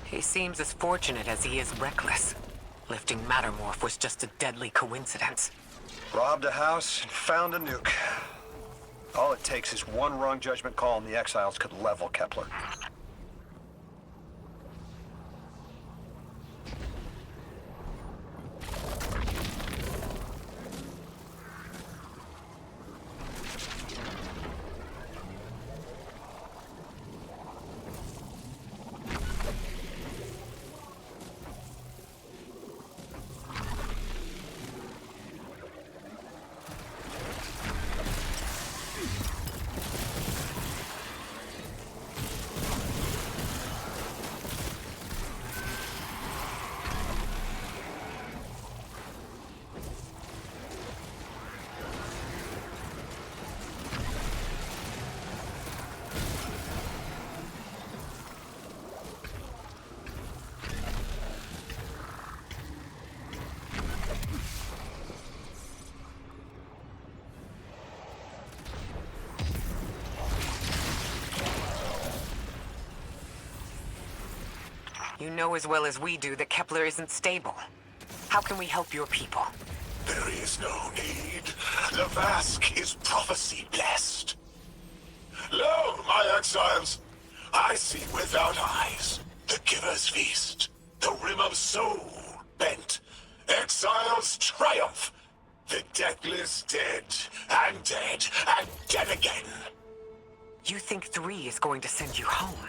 He seems as fortunate as he is reckless. Lifting Mattermorph was just a deadly coincidence. Robbed a house and found a nuke. All it takes is one wrong judgment call and the Exiles could level Kepler. You know as well as we do that Kepler isn't stable. How can we help your people? There is no need. Lavask is prophecy blessed. Lo, my exiles, I see without eyes the Giver's feast, the rim of soul bent, exiles triumph, the deathless dead and dead again. You think 3 is going to send you home?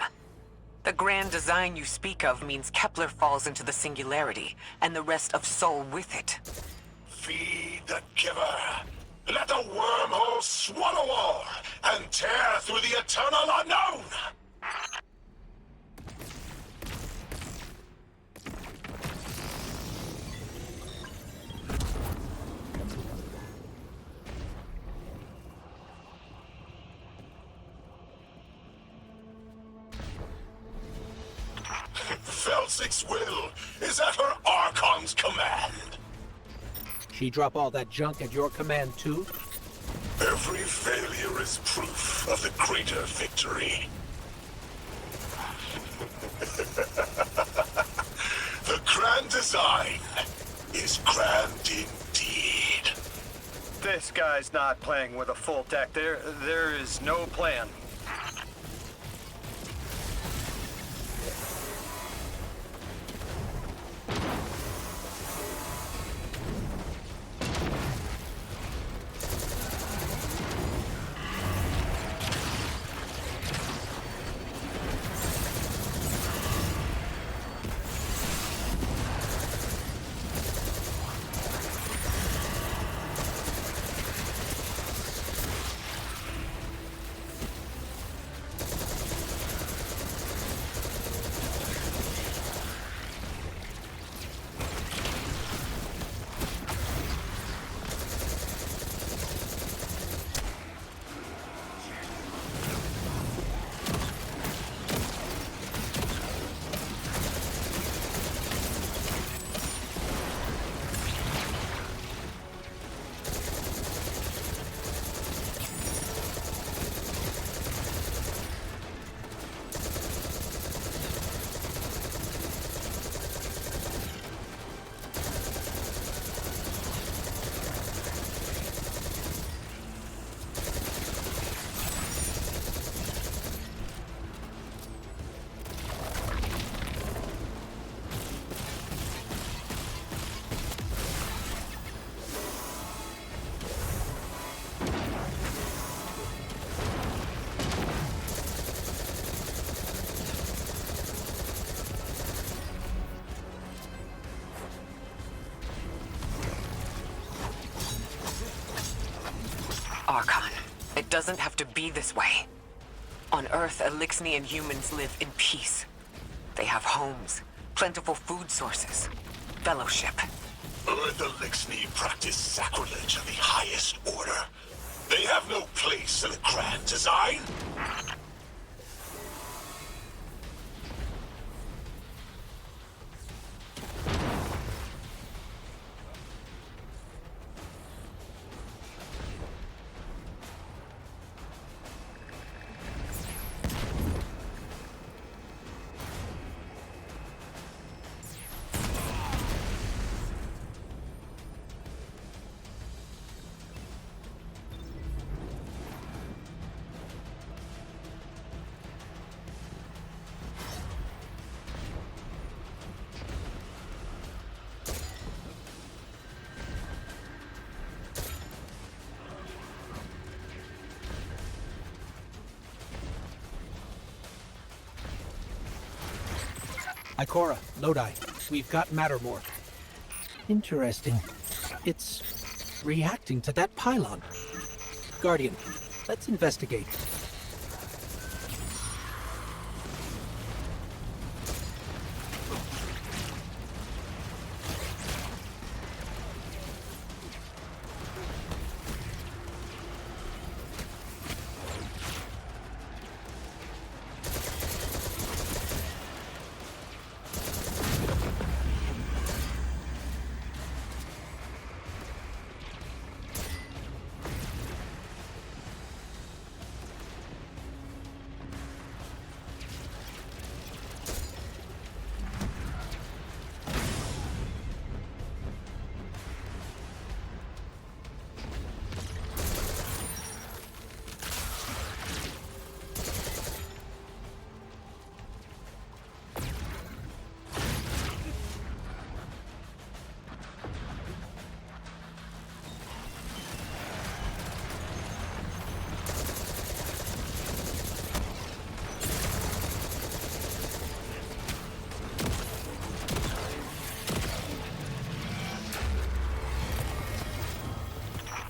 The grand design you speak of means Kepler falls into the singularity, and the rest of Sol with it. Feed the Giver. Let the wormhole swallow all, and tear through the eternal unknown! Felsik's will is at her Archon's command. She drop all that junk at your command too? Every failure is proof of the greater victory. The grand design is grand indeed. This guy's not playing with a full deck. There is no plan. Archon, it doesn't have to be this way. On Earth, Elixni and humans live in peace. They have homes, plentiful food sources, fellowship. Earth Elixni practice sacrilege of the highest order. They have no place in the grand design. Ikora, Lodi, we've got Mattermore. Interesting. It's reacting to that pylon. Guardian, let's investigate.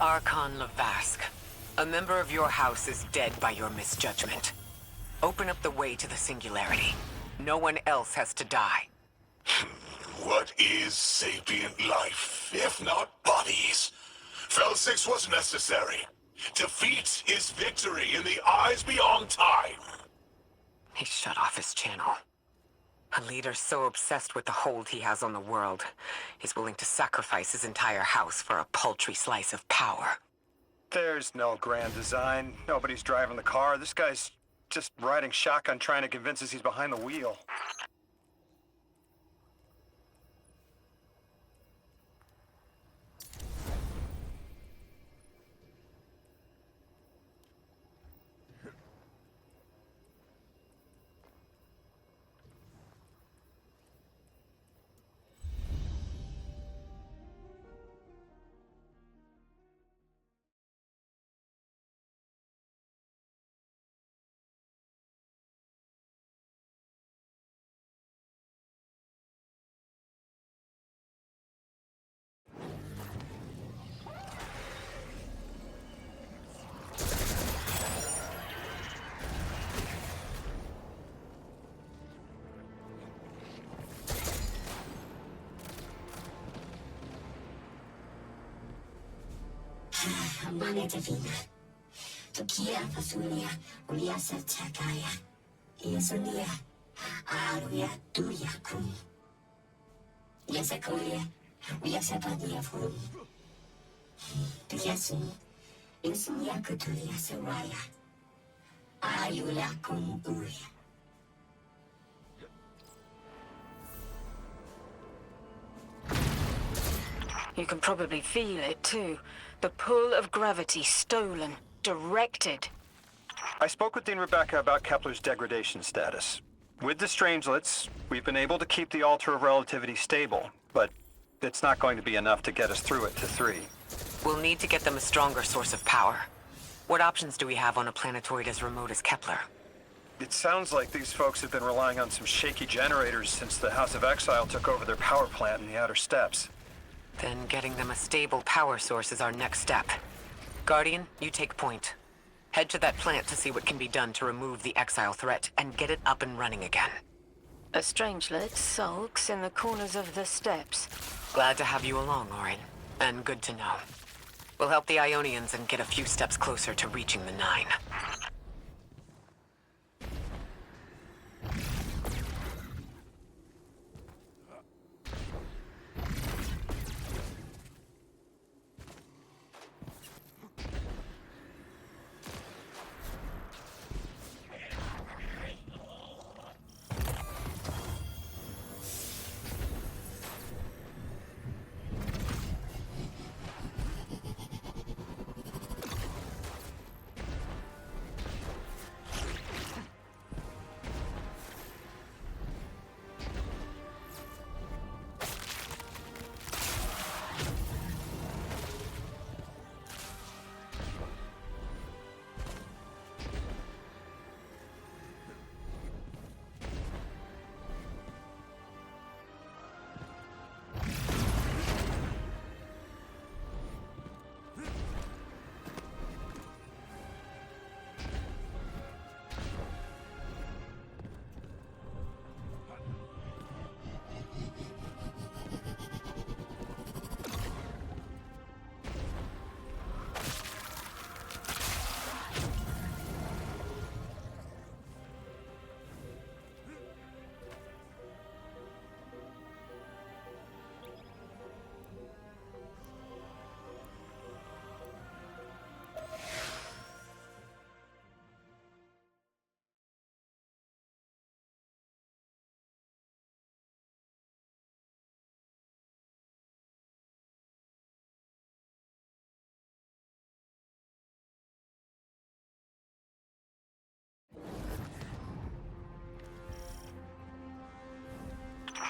Archon Lavask, a member of your house is dead by your misjudgment. Open up the way to the Singularity. No one else has to die. What is sapient life, if not bodies? Fel 6 was necessary. Defeat is victory in the eyes beyond time. He shut off his channel. A leader so obsessed with the hold he has on the world, he's willing to sacrifice his entire house for a paltry slice of power. There's no grand design. Nobody's driving the car. This guy's just riding shotgun trying to convince us he's behind the wheel. Manete fina. Tukia fasunia, ulia sertakaya. Iesunia, aruya tuya kum. Yesakulia, uya sepania fum. Tuyasu, insunia kutulia sewaya. Ayula kum uya. You can probably feel it too. The pull of gravity stolen, directed. I spoke with Dean Rebecca about Kepler's degradation status. With the Strangelets, we've been able to keep the altar of relativity stable, but it's not going to be enough to get us through it to 3. We'll need to get them a stronger source of power. What options do we have on a planetoid as remote as Kepler? It sounds like these folks have been relying on some shaky generators since the House of Exile took over their power plant in the Outer Steppes. Then getting them a stable power source is our next step. Guardian, you take point. Head to that plant to see what can be done to remove the exile threat and get it up and running again. A strangelet sulks in the corners of the steps. Glad to have you along, Orin. And good to know. We'll help the Ionians and get a few steps closer to reaching the Nine.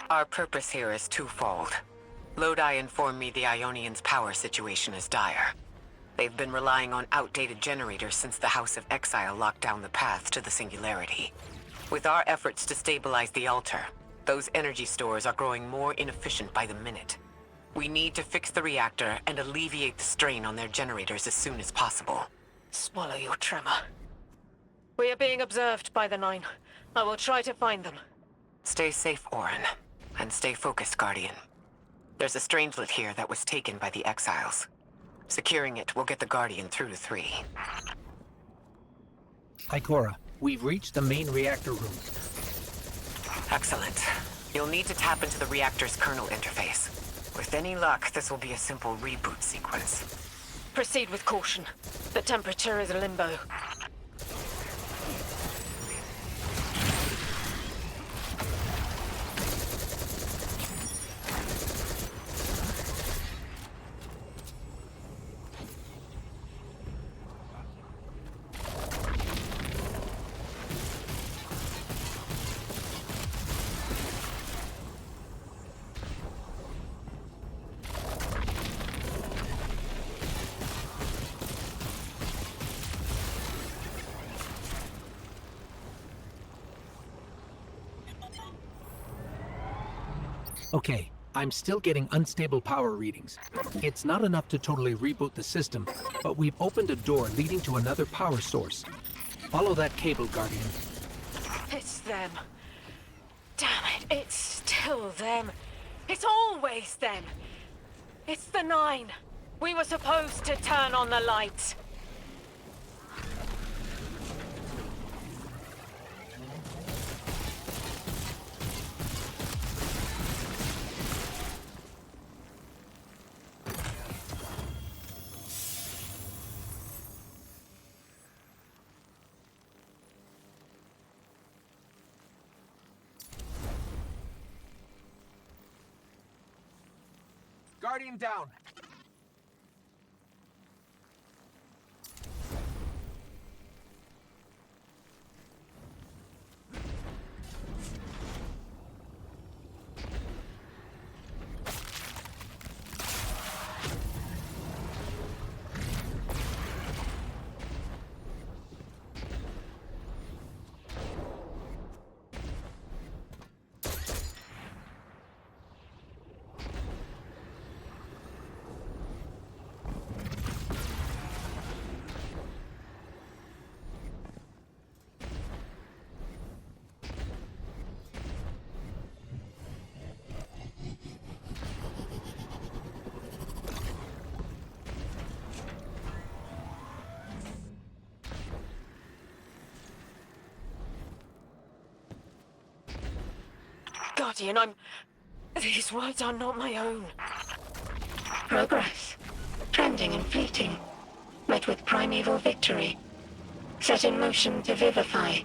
Our purpose here is twofold. Lodi informed me the Ionians' power situation is dire. They've been relying on outdated generators since the House of Exile locked down the path to the Singularity. With our efforts to stabilize the altar, those energy stores are growing more inefficient by the minute. We need to fix the reactor and alleviate the strain on their generators as soon as possible. Swallow your tremor. We are being observed by the Nine. I will try to find them. Stay safe, Orin. And stay focused, Guardian. There's a strangelet here that was taken by the Exiles. Securing it will get the Guardian through to 3. Ikora, we've reached the main reactor room. Excellent. You'll need to tap into the reactor's kernel interface. With any luck, this will be a simple reboot sequence. Proceed with caution. The temperature is limbo. Okay, I'm still getting unstable power readings. It's not enough to totally reboot the system, but we've opened a door leading to another power source. Follow that cable, Guardian. It's them. Damn it, it's still them. It's always them. It's the Nine. We were supposed to turn on the lights. Guardian down. Guardian, These words are not my own. Progress. Trending and fleeting. Met with primeval victory. Set in motion to vivify.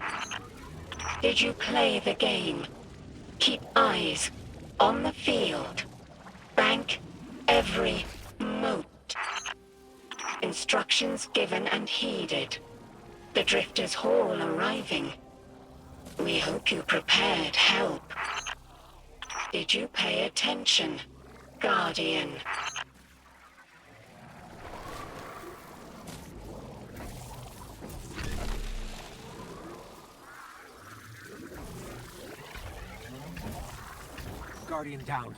Did you play the game? Keep eyes on the field. Bank every mote. Instructions given and heeded. The Drifter's Hall arriving. We hope you prepared help. Did you pay attention, Guardian? Guardian down.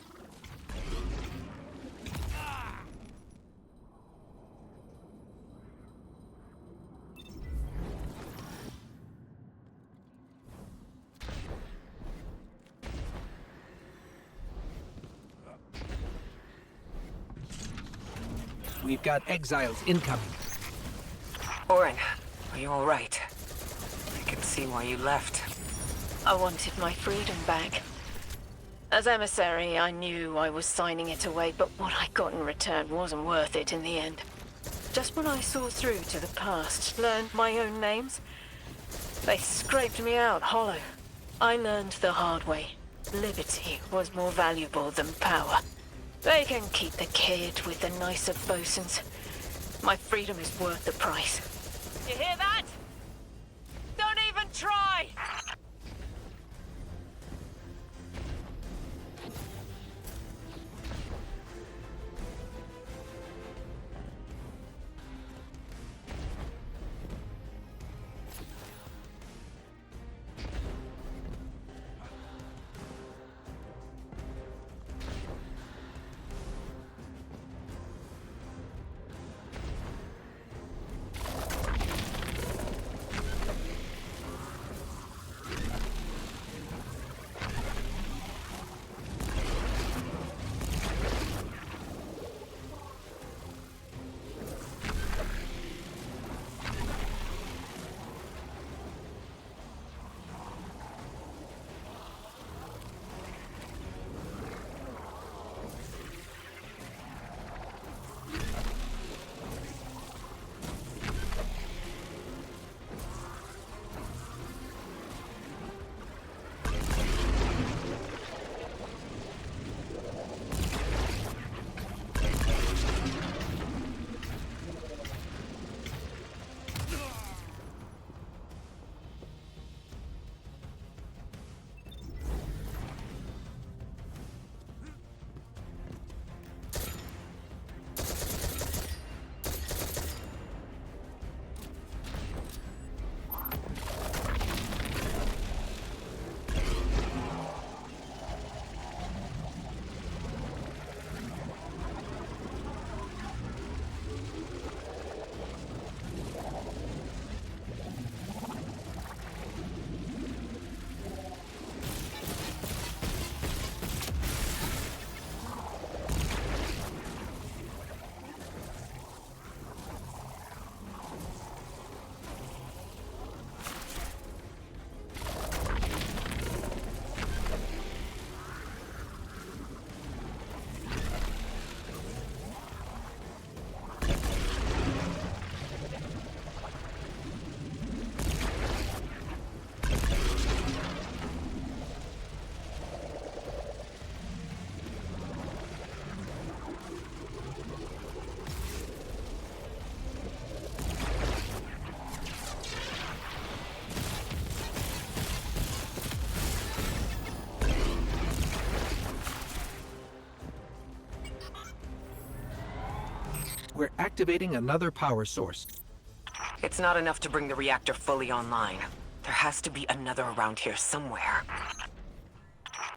We've got exiles incoming. Orin, are you all right? I can see why you left. I wanted my freedom back. As emissary, I knew I was signing it away, but what I got in return wasn't worth it in the end. Just when I saw through to the past, learned my own names, they scraped me out hollow. I learned the hard way. Liberty was more valuable than power. They can keep the kid with the nicer bosuns. My freedom is worth the price. You hear that? Don't even try! We're activating another power source. It's not enough to bring the reactor fully online. There has to be another around here somewhere.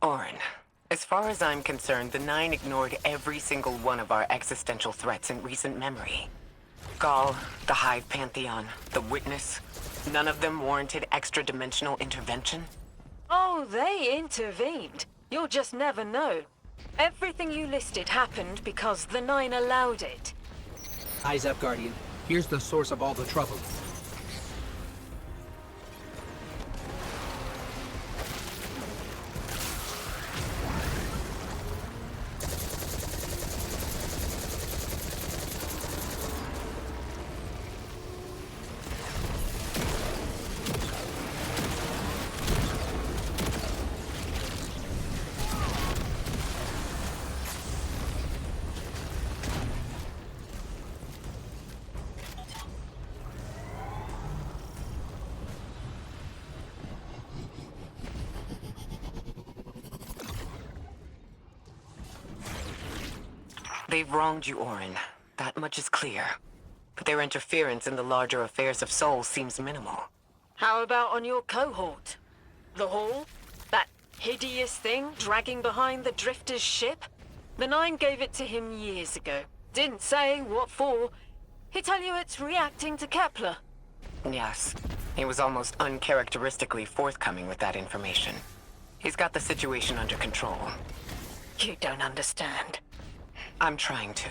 Orin, as far as I'm concerned, the Nine ignored every single one of our existential threats in recent memory. Gaul, the Hive Pantheon, the Witness, none of them warranted extra-dimensional intervention? Oh, they intervened. You'll just never know. Everything you listed happened because the Nine allowed it. Eyes up, Guardian. Here's the source of all the trouble. They've wronged you, Orin. That much is clear. But their interference in the larger affairs of Sol seems minimal. How about on your cohort? The Hall? That hideous thing dragging behind the Drifter's ship? The Nine gave it to him years ago. Didn't say what for. He tell you it's reacting to Kepler. Yes. He was almost uncharacteristically forthcoming with that information. He's got the situation under control. You don't understand. I'm trying to.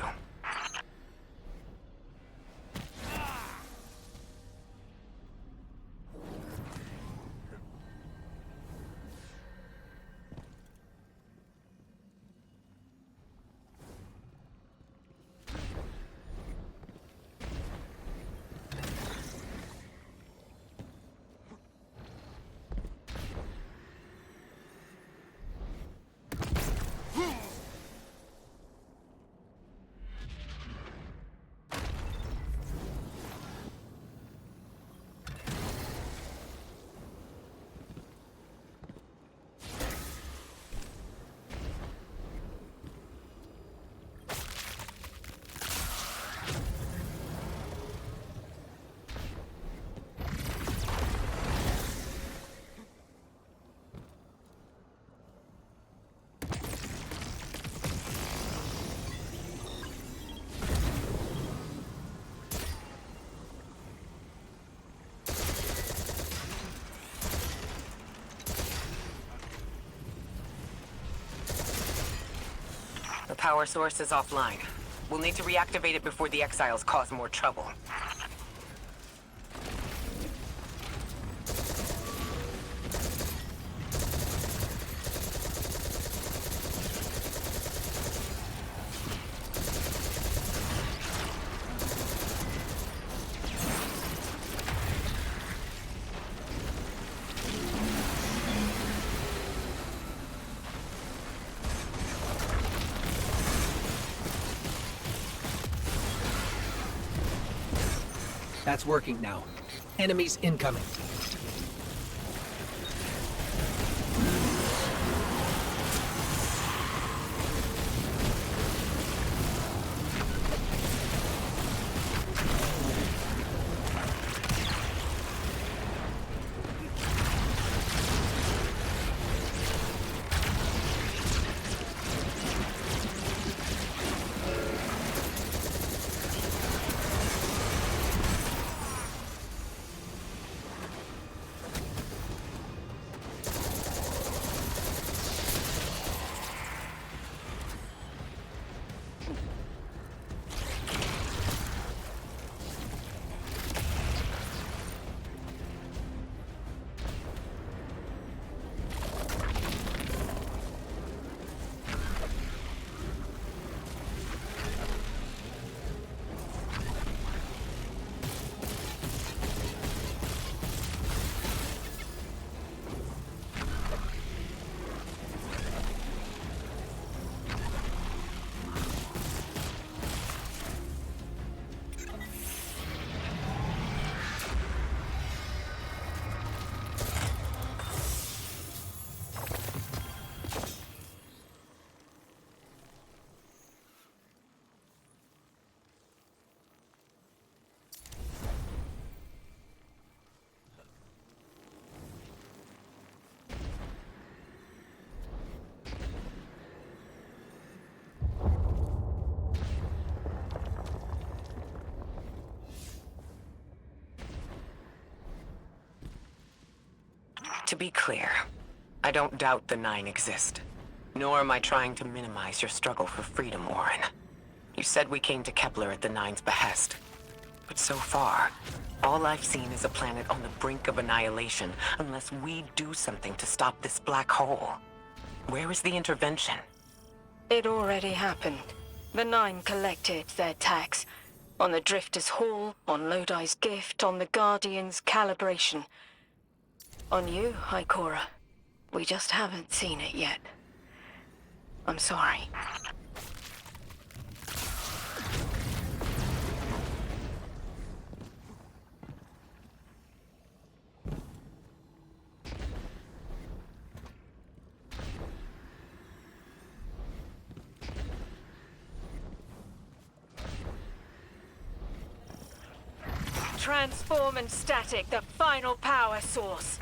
The power source is offline. We'll need to reactivate it before the exiles cause more trouble. That's working now. Enemies incoming. To be clear, I don't doubt the Nine exist. Nor am I trying to minimize your struggle for freedom, Orin. You said we came to Kepler at the Nine's behest. But so far, all I've seen is a planet on the brink of annihilation unless we do something to stop this black hole. Where is the intervention? It already happened. The Nine collected their tax. On the Drifter's Hall, on Lodi's gift, on the Guardian's calibration. On you, Ikora. We just haven't seen it yet. I'm sorry. transform and static, the final power source.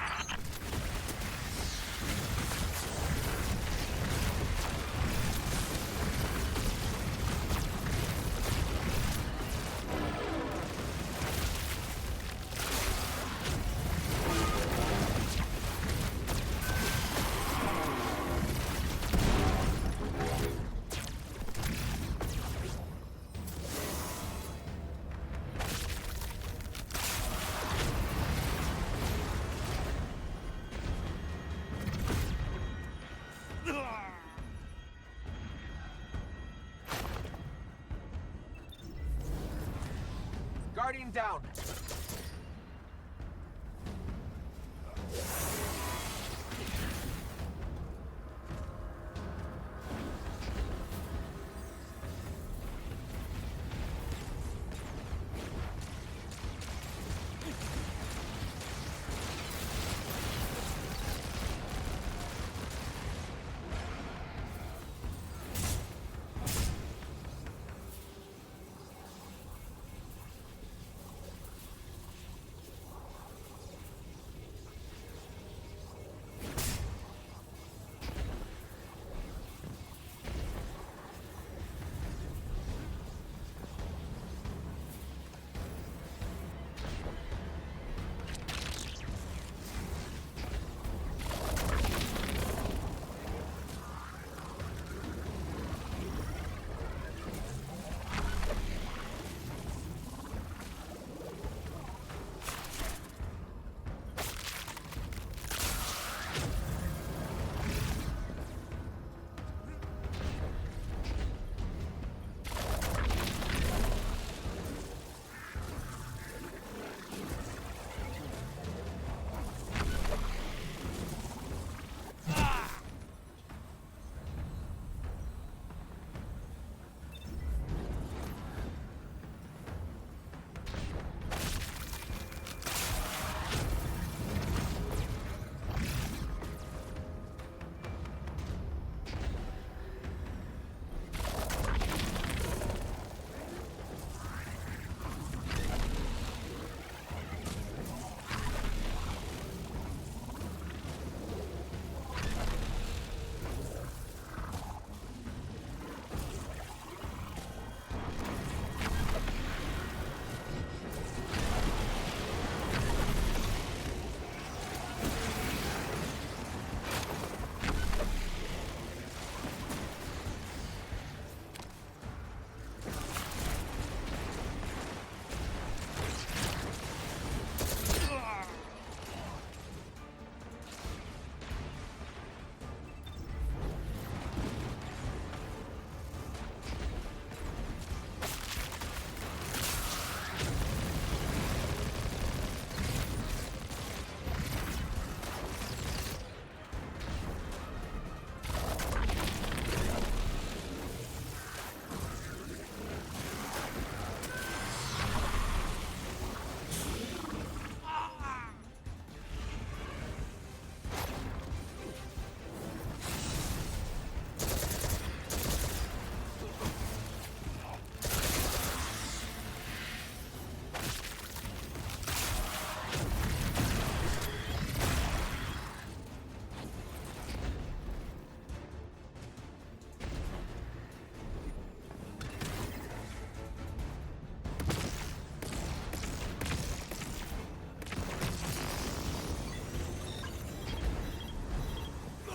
Guardian down.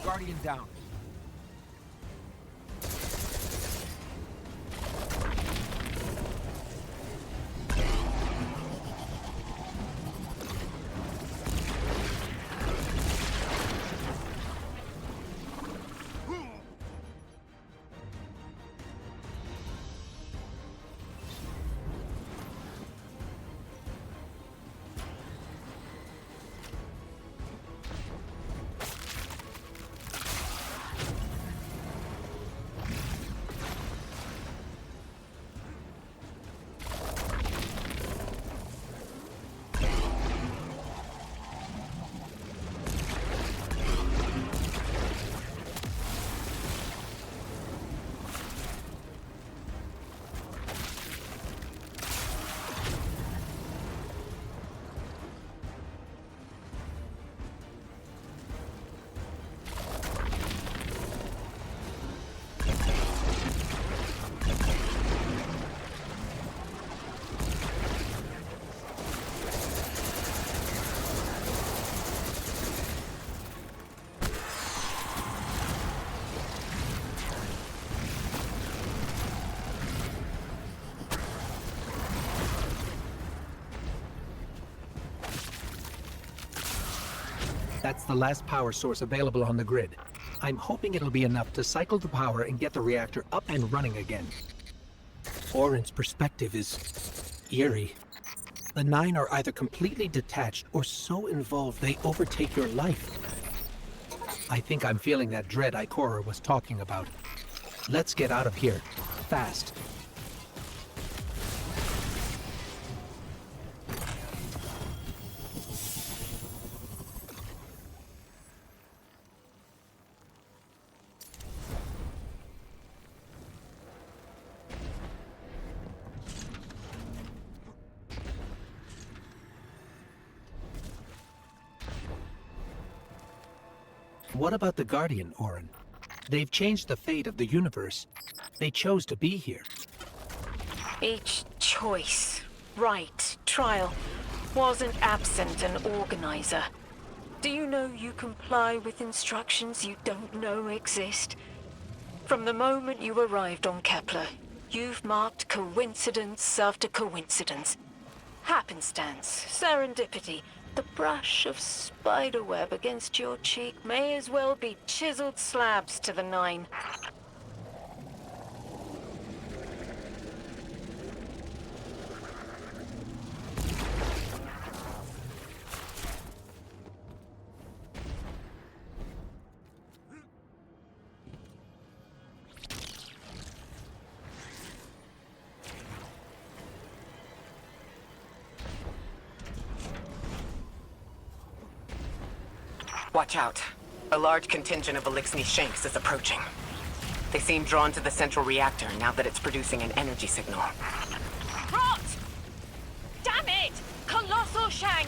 Guardian down. That's the last power source available on the grid. I'm hoping it'll be enough to cycle the power and get the reactor up and running again. Orin's perspective is eerie. The Nine are either completely detached or so involved they overtake your life. I think I'm feeling that dread Ikora was talking about. Let's get out of here. Fast. What about the Guardian, Orin? They've changed the fate of the universe. They chose to be here. Each choice, right, trial, wasn't absent an organizer. Do you know you comply with instructions you don't know exist? From the moment you arrived on Kepler, you've marked coincidence after coincidence. Happenstance, serendipity, the brush of spiderweb against your cheek may as well be chiseled slabs to the Nine. Watch out. A large contingent of Elixni Shanks is approaching. They seem drawn to the central reactor now that it's producing an energy signal. Rot! Damn it! Colossal Shank!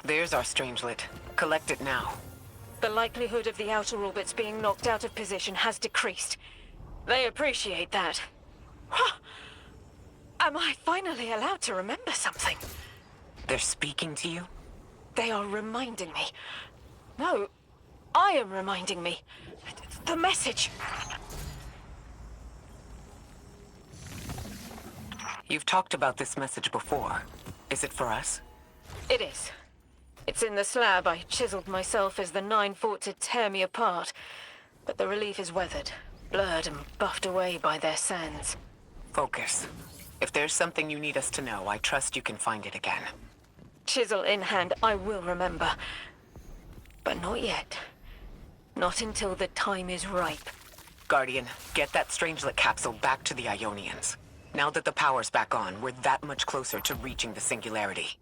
There's our strangelet. Collect it now. The likelihood of the outer orbits being knocked out of position has decreased. They appreciate that. Am I finally allowed to remember something? They're speaking to you? They are reminding me. No, I am reminding me. The message. You've talked about this message before. Is it for us? It is. It's in the slab I chiseled myself as the Nine fought to tear me apart. But the relief is weathered, blurred and buffed away by their sands. Focus. If there's something you need us to know, I trust you can find it again. Chisel in hand, I will remember. But not yet. Not until the time is ripe. Guardian, get that Strangelet capsule back to the Ionians. Now that the power's back on, we're that much closer to reaching the singularity.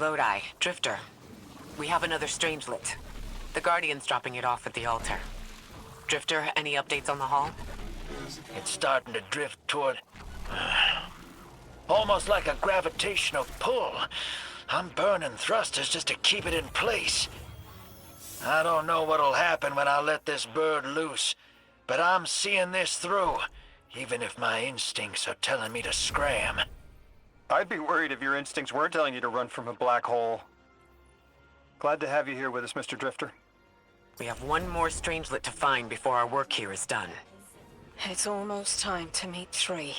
Lodi, Drifter. We have another Strangelet. The Guardian's dropping it off at the altar. Drifter, any updates on the hull? It's starting to drift toward... almost like a gravitational pull. I'm burning thrusters just to keep it in place. I don't know what'll happen when I let this bird loose, but I'm seeing this through, even if my instincts are telling me to scram. I'd be worried if your instincts weren't telling you to run from a black hole. Glad to have you here with us, Mr. Drifter. We have one more Strangelet to find before our work here is done. It's almost time to meet 3.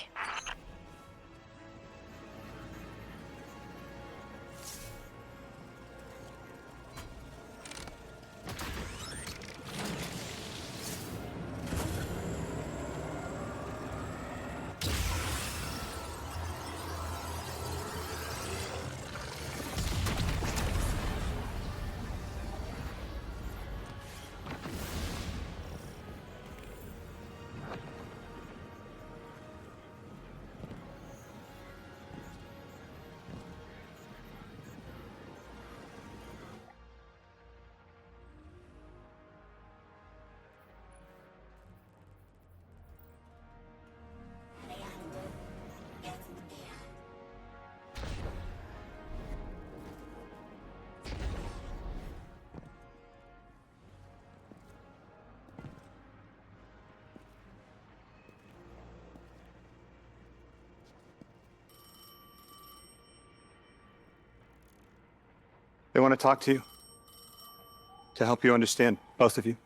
They want to talk to you. To help you understand Both of you.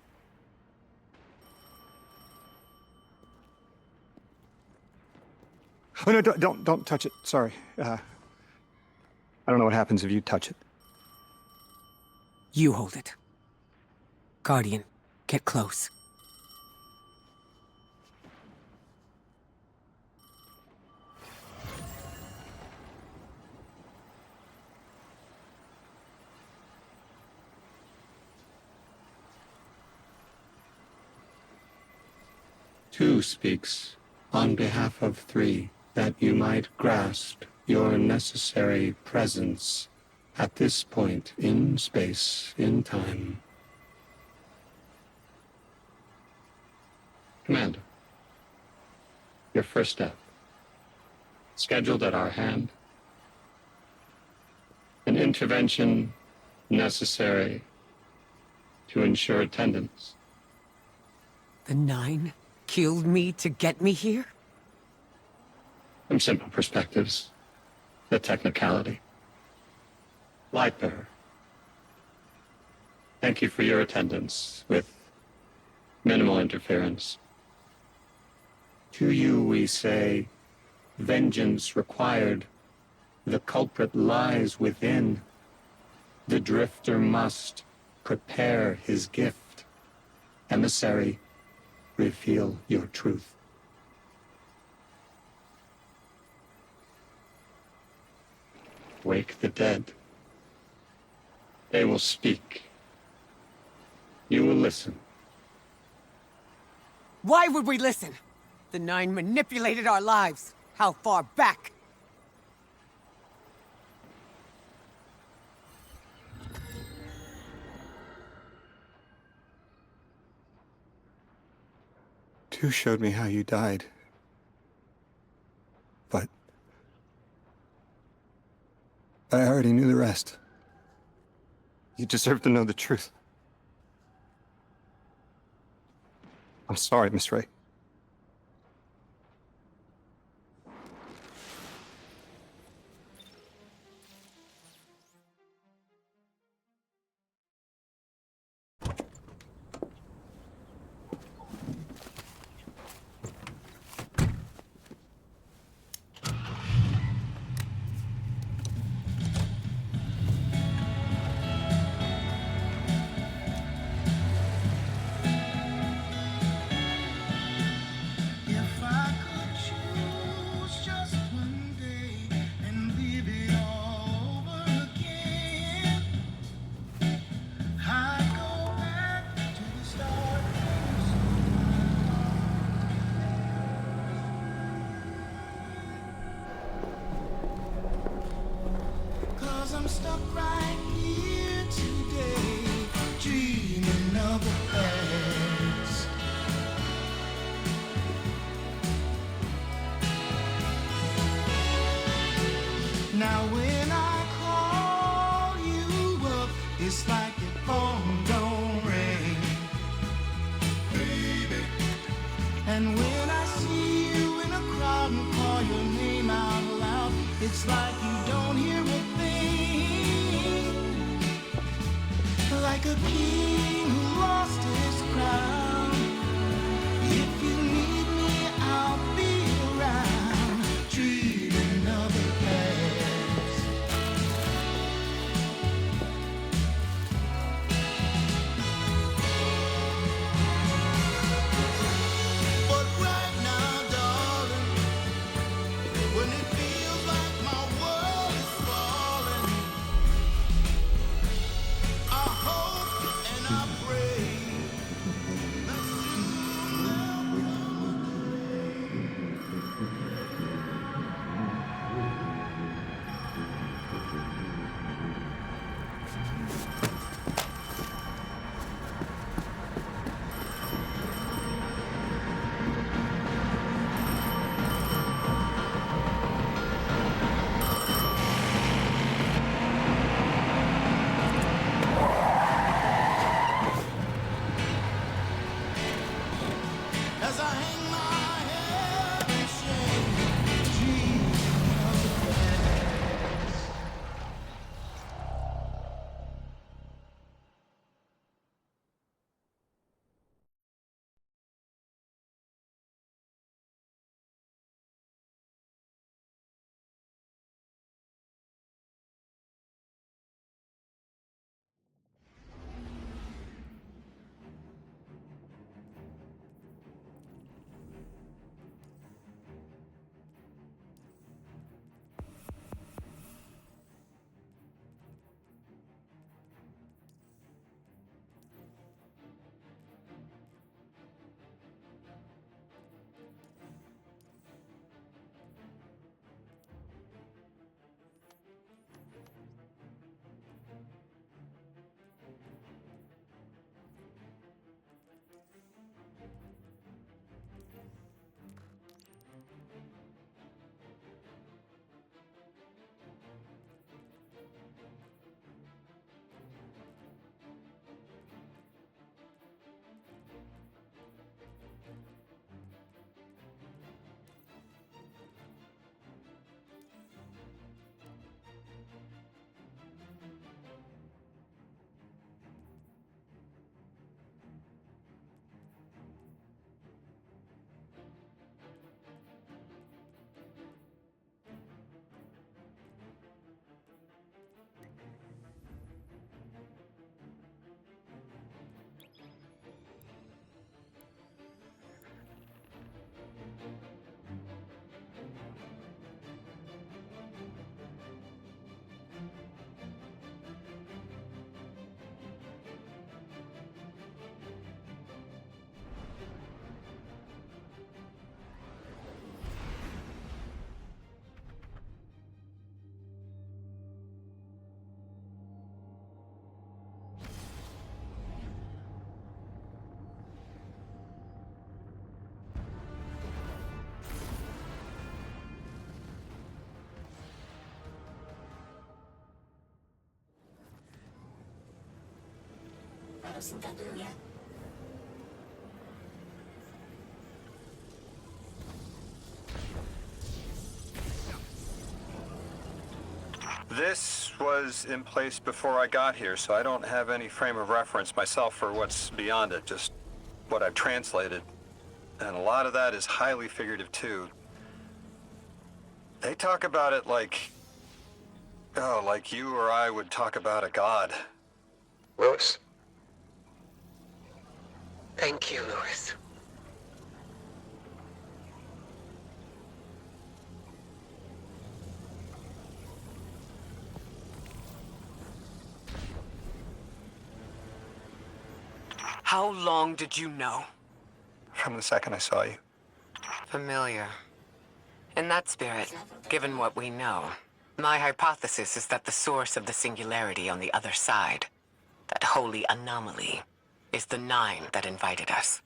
Oh, no, don't touch it. Sorry. I don't know what happens if you touch it. You hold it. Guardian, get close. Two speaks on behalf of three, that you might grasp your necessary presence at this point in space, in time. Commander, your first step, scheduled at our hand. An intervention necessary to ensure attendance. The Nine killed me to get me here? From simple perspectives, the technicality. Lightbearer, thank you for your attendance with minimal interference. To you we say, vengeance required. The culprit lies within. The drifter must prepare his gift. Emissary, reveal your truth. Wake the dead. They will speak. You will listen. Why would we listen? The Nine manipulated our lives. How far back? Two showed me how you died. But I already knew the rest. You deserve to know the truth. I'm sorry, Miss Ray. I'm stuck right here today, dreaming of the past. Now when I call you up, it's like your phone don't ring, baby. And when I see you in a crowd and call your name out loud, it's like you don't hear a thing. Like a king who lost his crown. If you need me, I'll be around, dreaming of the past. But right now, darling, when it feels like my world is falling, I hope and I pray This was in place before I got here, so I don't have any frame of reference myself for what's beyond it, just what I've translated. And a lot of that is highly figurative, too. They talk about it like... oh, like you or I would talk about a god. Louis. Thank you, Louis. How long did you know? From the second I saw you. Familiar. In that spirit, given what we know, my hypothesis is that the source of the singularity on the other side, that holy anomaly, is the Nine that invited us.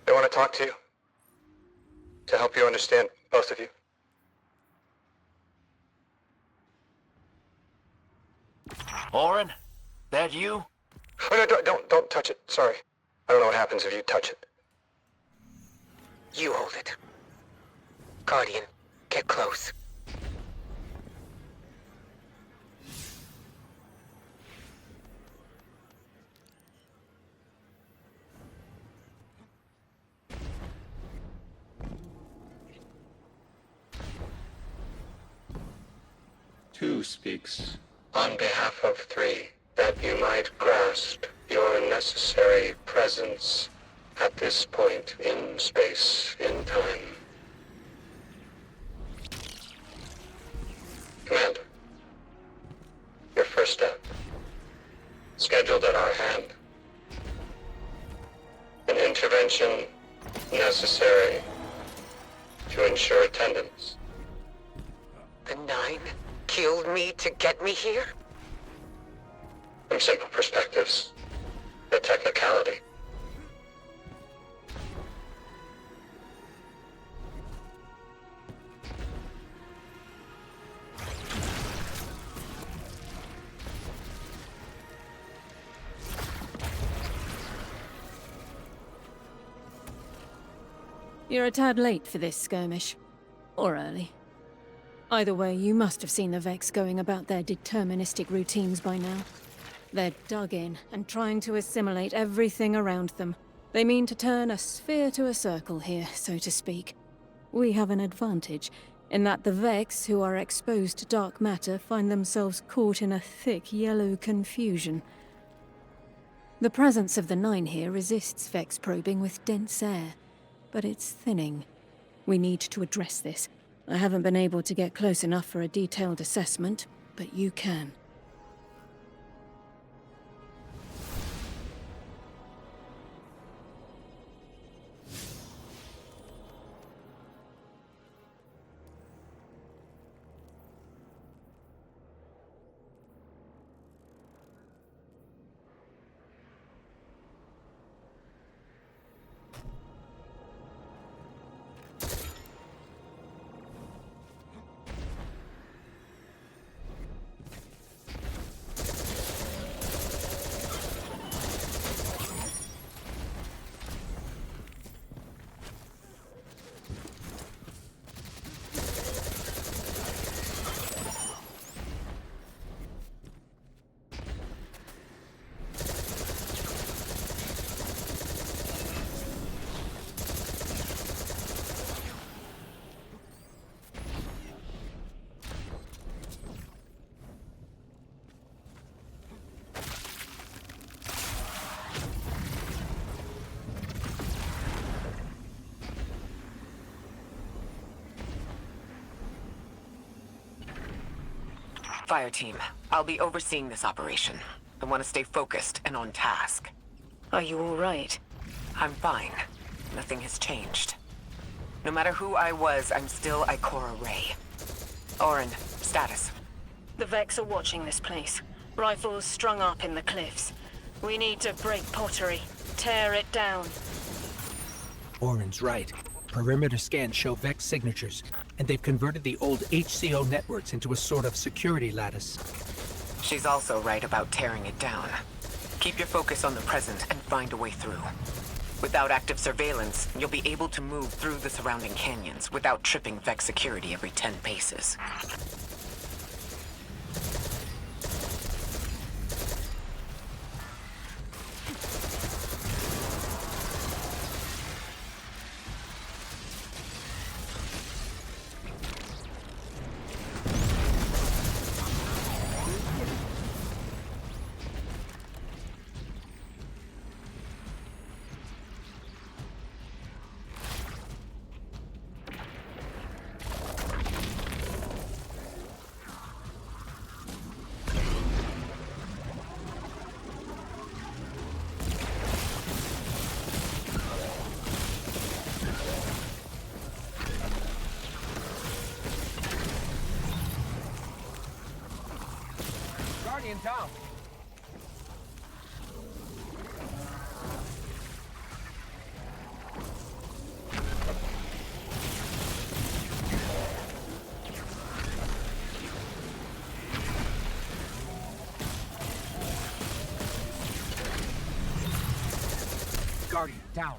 I want to talk to you. To help you understand, both of you. Orin? That you? Oh, no, don't touch it. Sorry. I don't know what happens if you touch it. You hold it. Guardian, get close. Two speaks. On behalf of three, that you might grasp your necessary presence at this point in space, in time. Commander, your first step, scheduled at our hand. An intervention necessary to ensure attendance. The Nine killed me to get me here? From simple perspectives, the technicality. You're a tad late for this skirmish. Or early. Either way, you must have seen the Vex going about their deterministic routines by now. They're dug in and trying to assimilate everything around them. They mean to turn a sphere to a circle here, so to speak. We have an advantage, in that the Vex who are exposed to dark matter find themselves caught in a thick yellow confusion. The presence of the Nine here resists Vex probing with dense air, but it's thinning. We need to address this. I haven't been able to get close enough for a detailed assessment, but you can. Fire team, I'll be overseeing this operation. I want to stay focused and on task. Are you all right? I'm fine. Nothing has changed. No matter who I was, I'm still Ikora Rey. Orin, status. The Vex are watching this place. Rifles strung up in the cliffs. We need to break pottery. Tear it down. Orin's right. Perimeter scans show Vex signatures, and they've converted the old HCO networks into a sort of security lattice. She's also right about tearing it down. Keep your focus on the present and find a way through. Without active surveillance, you'll be able to move through the surrounding canyons without tripping Vex security every 10 paces. Guardian down. Guardian down.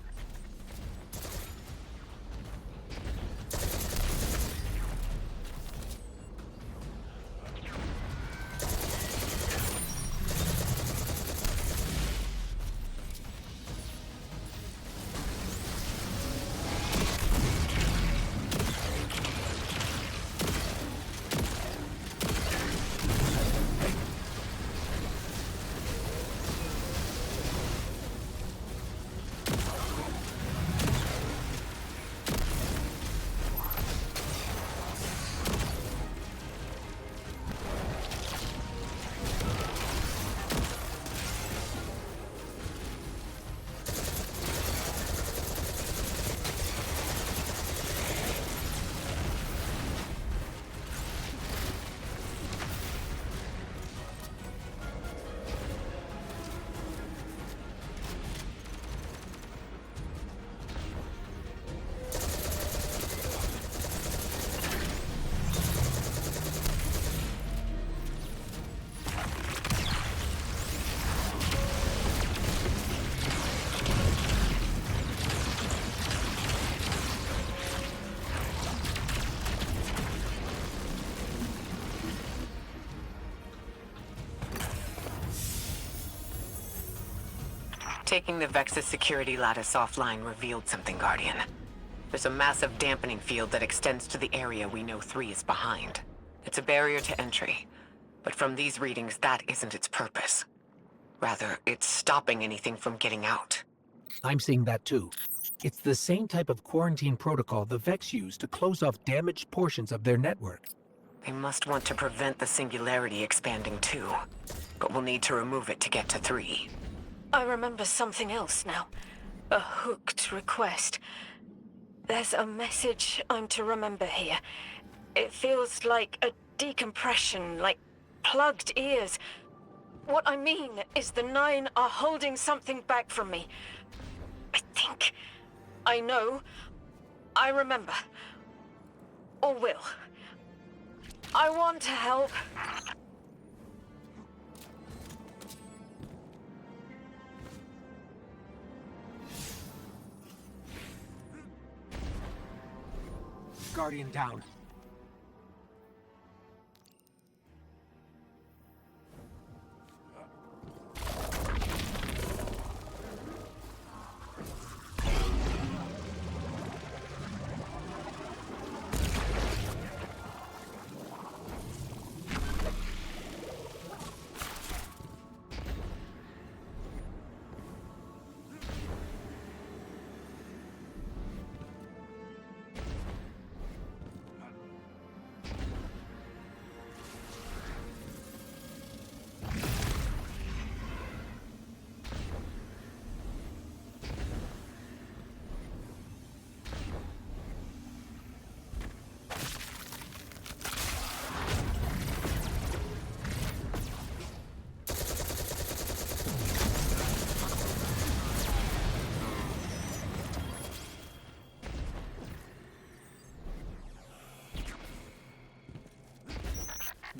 Taking the Vex's security lattice offline revealed something, Guardian. There's a massive dampening field that extends to the area we know 3 is behind. It's a barrier to entry, but from these readings, that isn't its purpose. Rather, it's stopping anything from getting out. I'm seeing that too. It's the same type of quarantine protocol the Vex use to close off damaged portions of their network. They must want to prevent the singularity expanding too, but we'll need to remove it to get to 3. I remember something else now. A hooked request. There's a message I'm to remember here. It feels like a decompression, like plugged ears. What I mean is the 9 are holding something back from me. I think. I know. I remember. Or will. I want to help. Guardian down.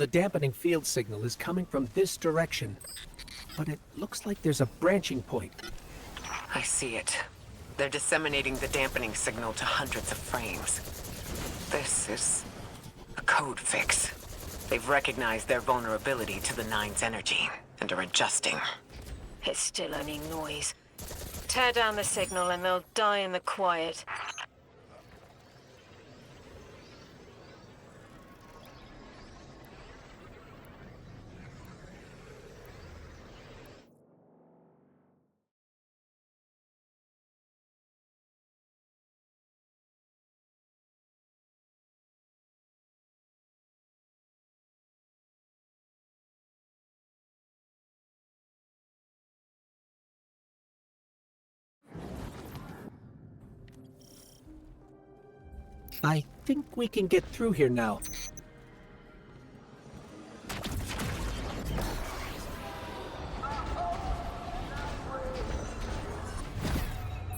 The dampening field signal is coming from this direction, but it looks like there's a branching point. I see it. They're disseminating the dampening signal to hundreds of frames. This is a code fix. They've recognized their vulnerability to the Nine's energy and are adjusting. It's still only noise. Tear down the signal and they'll die in the quiet. I think we can get through here now.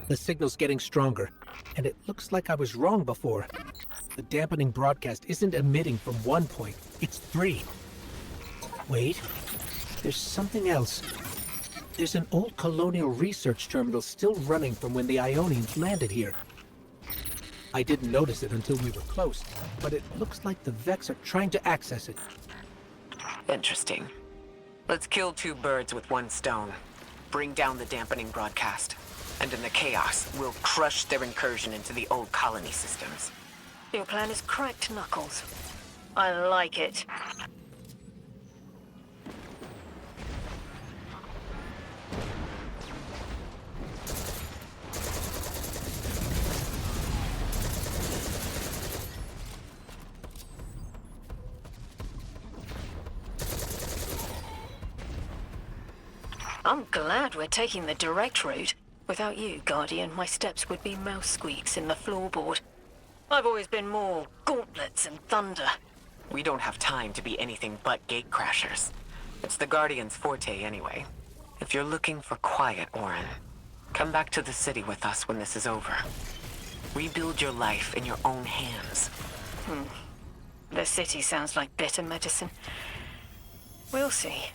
The signal's getting stronger, and it looks like I was wrong before. The dampening broadcast isn't emitting from one point, it's 3. Wait, there's something else. There's an old colonial research terminal still running from when the Ionians landed here. I didn't notice it until we were close, but it looks like the Vex are trying to access it. Interesting. Let's kill 2 birds with 1 stone. Bring down the dampening broadcast. And in the chaos, we'll crush their incursion into the old colony systems. Your plan is cracked, Knuckles. I like it. I'm glad we're taking the direct route. Without you, Guardian, my steps would be mouse squeaks in the floorboard. I've always been more gauntlets and thunder. We don't have time to be anything but gatecrashers. It's the Guardian's forte anyway. If you're looking for quiet, Orin, come back to the city with us when this is over. Rebuild your life in your own hands. The city sounds like bitter medicine. We'll see.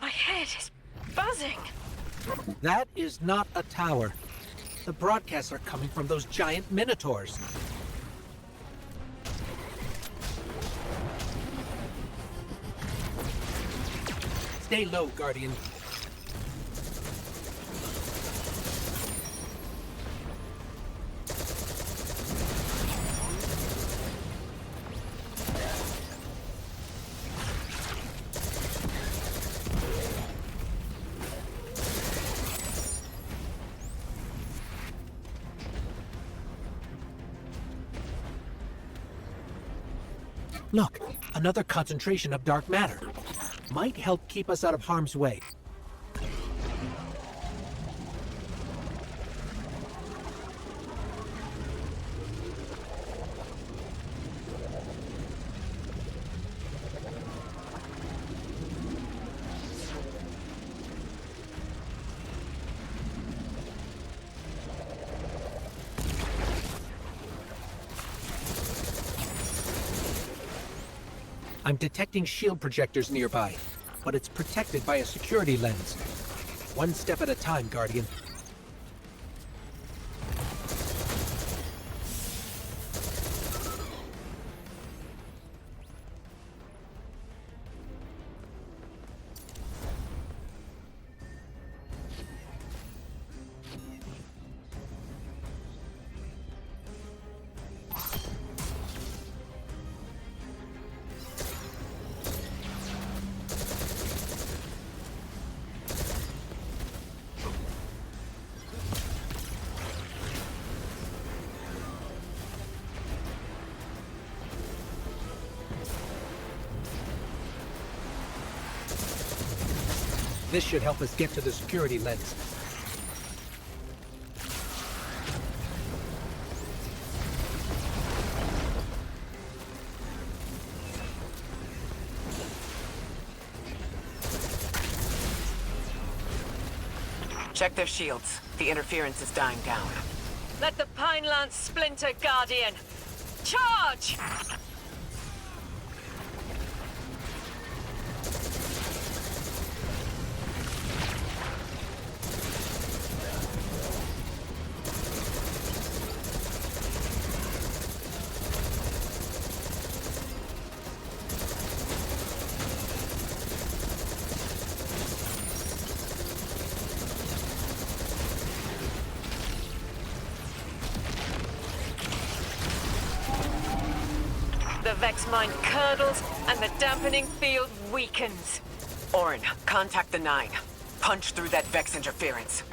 My head is buzzing. That is not a tower. The broadcasts are coming from those giant minotaurs. Stay low, Guardian. Look, another concentration of dark matter. Might help keep us out of harm's way. I'm detecting shield projectors nearby, but it's protected by a security lens. One step at a time, Guardian. This should help us get to the security lens. Check their shields. The interference is dying down. Let the Pine Lance splinter, Guardian! Charge! The Vex mine curdles, and the dampening field weakens. Orin, contact the 9. Punch through that Vex interference.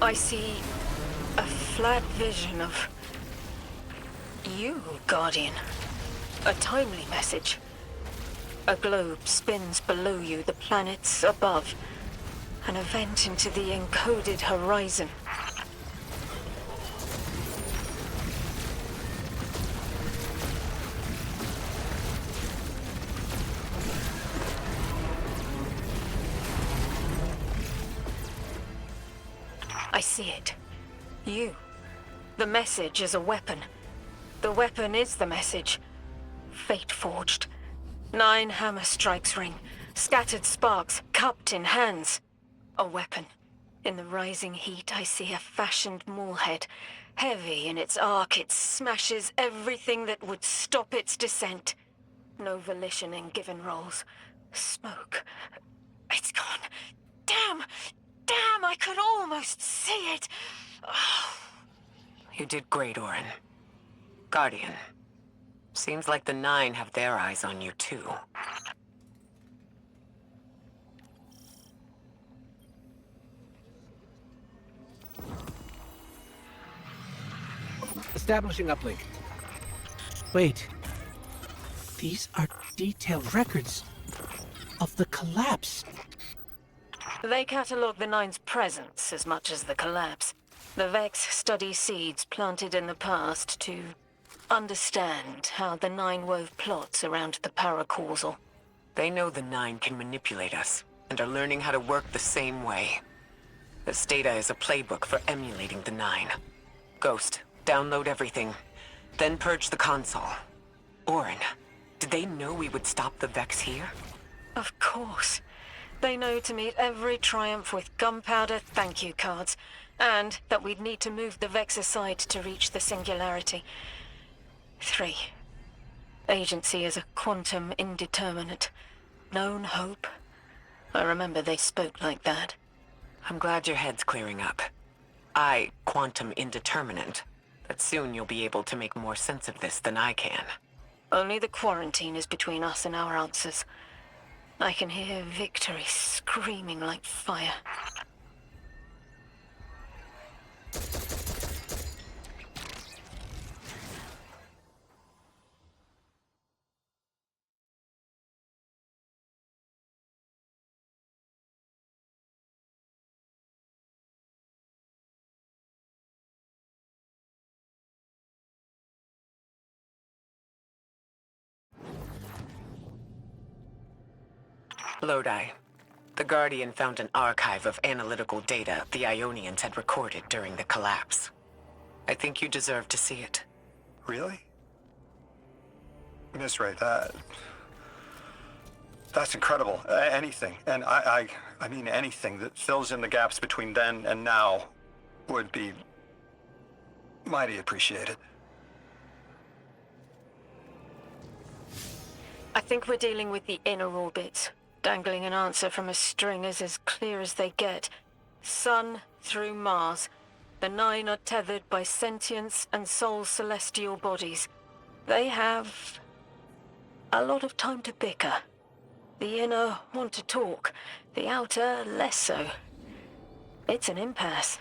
I see a flat vision of you, Guardian. A timely message. A globe spins below you, the planets above. An event into the encoded horizon. I see it. You. The message is a weapon. The weapon is the message. Fate forged. 9 hammer strikes ring. Scattered sparks, cupped in hands. A weapon. In the rising heat, I see a fashioned maulhead. Heavy in its arc, it smashes everything that would stop its descent. No volition in given roles. Smoke. It's gone. Damn! Damn, I could almost see it! Oh. You did great, Orin. Guardian. Seems like the 9 have their eyes on you, too. Establishing uplink. Wait. These are detailed records of the collapse. They catalog the 9's presence as much as the collapse. The Vex study seeds planted in the past to understand how the 9 wove plots around the paracausal. They know the 9 can manipulate us, and are learning how to work the same way. This data is a playbook for emulating the 9. Ghost, download everything, then purge the console. Orin, did they know we would stop the Vex here? Of course. They know to meet every triumph with gunpowder thank you cards, and that we'd need to move the Vex aside to reach the singularity. 3. Agency is a quantum indeterminate. Known hope. I remember they spoke like that. I'm glad your head's clearing up. Quantum indeterminate. But soon you'll be able to make more sense of this than I can. Only the quarantine is between us and our answers. I can hear victory screaming like fire. Lodi. The Guardian found an archive of analytical data the Ionians had recorded during the collapse. I think you deserve to see it. Really? Miss Ray, that's incredible. Anything, and I mean anything that fills in the gaps between then and now would be mighty appreciated. I think we're dealing with the inner orbits. Dangling an answer from a string is as clear as they get. Sun through Mars. The Nine are tethered by sentience and soul celestial bodies. They have a lot of time to bicker. The inner want to talk, the outer less so. It's an impasse.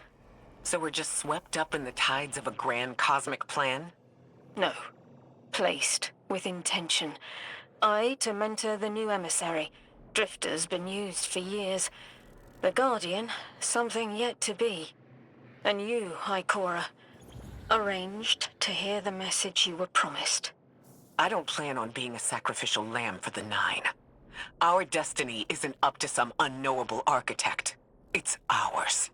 So we're just swept up in the tides of a grand cosmic plan? No. Placed with intention. I to mentor the new emissary. Drifter's been used for years. The Guardian, something yet to be. And you, High Cora, arranged to hear the message you were promised. I don't plan on being a sacrificial lamb for the Nine. Our destiny isn't up to some unknowable architect. It's ours.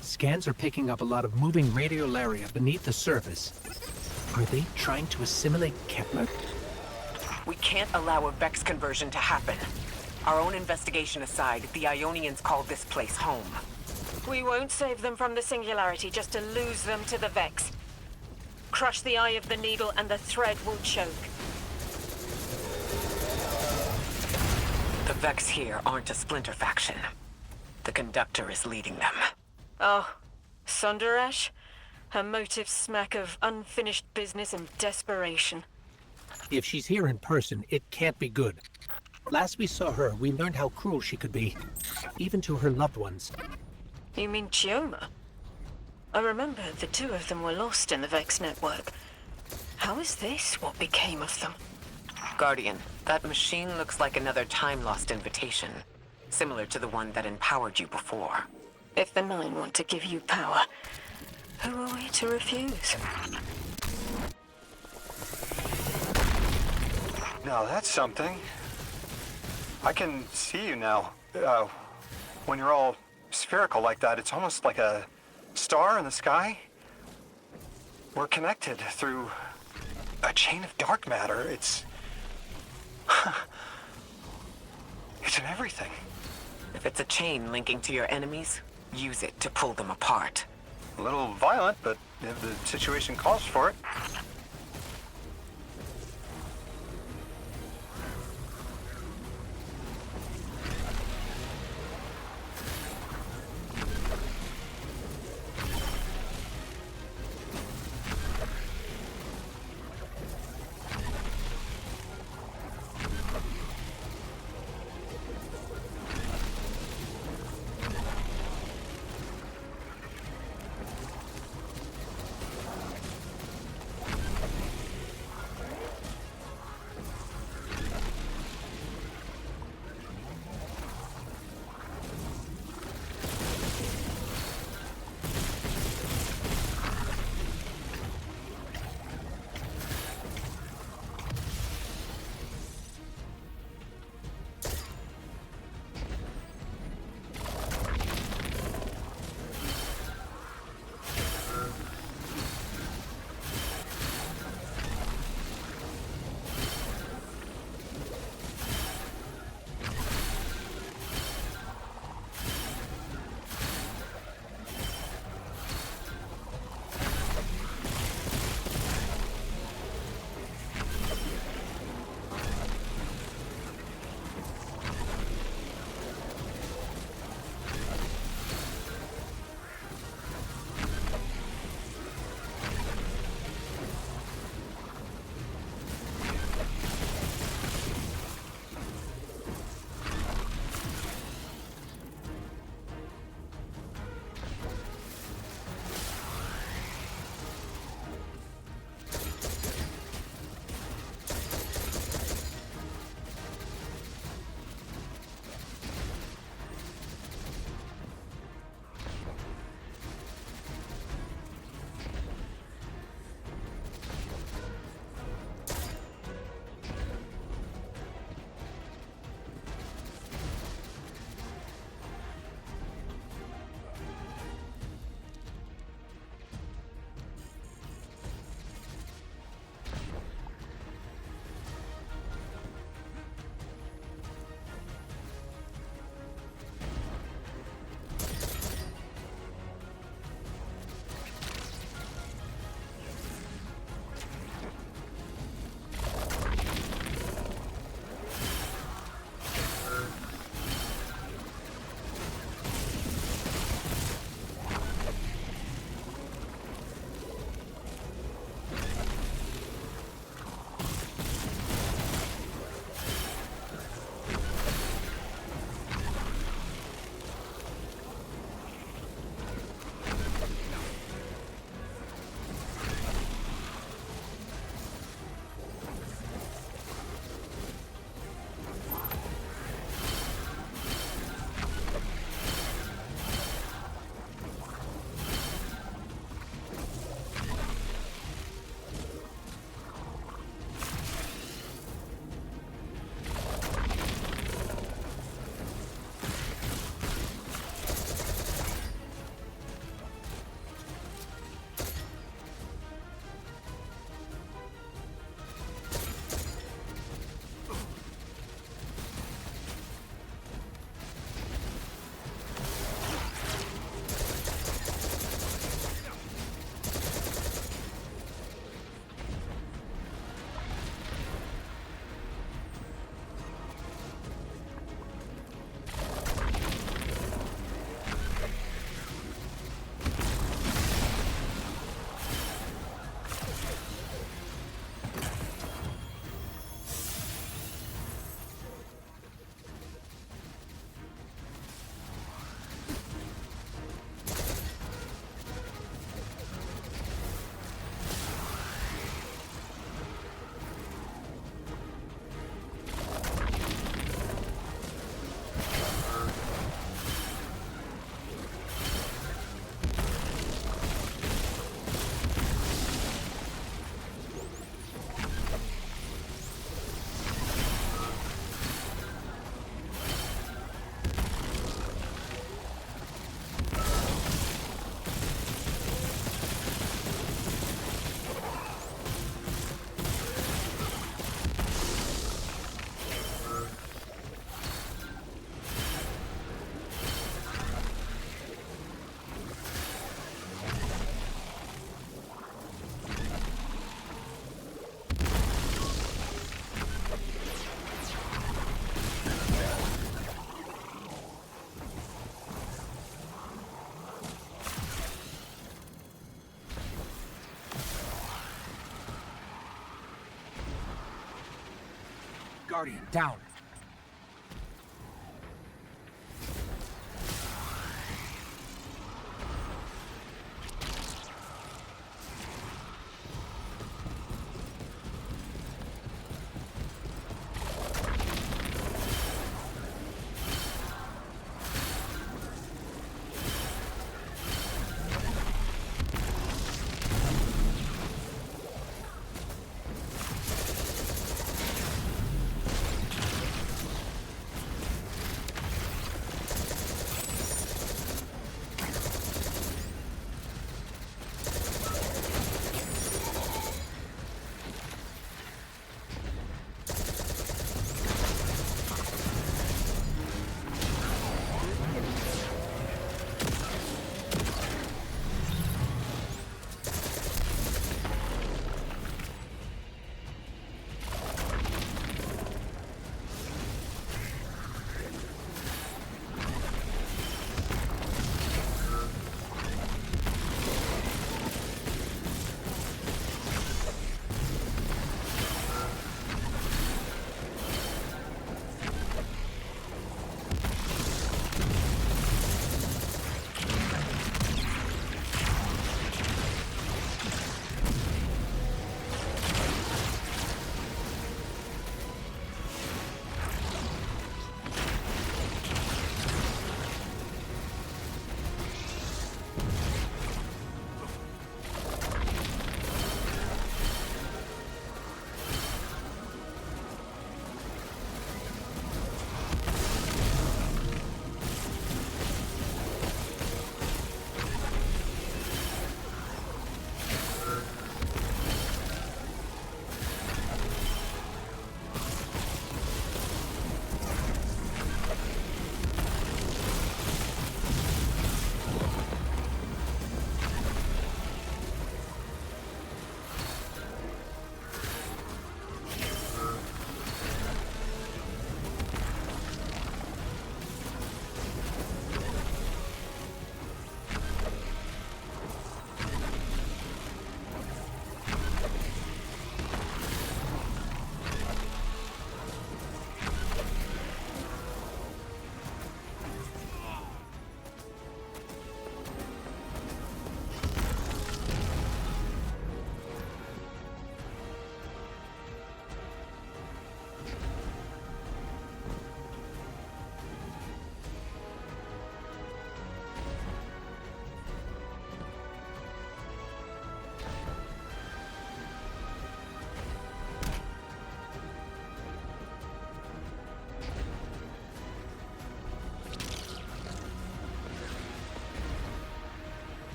Scans are picking up a lot of moving radiolaria beneath the surface. Are they trying to assimilate Kepler? We can't allow a Vex conversion to happen. Our own investigation aside, the Ionians called this place home. We won't save them from the Singularity just to lose them to the Vex. Crush the eye of the needle and the thread will choke. The Vex here aren't a splinter faction. The Conductor is leading them. Oh, Sonderash? Her motives smack of unfinished business and desperation. If she's here in person, it can't be good. Last we saw her, we learned how cruel she could be, even to her loved ones. You mean Chioma? I remember the two of them were lost in the Vex network. How is this what became of them? Guardian, that machine looks like another time-lost invitation. Similar to the one that empowered you before. If the Nine want to give you power, who are we to refuse? Now that's something. I can see you now. When you're all spherical like that, it's almost like a star in the sky. We're connected through a chain of dark matter. It's in everything. If it's a chain linking to your enemies, use it to pull them apart. A little violent, but if the situation calls for it. Guardian, down.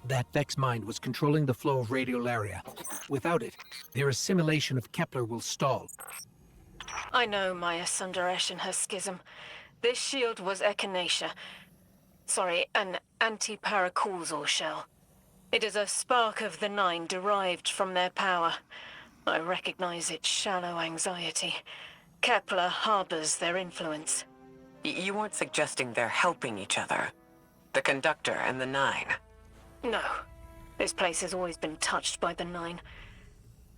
That Vex mind was controlling the flow of radiolaria. Without it, their assimilation of Kepler will stall. I know Maya Sundaresh and her schism. This shield was echinacea. Sorry, an anti-paracausal shell. It is a spark of the Nine derived from their power. I recognize its shallow anxiety. Kepler harbors their influence. You weren't suggesting they're helping each other. The Conductor and the Nine. No. This place has always been touched by the Nine.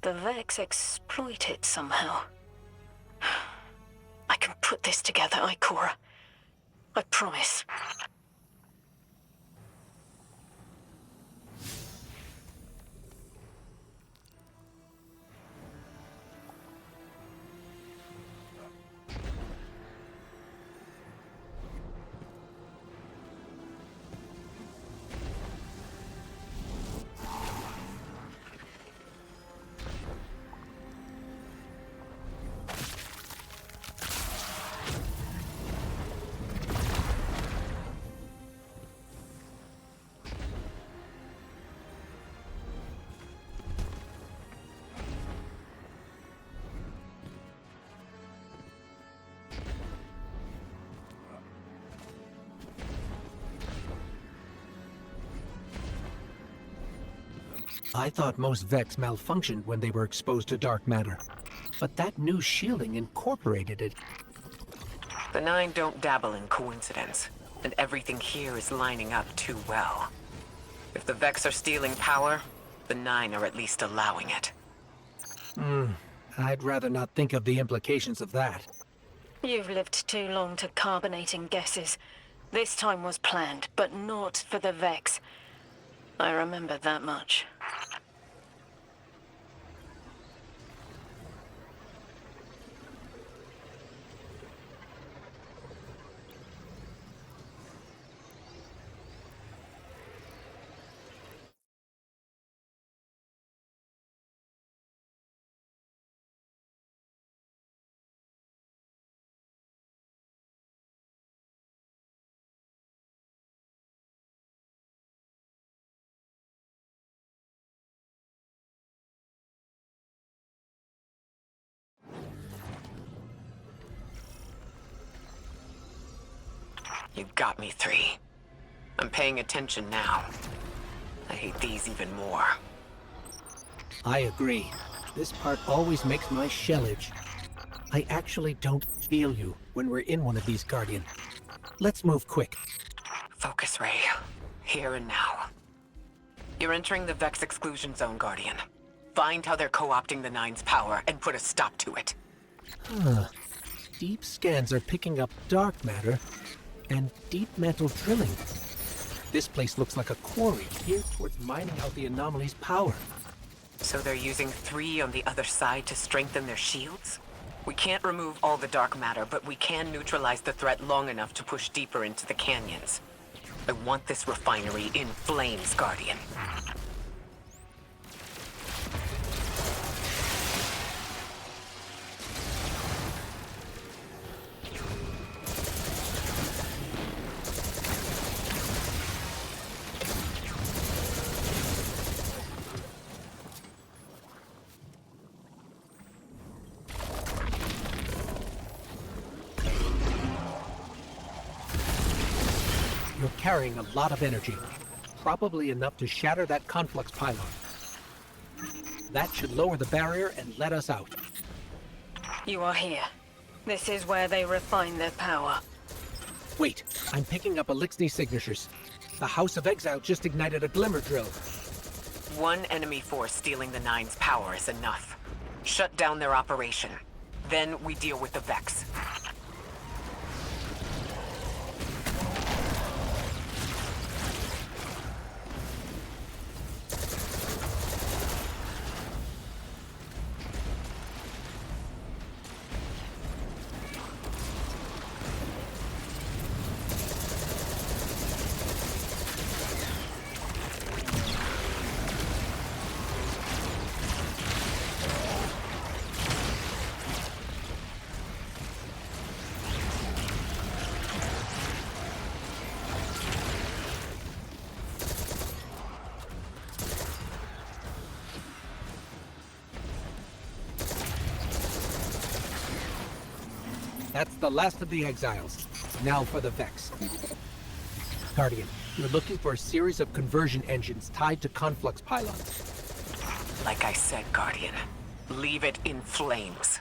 The Vex exploit it somehow. I can put this together, Ikora. I promise. I thought most Vex malfunctioned when they were exposed to dark matter. But that new shielding incorporated it. The Nine don't dabble in coincidence, and everything here is lining up too well. If the Vex are stealing power, the Nine are at least allowing it. I'd rather not think of the implications of that. You've lived too long to carbonating guesses. This time was planned, but not for the Vex. I remember that much. You got me, 3. I'm paying attention now. I hate these even more. I agree. This part always makes my shell itch. I actually don't feel you when we're in one of these, Guardian. Let's move quick. Focus, Ray. Here and now. You're entering the Vex exclusion zone, Guardian. Find how they're co-opting the Nine's power and put a stop to it. Deep scans are picking up dark matter and deep metal drilling. This place looks like a quarry geared towards mining out the Anomaly's power. So they're using 3 on the other side to strengthen their shields? We can't remove all the dark matter, but we can neutralize the threat long enough to push deeper into the canyons. I want this refinery in flames, Guardian. You're carrying a lot of energy. Probably enough to shatter that conflux pylon. That should lower the barrier and let us out. You are here. This is where they refine their power. Wait, I'm picking up Elixni signatures. The House of Exile just ignited a glimmer drill. One enemy force stealing the Nine's power is enough. Shut down their operation. Then we deal with the Vex. That's the last of the exiles. Now for the Vex. Guardian, you're looking for a series of conversion engines tied to conflux pylons. Like I said, Guardian, leave it in flames.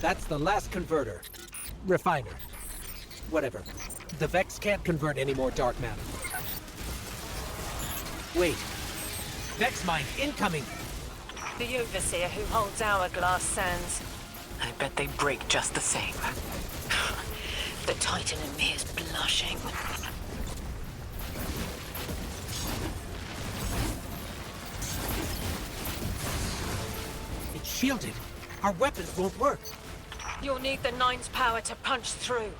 That's the last converter. Refiner. Whatever. The Vex can't convert any more dark matter. Wait. Vex mine incoming! The Overseer who holds hourglass sands. I bet they break just the same. The Titan in me is blushing. It's shielded. Our weapons won't work. You'll need the Nine's power to punch through.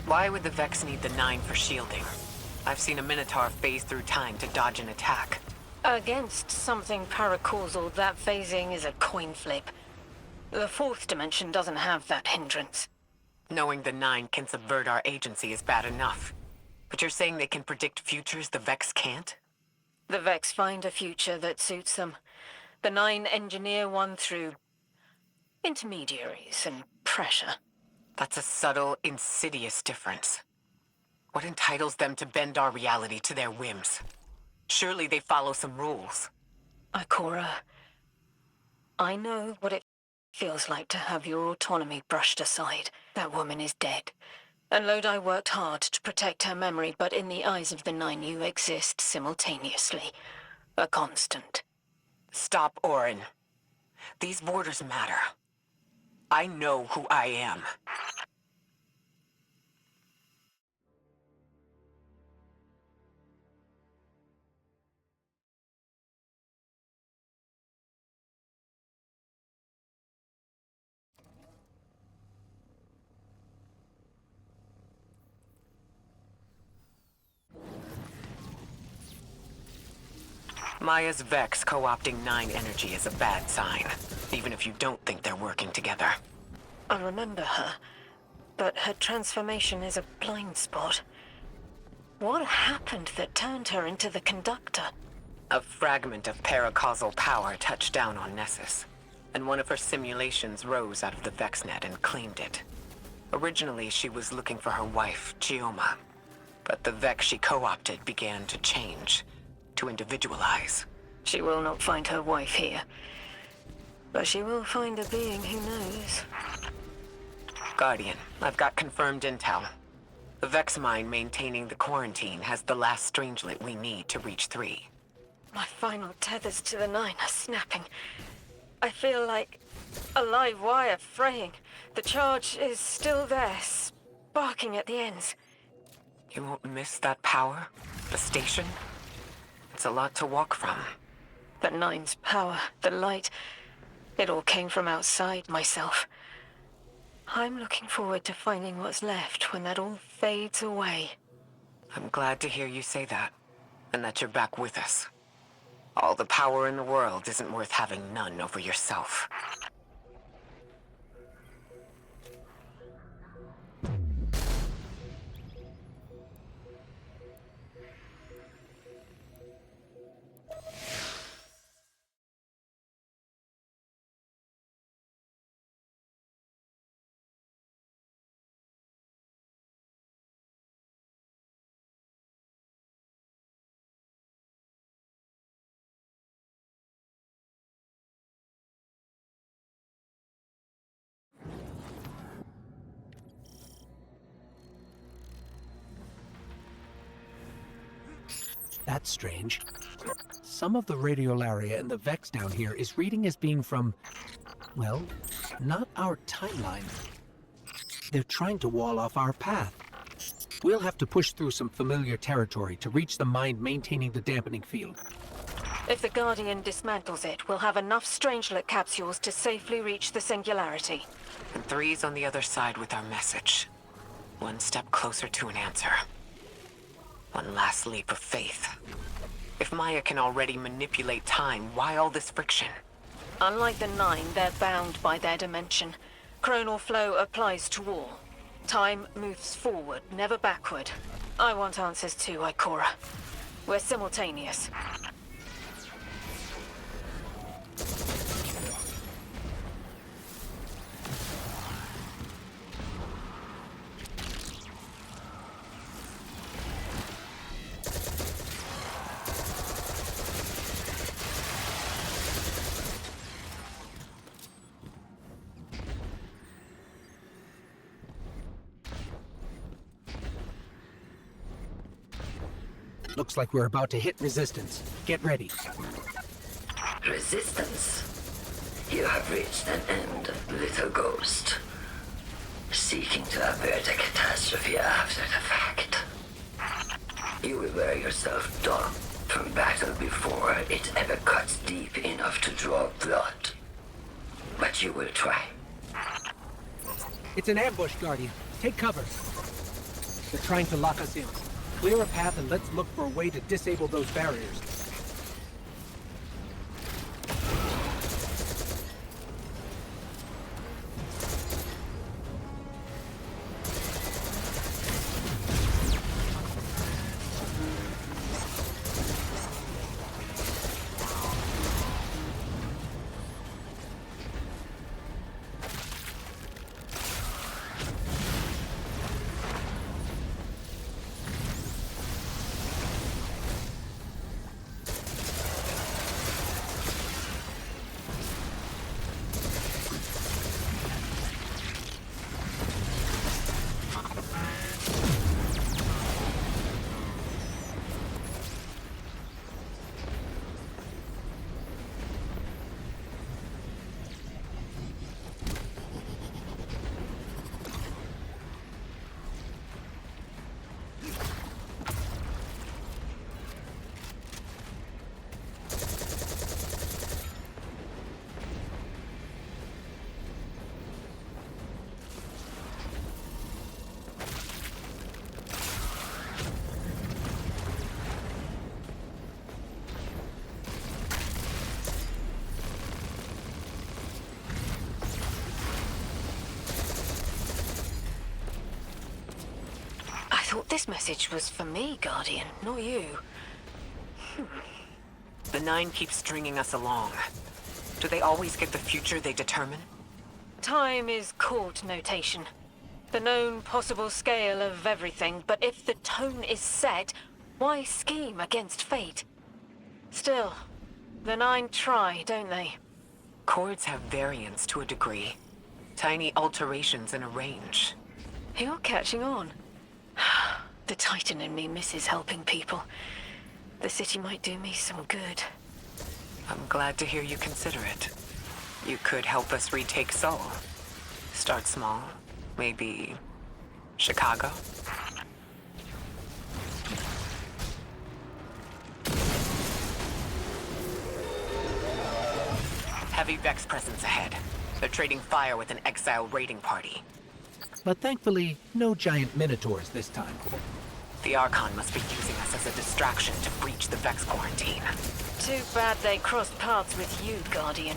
Why would the Vex need the Nine for shielding? I've seen a Minotaur phase through time to dodge an attack. Against something paracausal, that phasing is a coin flip. The fourth dimension doesn't have that hindrance. Knowing the Nine can subvert our agency is bad enough. But you're saying they can predict futures the Vex can't? The Vex find a future that suits them. The Nine engineer one through intermediaries and pressure. That's a subtle, insidious difference. What entitles them to bend our reality to their whims? Surely they follow some rules. Ikora, I know what it feels like to have your autonomy brushed aside. That woman is dead. And Lodi worked hard to protect her memory, but in the eyes of the Nine you exist simultaneously. A constant. Stop, Orin. These borders matter. I know who I am. Maya's Vex co-opting Nine energy is a bad sign, even if you don't think they're working together. I remember her, but her transformation is a blind spot. What happened that turned her into the conductor? A fragment of paracausal power touched down on Nessus, and one of her simulations rose out of the VexNet and claimed it. Originally, she was looking for her wife, Chioma, but the Vex she co-opted began to change, to individualize. She will not find her wife here, but she will find a being who knows. Guardian, I've got confirmed intel. The Vex mine maintaining the quarantine has the last strangelet we need to reach 3. My final tethers to the Nine are snapping. I feel like a live wire fraying. The charge is still there, sparking at the ends. You won't miss that power? The station? It's a lot to walk from. The Nine's power, the light, it all came from outside myself. I'm looking forward to finding what's left when that all fades away. I'm glad to hear you say that, and that you're back with us. All the power in the world isn't worth having none over yourself. That's strange. Some of the radiolaria in the Vex down here is reading as being from, well, not our timeline. They're trying to wall off our path. We'll have to push through some familiar territory to reach the mine maintaining the dampening field. If the Guardian dismantles it, we'll have enough Strangelet capsules to safely reach the Singularity. And 3's on the other side with our message. One step closer to an answer. One last leap of faith. If Maya can already manipulate time, why all this friction? Unlike the Nine, they're bound by their dimension. Chronal flow applies to all. Time moves forward, never backward. I want answers too, Ikora. We're simultaneous. Looks like we're about to hit resistance. Get ready. Resistance? You have reached an end, little ghost. Seeking to avert a catastrophe after the fact. You will wear yourself down from battle before it ever cuts deep enough to draw blood. But you will try. It's an ambush, Guardian. Take cover. They're trying to lock us in. Clear a path and let's look for a way to disable those barriers. I thought this message was for me, Guardian, not you. The Nine keep stringing us along. Do they always get the future they determine? Time is court notation. The known possible scale of everything, but if the tone is set, why scheme against fate? Still, the Nine try, don't they? Chords have variance to a degree. Tiny alterations in a range. You're catching on. The Titan in me misses helping people. The city might do me some good. I'm glad to hear you consider it. You could help us retake Seoul. Start small. Maybe Chicago? Heavy Vex presence ahead. They're trading fire with an exile raiding party. But thankfully, no giant minotaurs this time. The Archon must be using us as a distraction to breach the Vex quarantine. Too bad they crossed paths with you, Guardian.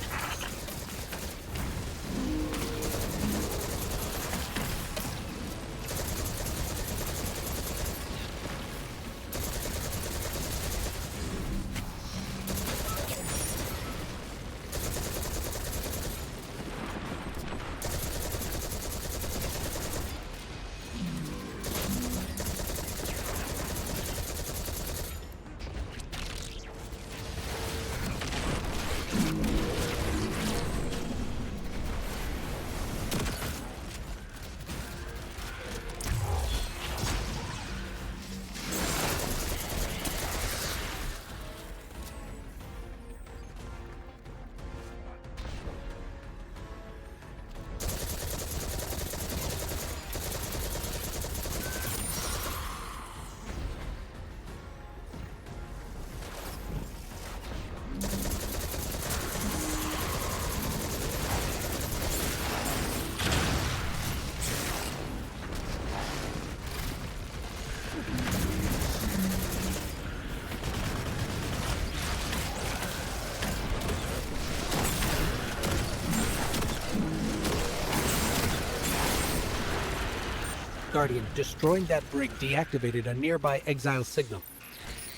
Guardian, destroying that brig deactivated a nearby exile signal.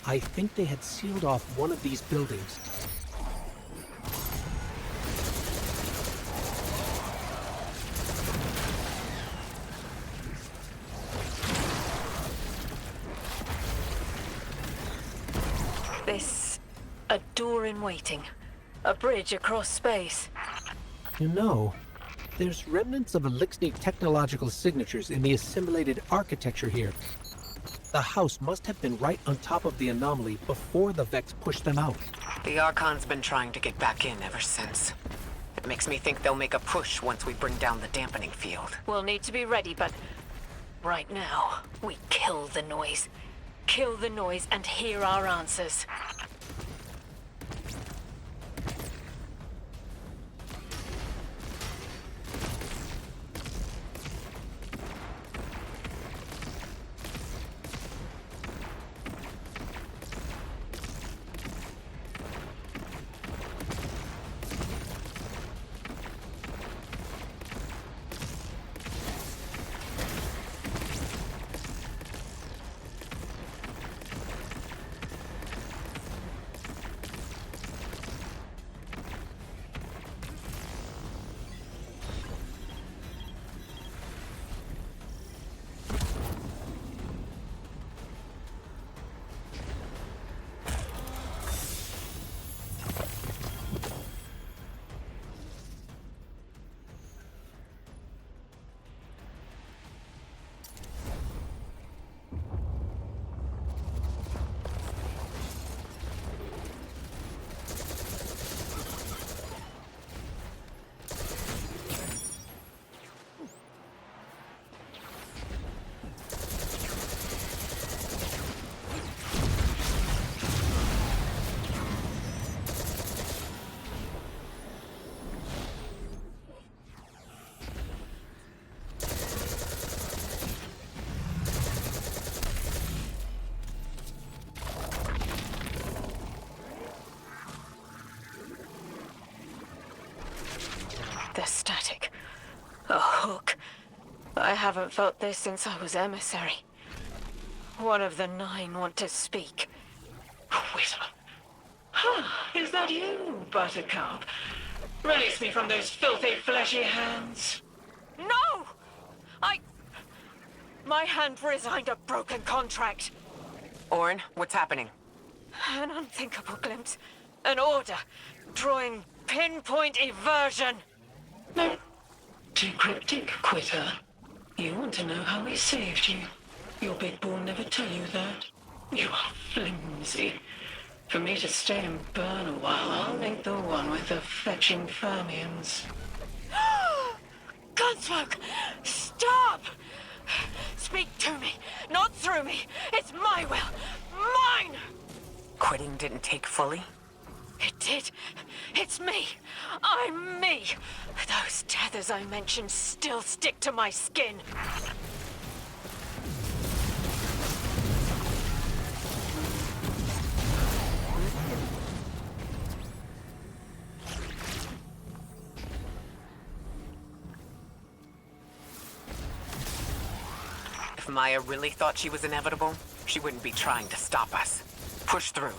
I think they had sealed off one of these buildings. This... a door in waiting. A bridge across space. You know, there's remnants of Elixni technological signatures in the assimilated architecture here. The house must have been right on top of the anomaly before the Vex pushed them out. The Archon's been trying to get back in ever since. It makes me think they'll make a push once we bring down the dampening field. We'll need to be ready, but... right now, we kill the noise. Kill the noise and hear our answers. the static. A hook. I haven't felt this since I was emissary. One of the 9 want to speak. Quitter. Is that you, Buttercup? Release me from those filthy, fleshy hands. No! My hand resigned a broken contract. Orin, what's happening? An unthinkable glimpse. An order. Drawing pinpoint eversion. No. Too cryptic, Quitter. You want to know how we saved you. Your big ball never tell you that. You are flimsy. For me to stay and burn a while, I'll make the one with the fetching fermions. Gunsmoke! Stop! Speak to me, not through me. It's my will. Mine! Quitting didn't take fully? It did. It's me. I'm me. Those tethers I mentioned still stick to my skin. If Maya really thought she was inevitable, she wouldn't be trying to stop us. Push through.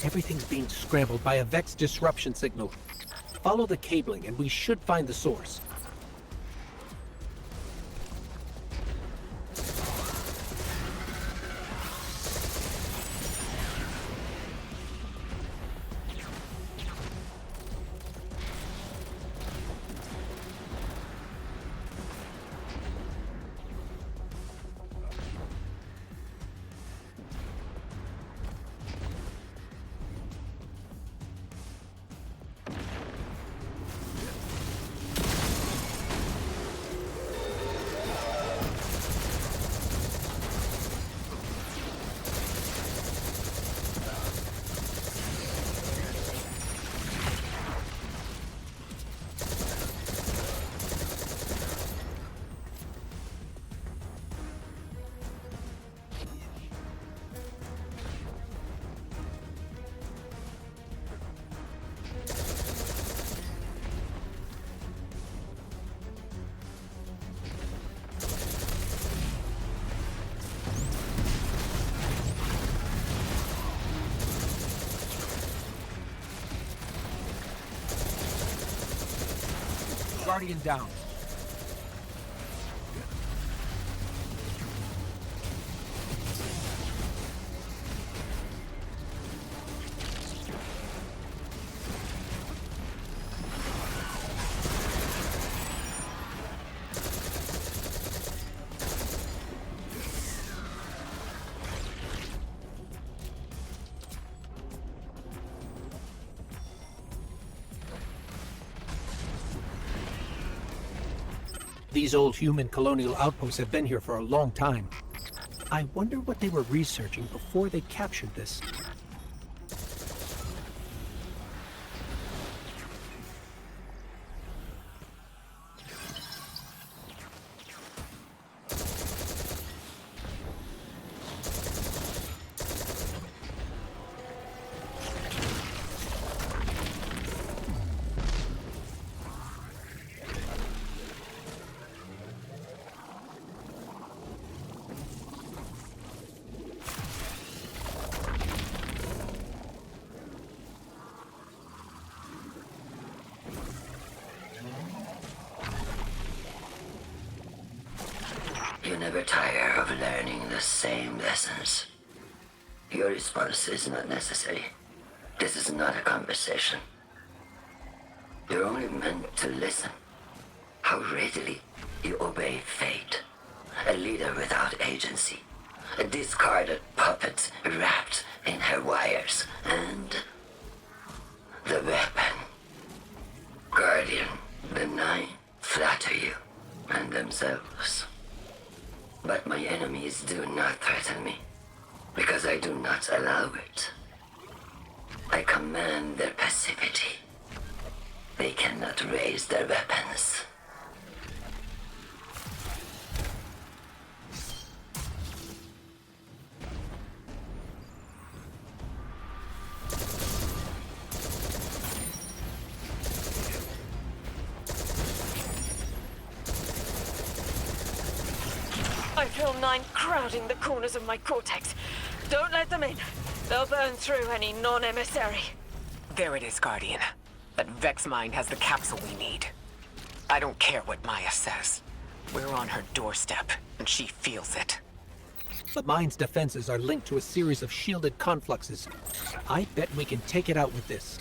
Everything's being scrambled by a Vex disruption signal. Follow the cabling and we should find the source. Guardian down. These old human colonial outposts have been here for a long time. I wonder what they were researching before they captured this. You never tire of learning the same lessons. Your response is not necessary. This is not a conversation. You're only meant to listen. How readily you obey fate. A leader without agency. A discarded puppet wrapped in her wires. And the weapon. Guardian, the Nine flatter you and themselves. But my enemies do not threaten me, because I do not allow it. I command their passivity. They cannot raise their weapons. I feel Nine crowding the corners of my cortex. Don't let them in. They'll burn through any non-emissary. There it is, Guardian. That Vex mine has the capsule we need. I don't care what Maya says. We're on her doorstep, and she feels it. The mine's defenses are linked to a series of shielded confluxes. I bet we can take it out with this.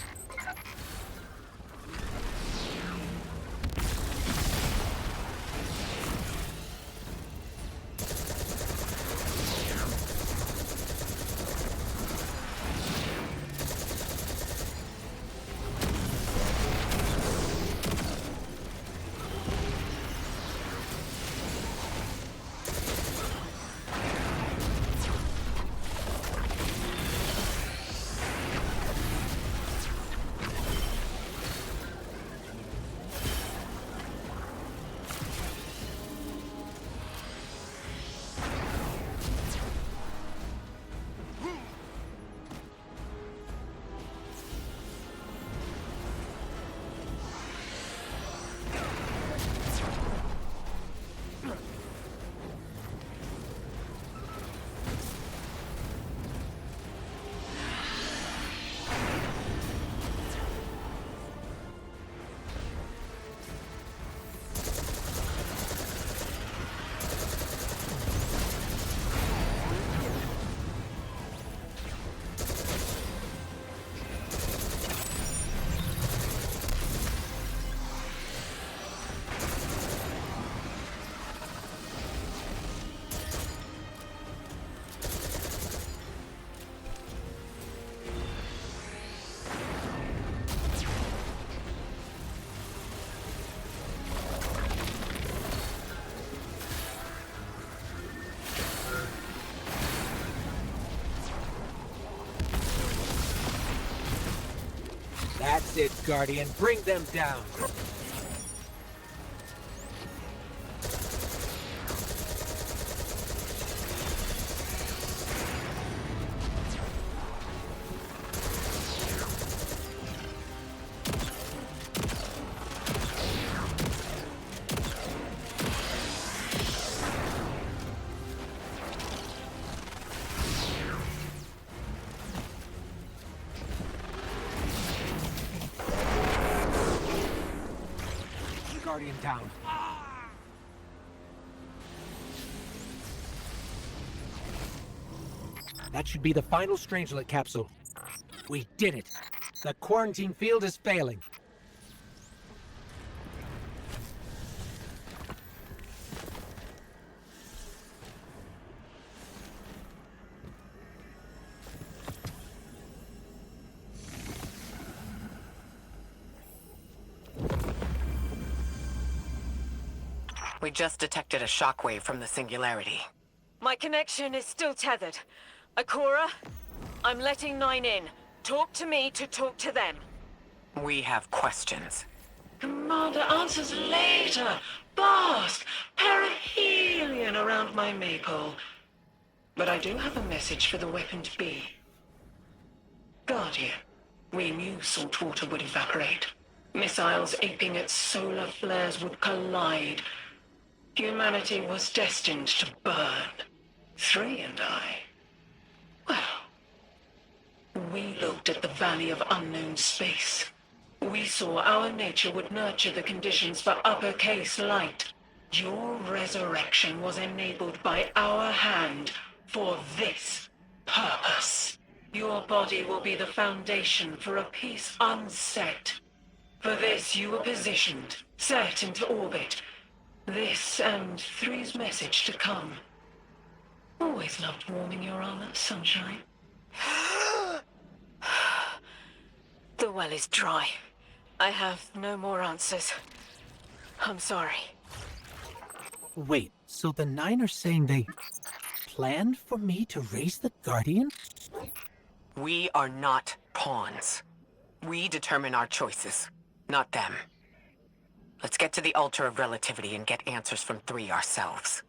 That's it, Guardian. Bring them down. Guardian down. That should be the final Strangelet capsule. We did it. The quarantine field is failing. We just detected a shockwave from the singularity. My connection is still tethered. Akora, I'm letting Nine in. Talk to me to talk to them. We have questions. Commander, answers later. Bask, perihelion around my maypole. But I do have a message for the weapon to be. Guardian, we knew saltwater would evaporate. Missiles aping its solar flares would collide. Humanity was destined to burn. Three and I. Well, we looked at the Valley of Unknown Space. We saw our nature would nurture the conditions for uppercase light. Your resurrection was enabled by our hand for this purpose. Your body will be the foundation for a piece unset. For this you were positioned, set into orbit. This and Three's message to come. Always loved warming your armor, sunshine. The well is dry. I have no more answers. I'm sorry. Wait, so the Nine are saying they planned for me to raise the Guardian? We are not pawns. We determine our choices, not them. Let's get to the altar of relativity and get answers from Three ourselves.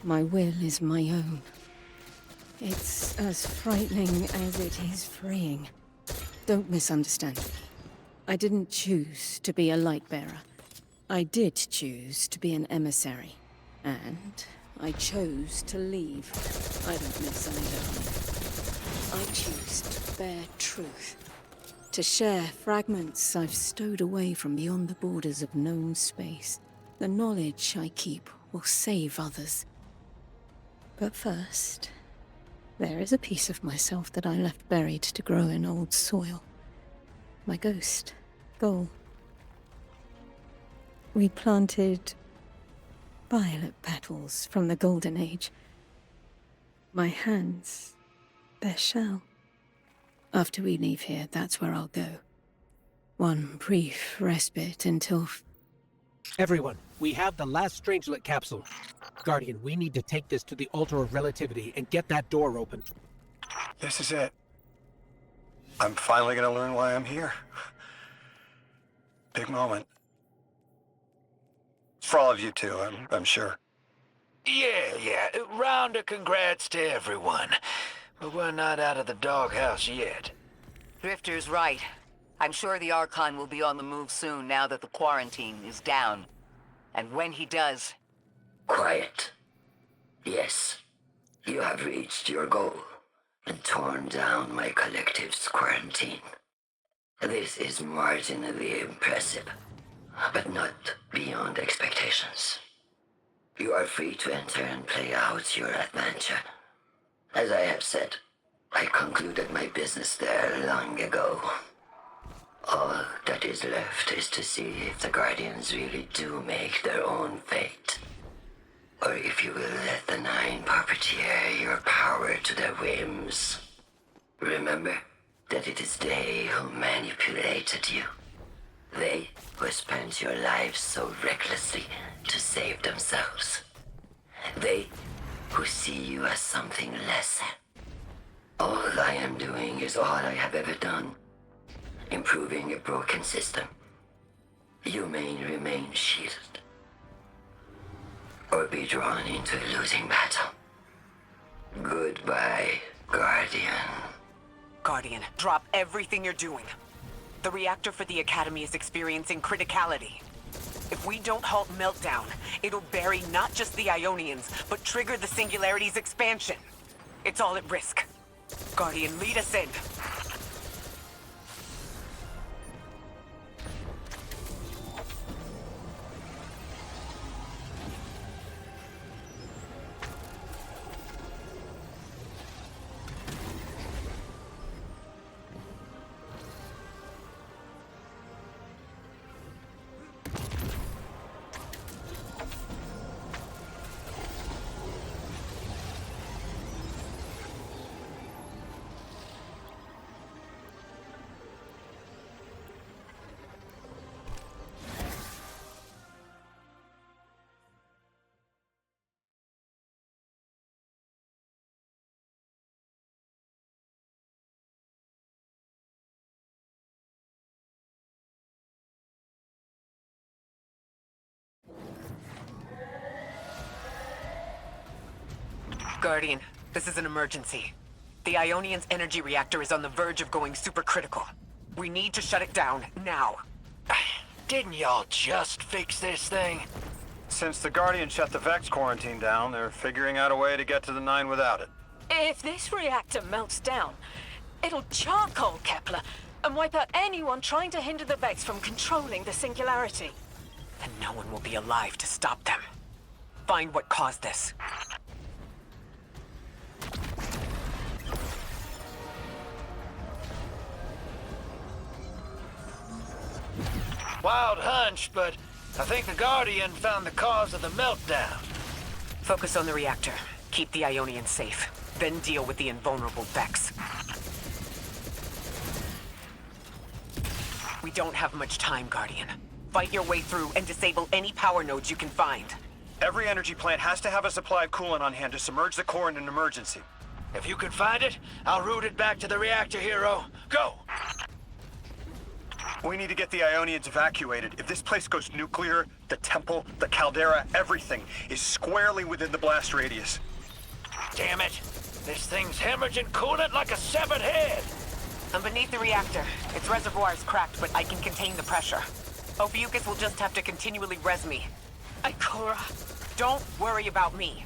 My will is my own. It's as frightening as it is freeing. Don't misunderstand me. I didn't choose to be a light bearer. I did choose to be an emissary. And I chose to leave. I don't miss either. I choose to bear truth. To share fragments I've stowed away from beyond the borders of known space. The knowledge I keep will save others. But first, there is a piece of myself that I left buried to grow in old soil. My ghost, Goal. We planted violet petals from the Golden Age. My hands, their shell. After we leave here, that's where I'll go. One brief respite until... Everyone, we have the last Strangelet capsule. Guardian, we need to take this to the Altar of Relativity and get that door open. This is it. I'm finally gonna learn why I'm here. Big moment. For all of you too, I'm sure. Yeah. Round of congrats to everyone. But we're not out of the doghouse yet. Drifter's right. I'm sure the Archon will be on the move soon now that the quarantine is down. And when he does... Quiet. Yes, you have reached your goal and torn down my collective's quarantine. This is marginally impressive, but not beyond expectations. You are free to enter and play out your adventure. As I have said, I concluded my business there long ago. All that is left is to see if the Guardians really do make their own fate. Or if you will let the Nine puppeteer your power to their whims. Remember that it is they who manipulated you. They who spent your lives so recklessly to save themselves. They who see you as something less. All I am doing is all I have ever done. Improving a broken system. You may remain shielded. Or be drawn into a losing battle. Goodbye, Guardian. Guardian, drop everything you're doing. The reactor for the Academy is experiencing criticality. If we don't halt Meltdown, it'll bury not just the Ionians, but trigger the Singularity's expansion. It's all at risk. Guardian, lead us in. Guardian, this is an emergency. The Ionian's energy reactor is on the verge of going supercritical. We need to shut it down, now. Didn't y'all just fix this thing? Since the Guardian shut the Vex quarantine down, they're figuring out a way to get to the 9 without it. If this reactor melts down, it'll charcoal Kepler and wipe out anyone trying to hinder the Vex from controlling the singularity. Then no one will be alive to stop them. Find what caused this. Wild hunch, but I think the Guardian found the cause of the meltdown. Focus on the reactor. Keep the Ionian safe. Then deal with the invulnerable Vex. We don't have much time, Guardian. Fight your way through and disable any power nodes you can find. Every energy plant has to have a supply of coolant on hand to submerge the core in an emergency. If you can find it, I'll route it back to the reactor, Hero. Go! We need to get the Ionians evacuated. If this place goes nuclear, the temple, the caldera, everything is squarely within the blast radius. Damn it! This thing's hemorrhaging coolant like a severed head! I'm beneath the reactor. Its reservoir is cracked, but I can contain the pressure. Ophiuchus will just have to continually res me. Ikora. Don't worry about me.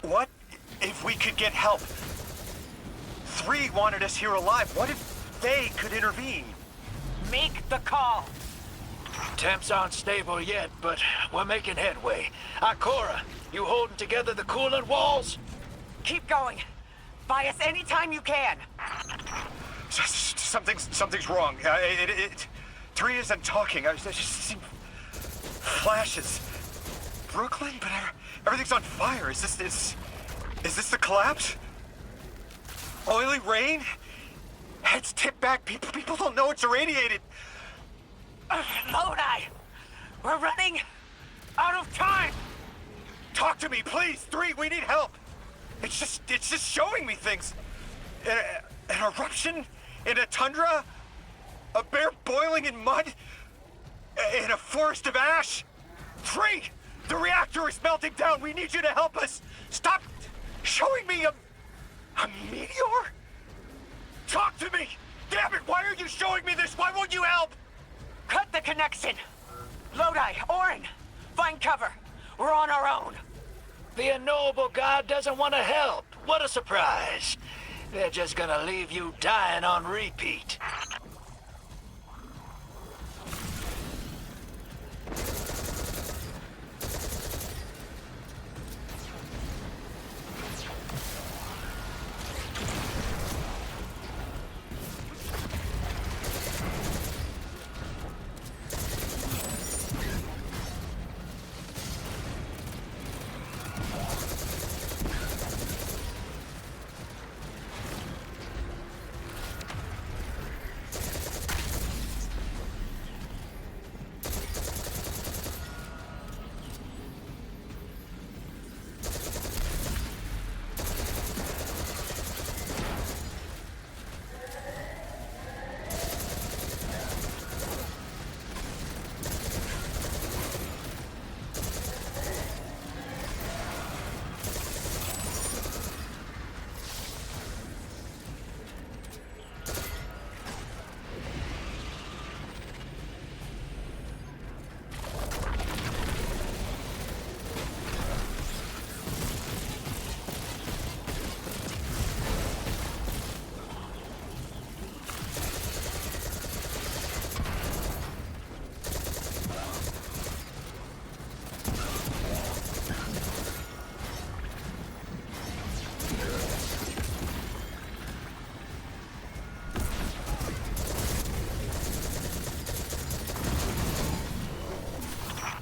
What if we could get help? 3 wanted us here alive. What if they could intervene? Make the call! Temps aren't stable yet, but we're making headway. Ikora, you holding together the coolant walls? Keep going. Buy us anytime you can. Something's wrong. 3 isn't talking. I just see flashes. Brooklyn, but everything's on fire. Is this the collapse? Oily rain? Heads tipped back. People don't know it's irradiated. Lodi! We're running out of time! Talk to me, please! 3, we need help! It's just showing me things. An eruption in a tundra? A bear boiling in mud? In a forest of ash? 3! The reactor is melting down! We need you to help us! Stop showing me a meteor? Talk to me! Damn it, why are you showing me this? Why won't you help? Cut the connection! Lodi, Orin, find cover. We're on our own. The unknowable god doesn't want to help. What a surprise. They're just gonna leave you dying on repeat.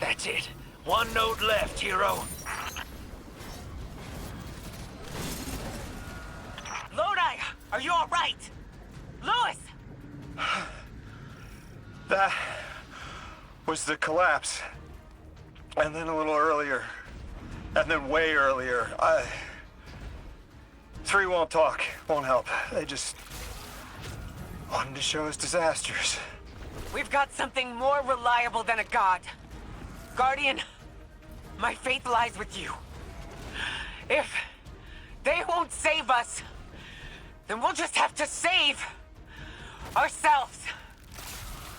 That's it. One node left, hero. Lodi, are you all right? Lewis! That was the collapse. And then a little earlier. And then way earlier. 3 won't talk, won't help. They just wanted to show us disasters. We've got something more reliable than a god. Guardian, my faith lies with you. If they won't save us, then we'll just have to save ourselves.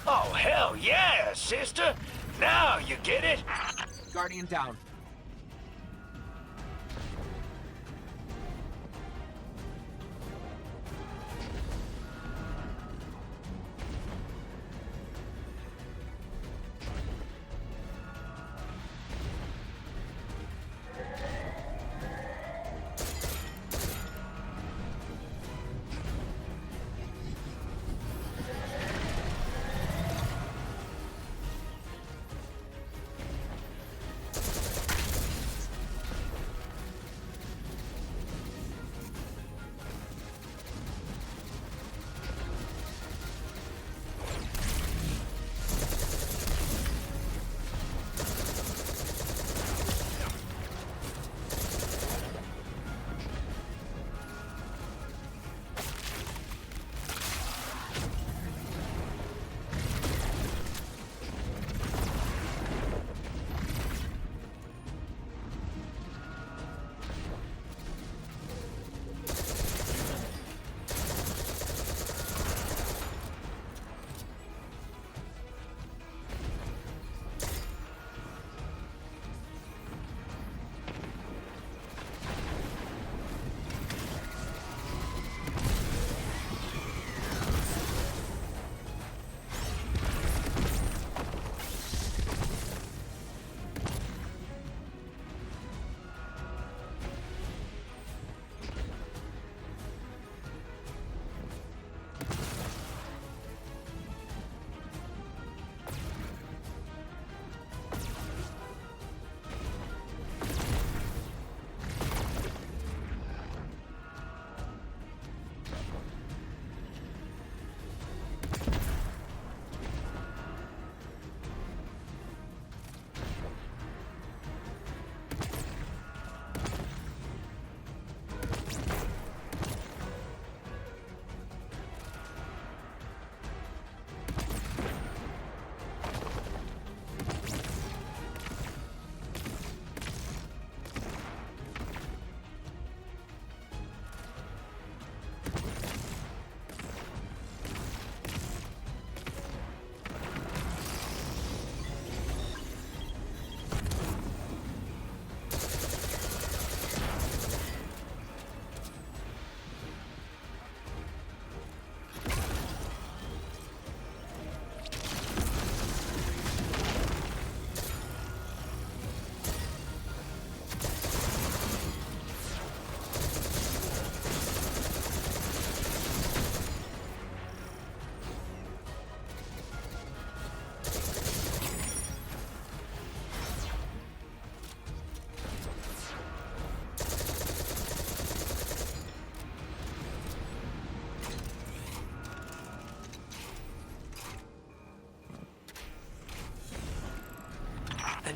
Oh, hell yeah, sister. Now you get it. Guardian down.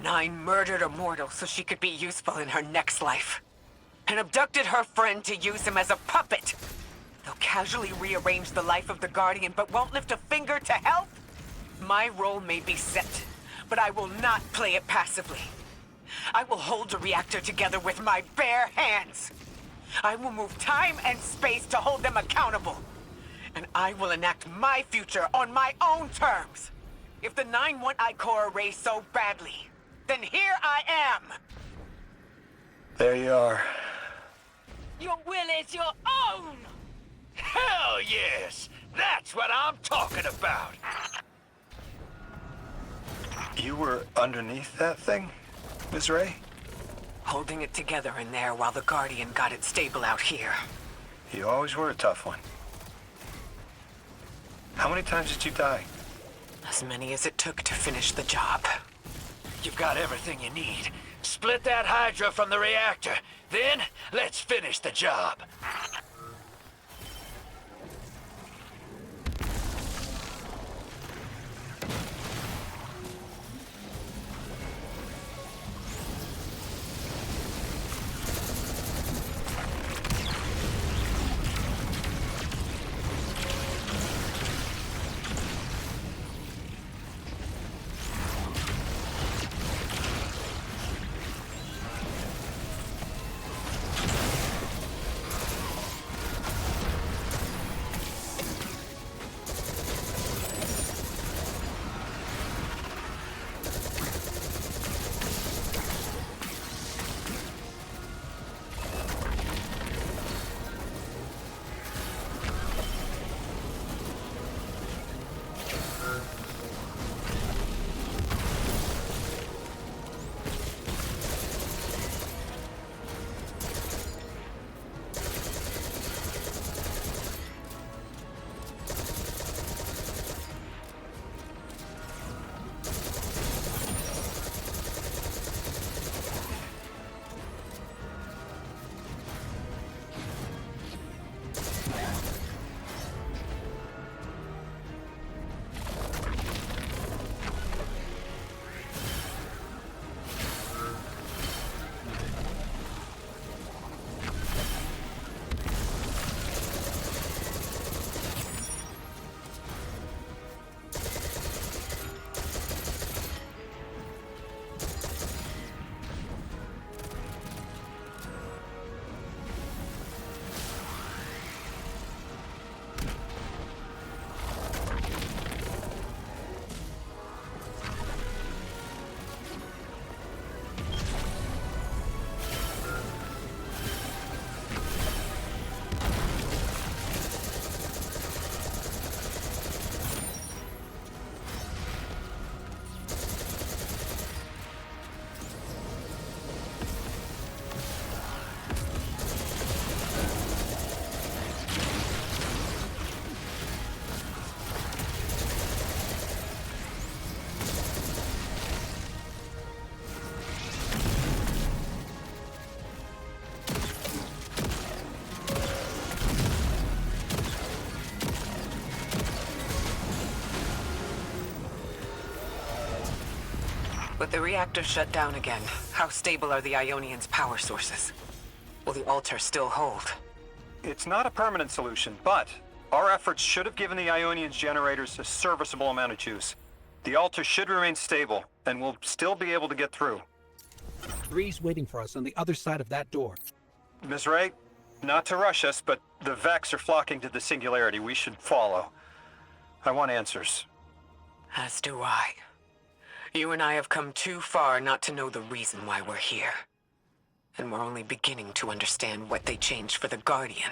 Nine murdered a mortal so she could be useful in her next life. And abducted her friend to use him as a puppet. They'll casually rearrange the life of the Guardian, but won't lift a finger to help? My role may be set, but I will not play it passively. I will hold the reactor together with my bare hands. I will move time and space to hold them accountable. And I will enact my future on my own terms. If the Nine want Ikora Ray so badly, then here I am! There you are. Your will is your own! Hell yes! That's what I'm talking about! You were underneath that thing, Ms. Ray? Holding it together in there while the Guardian got it stable out here. You always were a tough one. How many times did you die? As many as it took to finish the job. You've got everything you need. Split that Hydra from the reactor. Then, let's finish the job. With the reactor shut down again, how stable are the Ionians' power sources? Will the altar still hold? It's not a permanent solution, but our efforts should have given the Ionians generators a serviceable amount of juice. The altar should remain stable, and we'll still be able to get through. Three's waiting for us on the other side of that door. Ms. Ray, not to rush us, but the Vex are flocking to the Singularity. We should follow. I want answers. As do I. You and I have come too far not to know the reason why we're here. And we're only beginning to understand what they changed for the Guardian.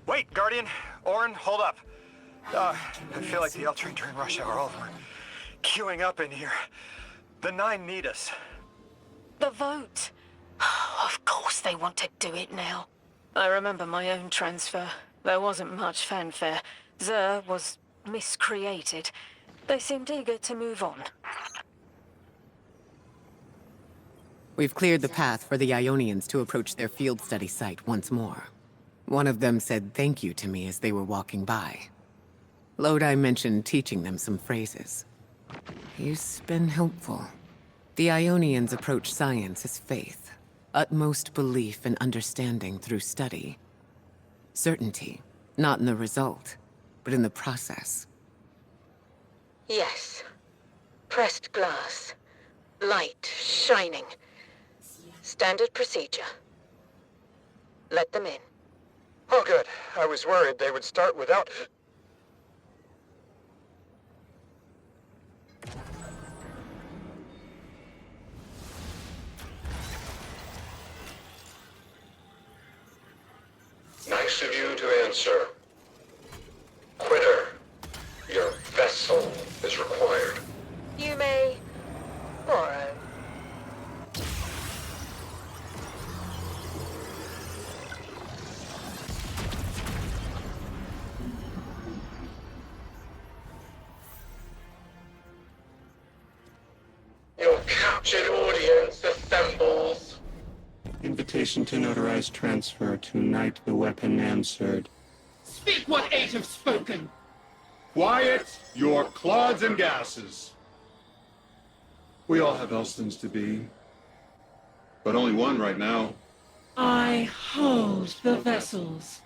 Wait, Guardian. Orin, hold up. I feel like the L train during rush hour. All of them are queuing up in here. The 9 need us. The vote. Of course they want to do it now. I remember my own transfer. There wasn't much fanfare. Xur was miscreated. They seemed eager to move on. We've cleared the path for the Ionians to approach their field study site once more. One of them said thank you to me as they were walking by. Lodi mentioned teaching them some phrases. He's been helpful. The Ionians approach science as faith, utmost belief and understanding through study. Certainty, not in the result, but in the process. Yes. Pressed glass. Light shining. Standard procedure. Let them in. Oh, good. I was worried they would start without... Nice of you to answer. Quitter, your vessel is required. You may borrow. Your captured audience assembles. Invitation to notarize transfer. Tonight the weapon answered. Speak what 8 have spoken! Quiet your clods and gases. We all have else things to be. But only one right now. I hold the vessels.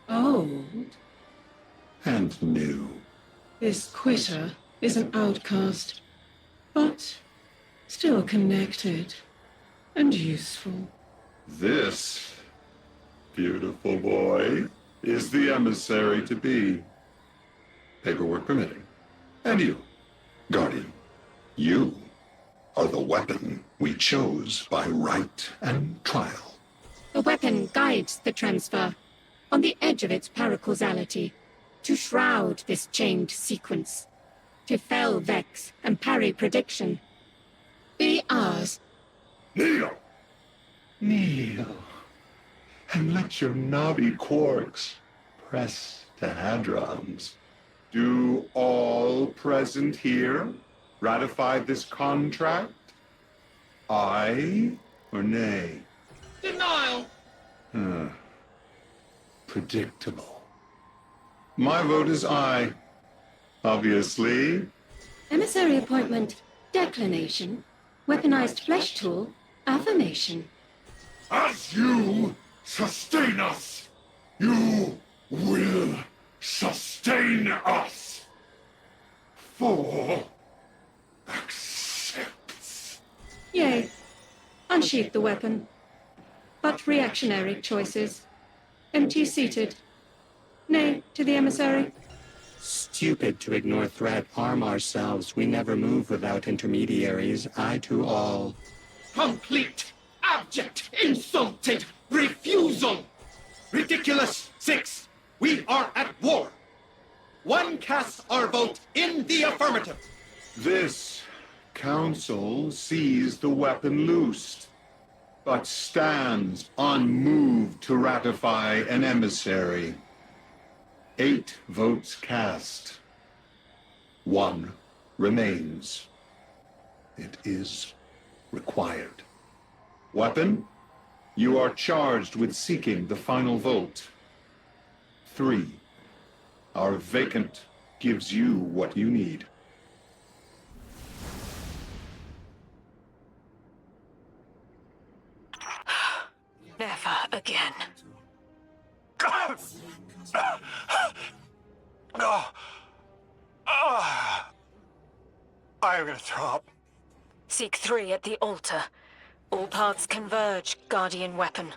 Old. And new. This quitter is an outcast, but still connected and useful. This beautiful boy is the emissary to be. Paperwork permitting. And you, Guardian, you are the weapon we chose by right and trial. The weapon guides the transfer, on the edge of its paracausality, to shroud this chained sequence, to fell Vex and parry prediction. Be ours. Kneel! Kneel. And let your knobby quarks press to hadrons. Do all present here ratify this contract? Aye or nay? Denial! Predictable. My vote is aye. Obviously. Emissary appointment, declination, weaponized flesh tool, affirmation. As you sustain us, you will sustain us. For accepts. Yea. Unsheath the weapon. But reactionary choices. Empty-seated. Nay to the emissary. Stupid to ignore threat, arm ourselves. We never move without intermediaries. Aye to all. Complete, abject, insulted refusal! Ridiculous! 6. We are at war. 1 casts our vote in the affirmative. This council sees the weapon loosed, but stands unmoved to ratify an emissary. 8 votes cast. 1 remains. It is required. Weapon, you are charged with seeking the final vote. 3. Our vacant gives you what you need. Never again. I'm gonna throw up. Seek 3 at the altar. All paths converge, Guardian weapon.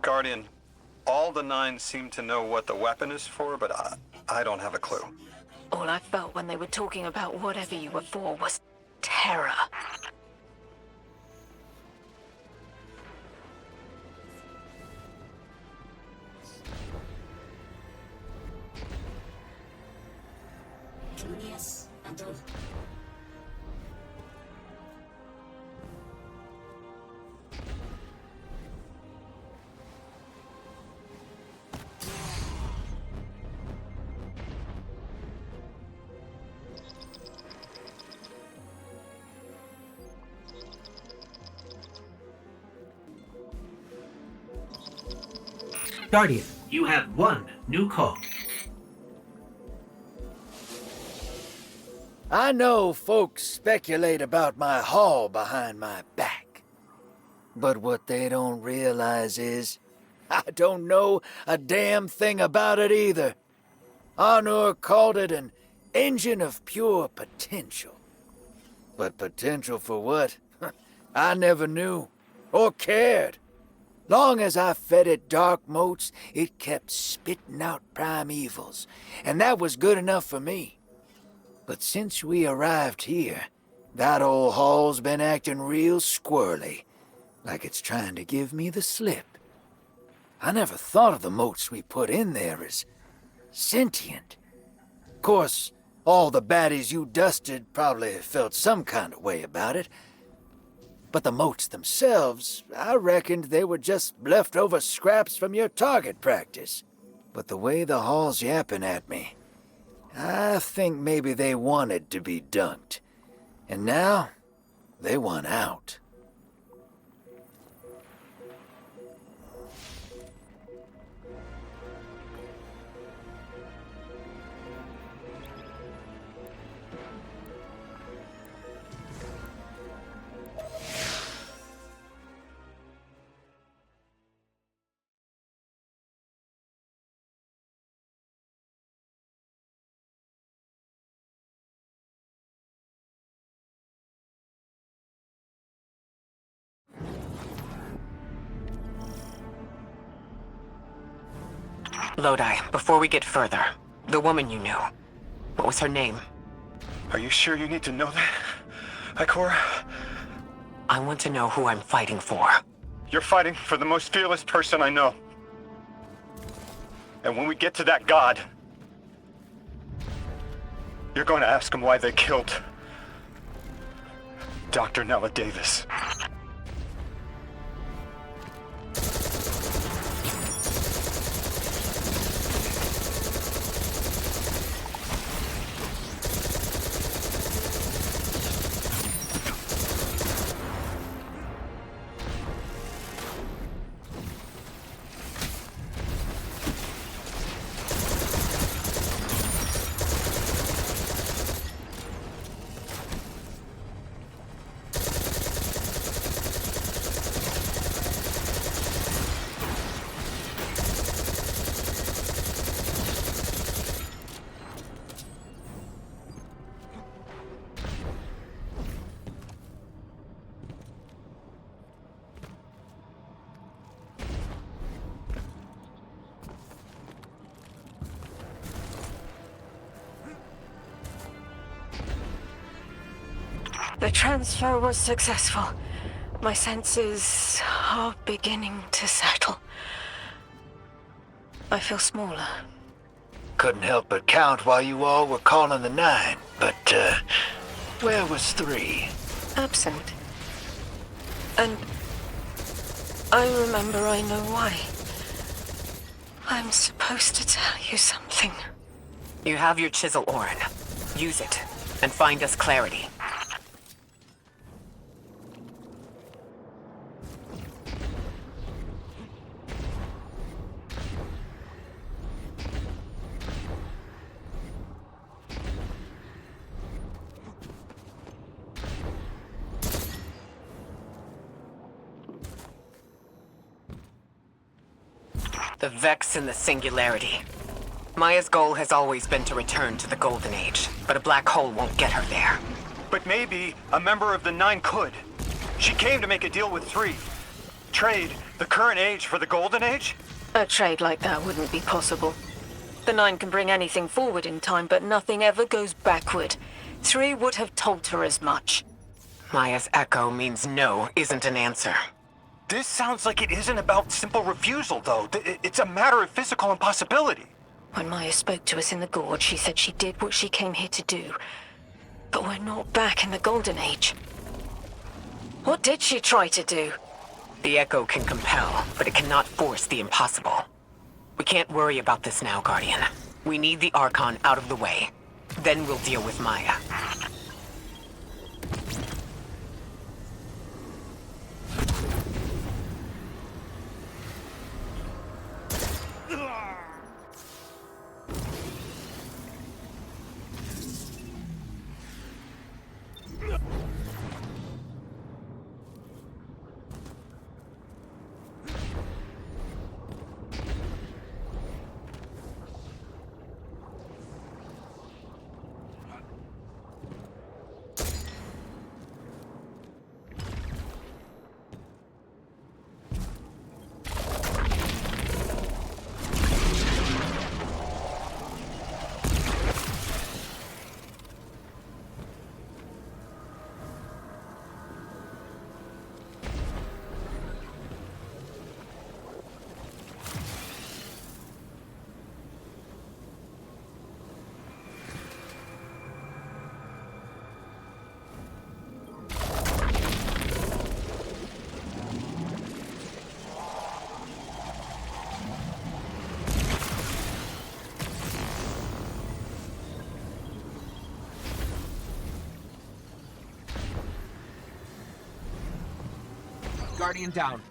Guardian, all the 9 seem to know what the weapon is for, but I don't have a clue. All I felt when they were talking about whatever you were for was terror. Guardian, you have one new call. I know folks speculate about my haul behind my back. But what they don't realize is, I don't know a damn thing about it either. Arnor called it an engine of pure potential. But potential for what? I never knew, or cared. Long as I fed it dark motes, it kept spitting out primevals, and that was good enough for me. But since we arrived here, that old hall's been acting real squirrely, like it's trying to give me the slip. I never thought of the motes we put in there as sentient. Of course, all the baddies you dusted probably felt some kind of way about it. But the motes themselves, I reckoned they were just leftover scraps from your target practice. But the way the hall's yapping at me, I think maybe they wanted to be dunked. And now, they want out. Lodi, before we get further, the woman you knew, what was her name? Are you sure you need to know that, Ikora? I want to know who I'm fighting for. You're fighting for the most fearless person I know. And when we get to that god, you're going to ask him why they killed Dr. Nella Davis. The transfer was successful. My senses are beginning to settle. I feel smaller. Couldn't help but count while you all were calling the 9, but, where was 3? Absent. And I remember I know why. I'm supposed to tell you something. You have your chisel, Orin. Use it, and find us clarity. The Vex and the Singularity. Maya's goal has always been to return to the Golden Age, but a black hole won't get her there. But maybe a member of the 9 could. She came to make a deal with 3. Trade the current age for the Golden Age? A trade like that wouldn't be possible. The 9 can bring anything forward in time, but nothing ever goes backward. 3 would have told her as much. Maya's echo means no isn't an answer. This sounds like it isn't about simple refusal, though. It's a matter of physical impossibility. When Maya spoke to us in the gorge, she said she did what she came here to do. But we're not back in the Golden Age. What did she try to do? The echo can compel, but it cannot force the impossible. We can't worry about this now, Guardian. We need the Archon out of the way. Then we'll deal with Maya. Guardian down.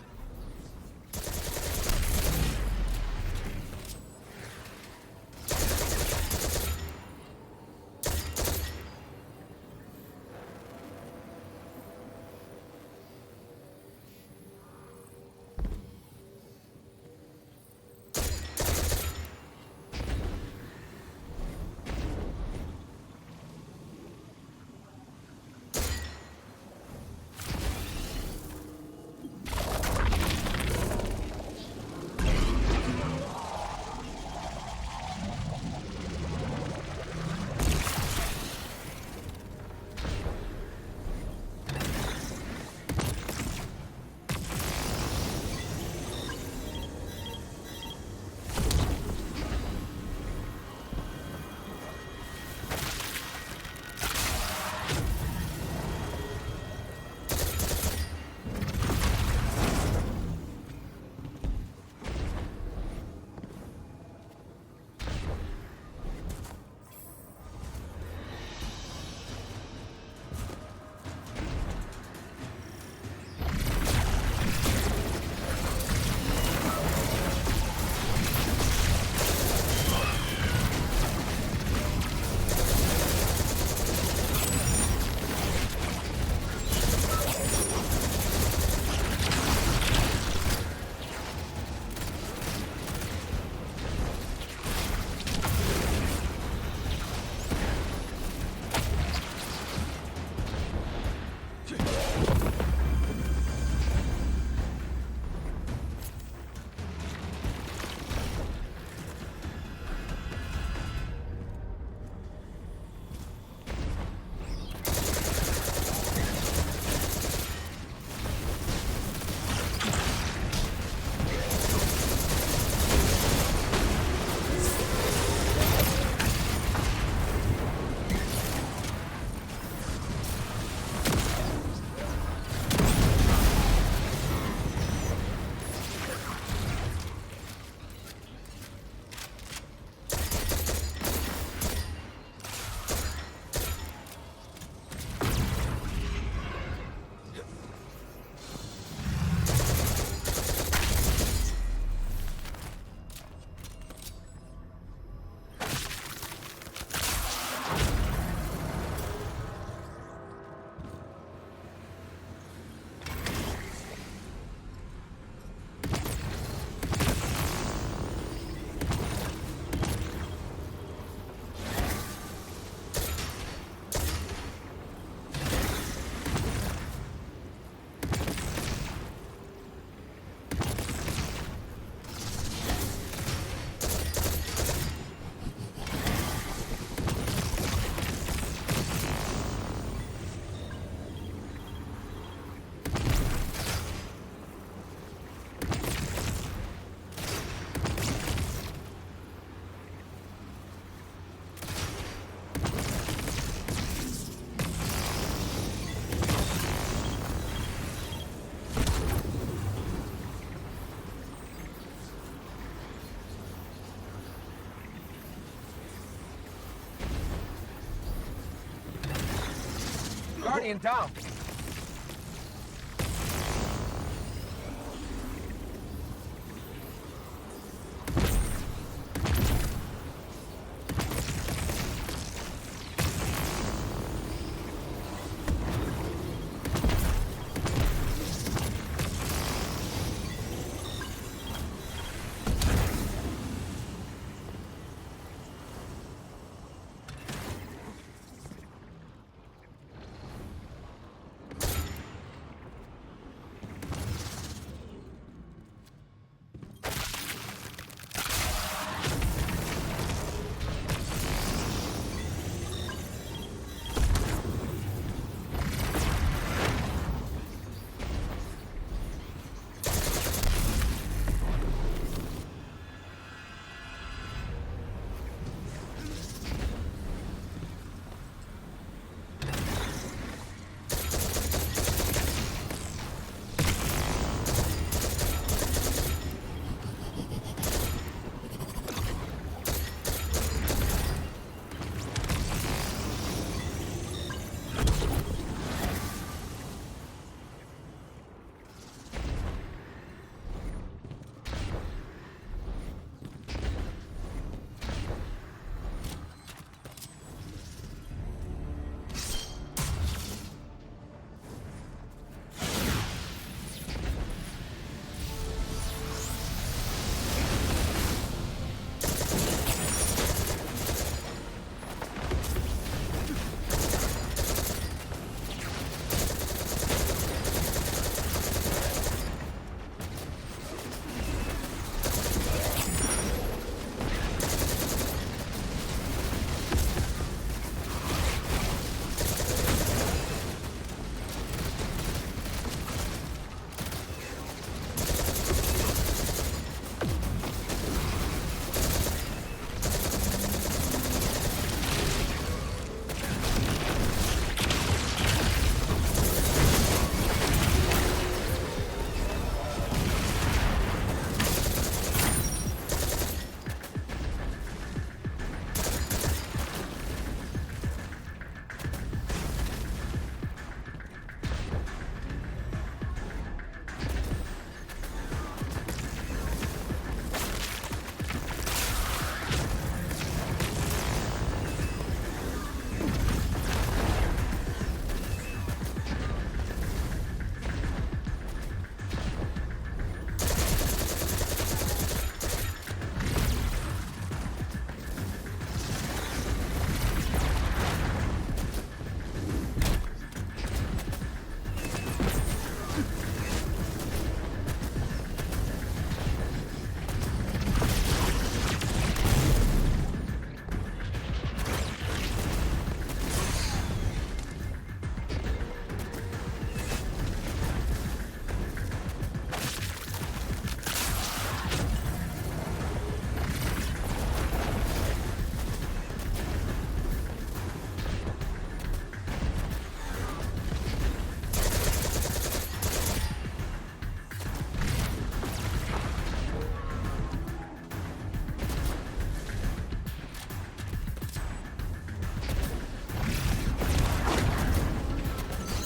Guardian down.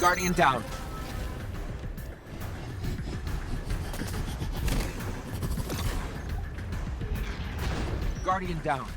Guardian down. Guardian down.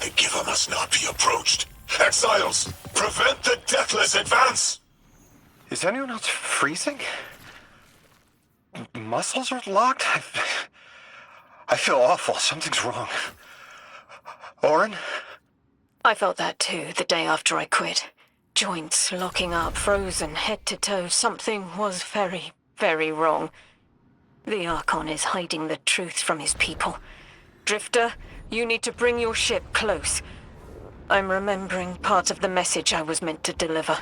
The giver must not be approached. Exiles, prevent the deathless advance! Is anyone else freezing? Muscles are locked? I feel awful. Something's wrong. Orin? I felt that too, the day after I quit. Joints locking up, frozen, head to toe. Something was very, very wrong. The Archon is hiding the truth from his people. Drifter, you need to bring your ship close. I'm remembering part of the message I was meant to deliver.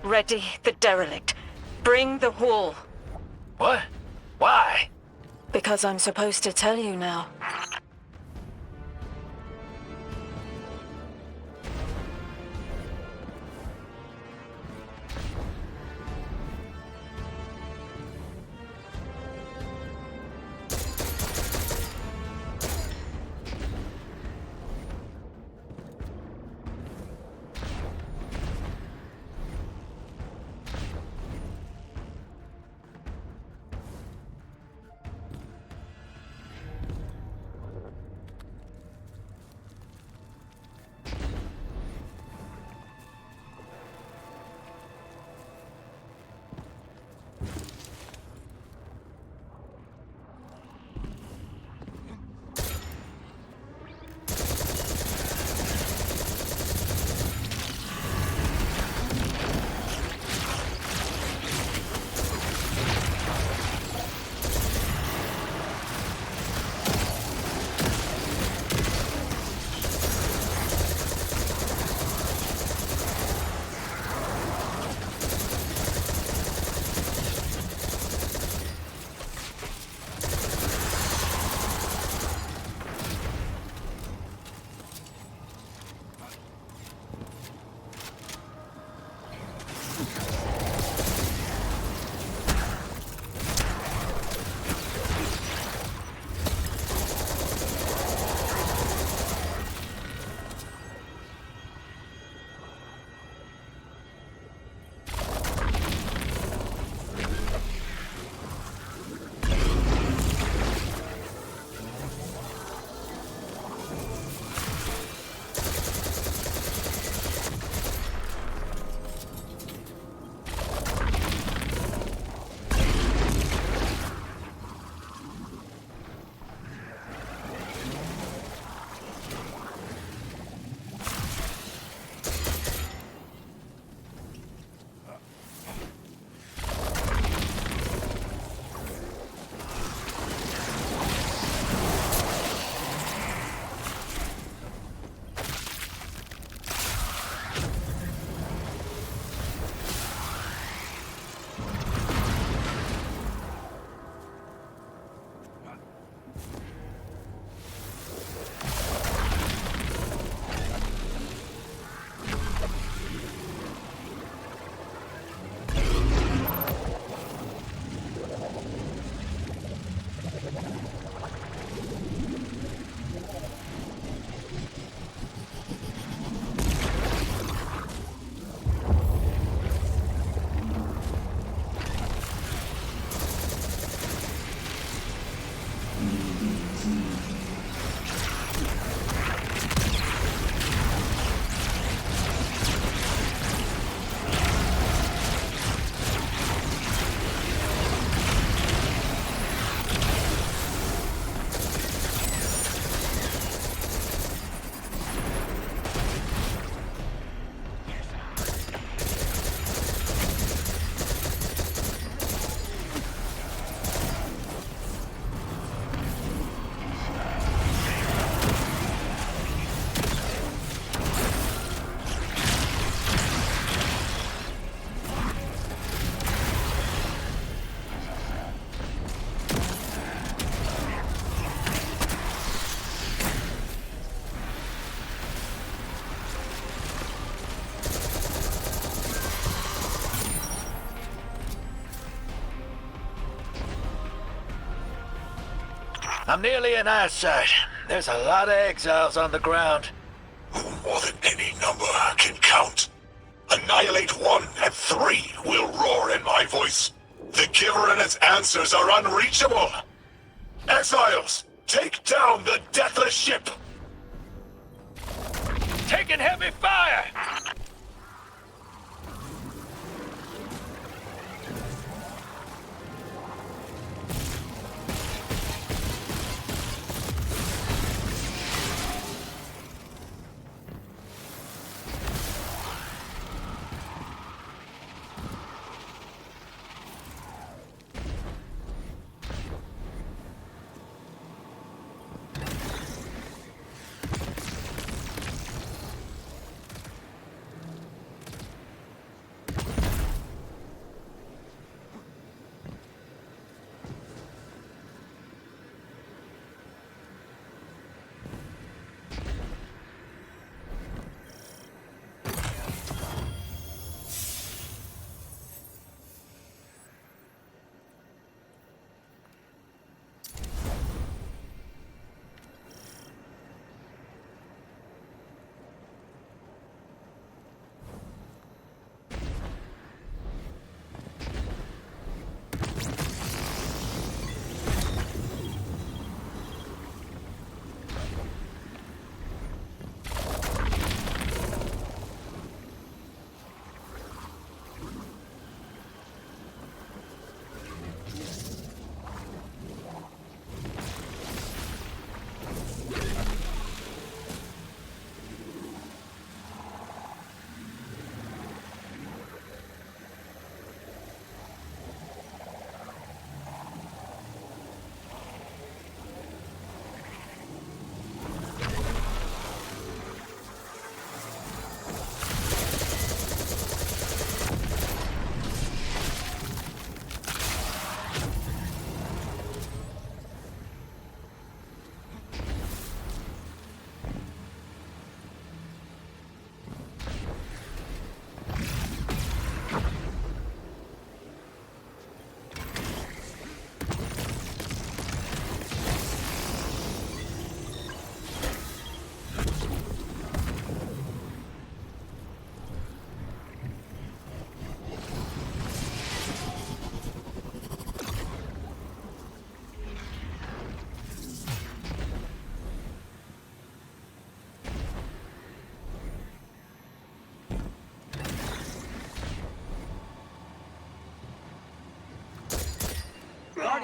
Ready the derelict. Bring the haul. What? Why? Because I'm supposed to tell you now. I'm nearly in eyesight. There's a lot of exiles on the ground. More than any number can count. Annihilate 1 and 3 will roar in my voice. The giver and its answers are unreachable. Exiles, take down the deathless ship!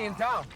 Guardian down.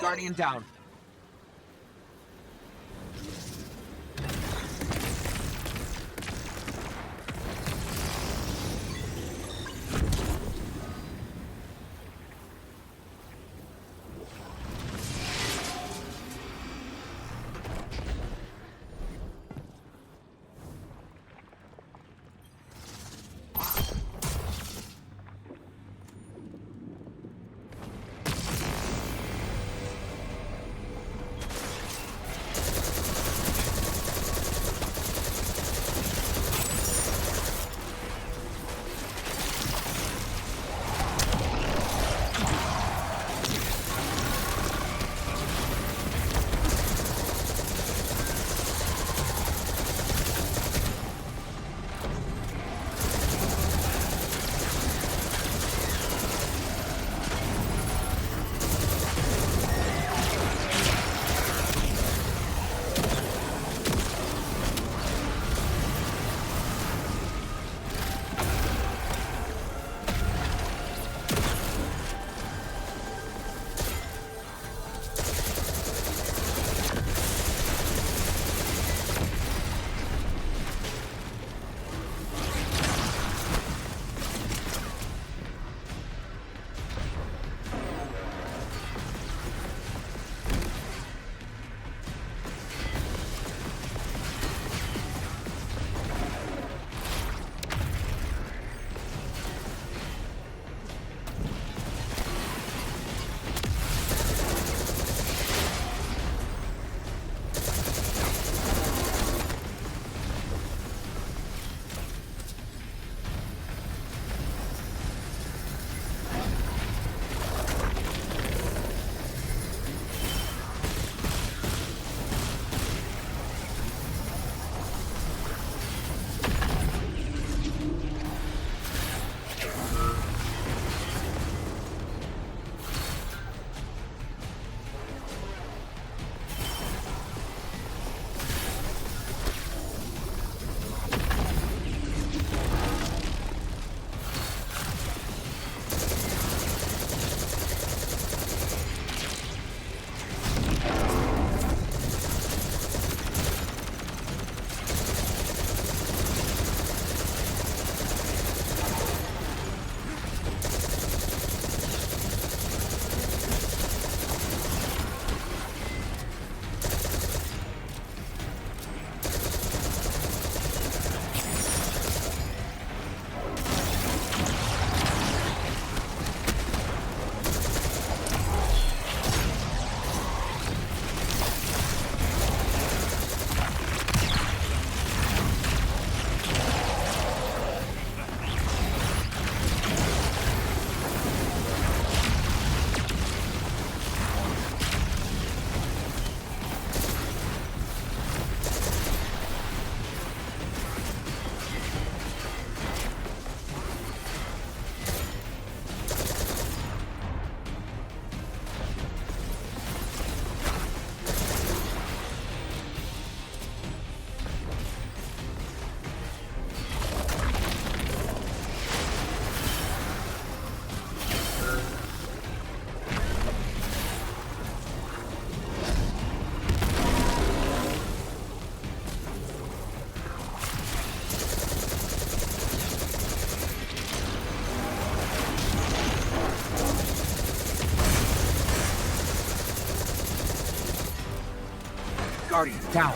Guardian down. Guardian down.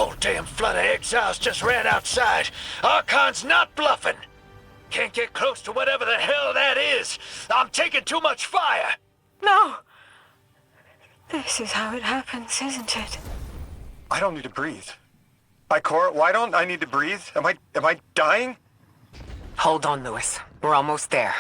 whole damn flood of exiles just ran outside. Archon's not bluffing. Can't get close to whatever the hell that is. I'm taking too much fire. No! This is how it happens, isn't it? I don't need to breathe. Ikora, why don't I need to breathe? Am I dying? Hold on, Lewis. We're almost there.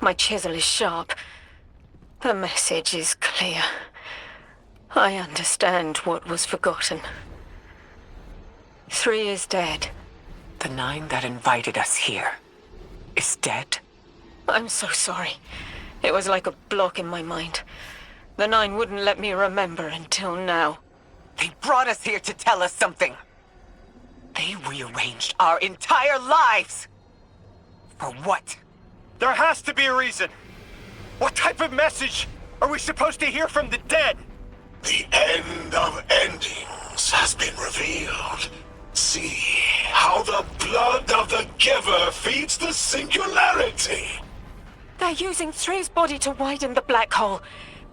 My chisel is sharp. The message is clear. I understand what was forgotten. 3 is dead. The 9 that invited us here is dead? I'm so sorry. It was like a block in my mind. The 9 wouldn't let me remember until now. They brought us here to tell us something. They rearranged our entire lives. For what? There has to be a reason. What type of message are we supposed to hear from the dead? The end of endings has been revealed. See how the blood of the giver feeds the singularity. They're using 3's body to widen the black hole.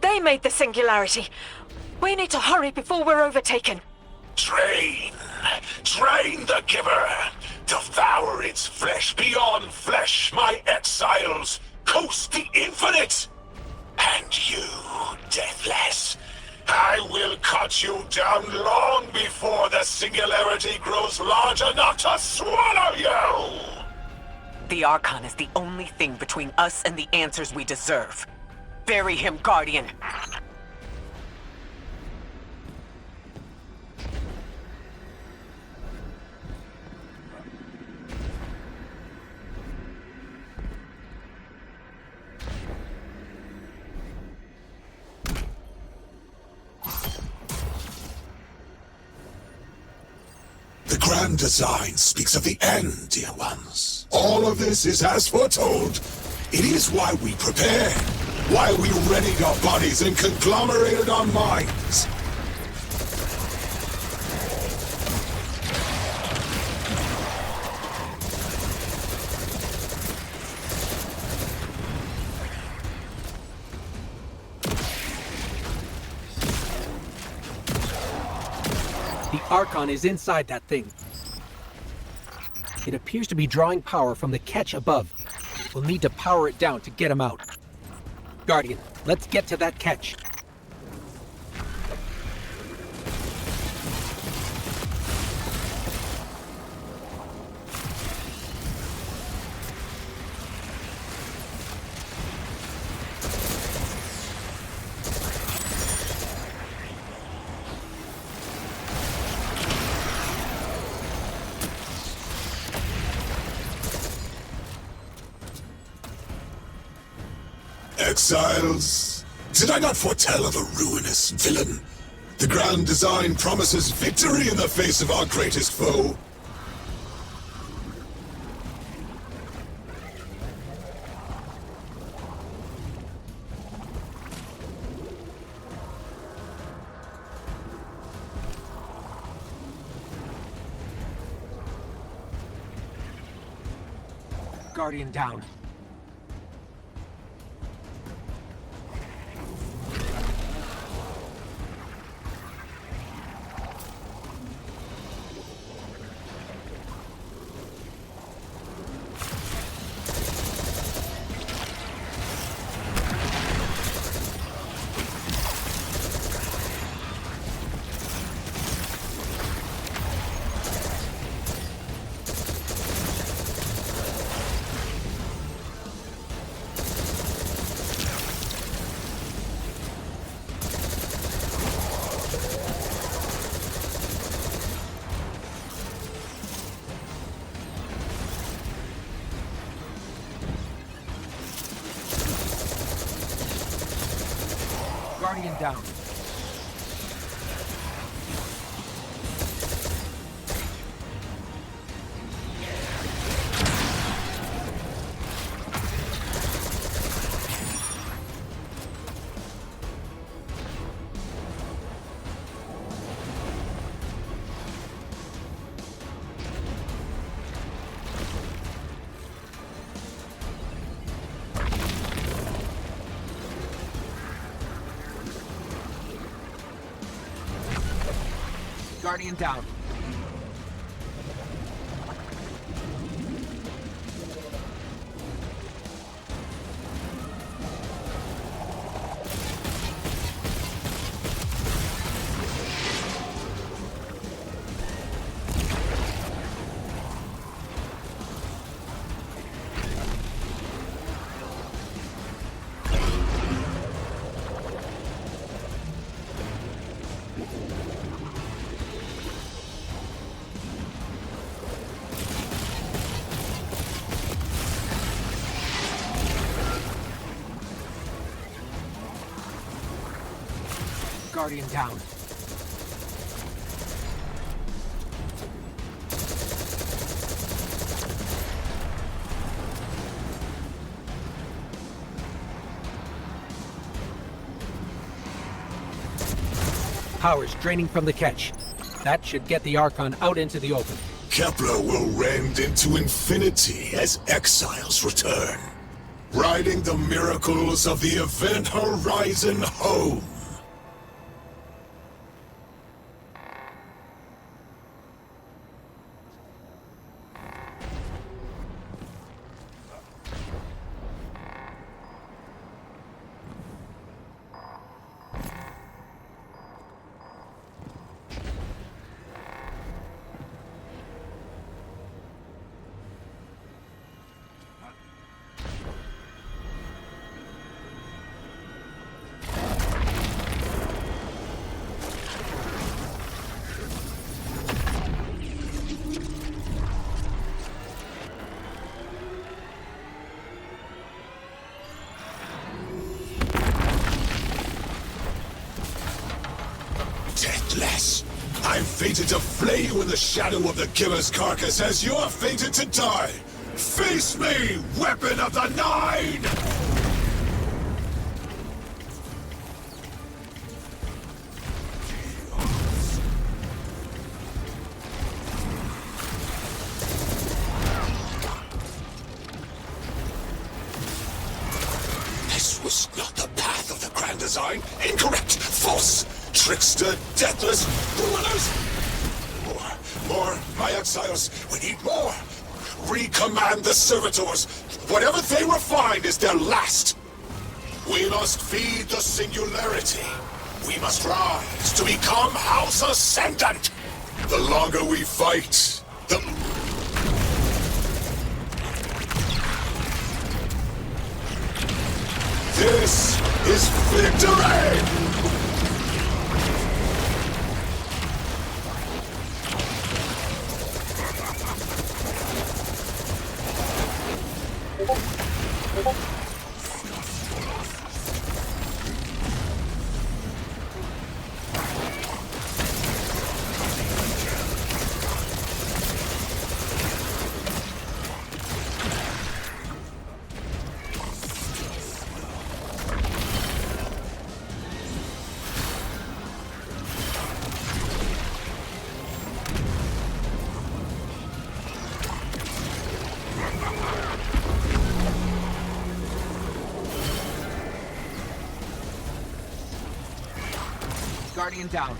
They made the singularity. We need to hurry before we're overtaken. Drain the giver. Devour its flesh beyond flesh, my exiles. Coast the infinite. And you, Deathless, I will cut you down long before the singularity grows large enough to swallow you! The Archon is the only thing between us and the answers we deserve. Bury him, Guardian. The grand design speaks of the end, dear ones. All of this is as foretold. It is why we prepare, why we readied our bodies and conglomerated our minds. The Archon is inside that thing. It appears to be drawing power from the catch above. We'll need to power it down to get him out. Guardian, let's get to that catch. Exiles, did I not foretell of a ruinous villain? The grand design promises victory in the face of our greatest foe. Guardian down. Guardian down. Guardian down. Guardian down. Power's draining from the catch. That should get the Archon out into the open. Kepler will rend into infinity as exiles return, riding the miracles of the event horizon home. Deathless! I'm fated to flay you in the shadow of the killer's carcass as you're fated to die! Face me, weapon of the Nine! This was not the path of the grand design. Incorrect! False! Trickster, deathless, rulers! More, my exiles, we need more! Recommand the servitors! Whatever they refine is their last! We must feed the singularity! We must rise to become House Ascendant! The longer we fight, the... This is victory! Guardian down.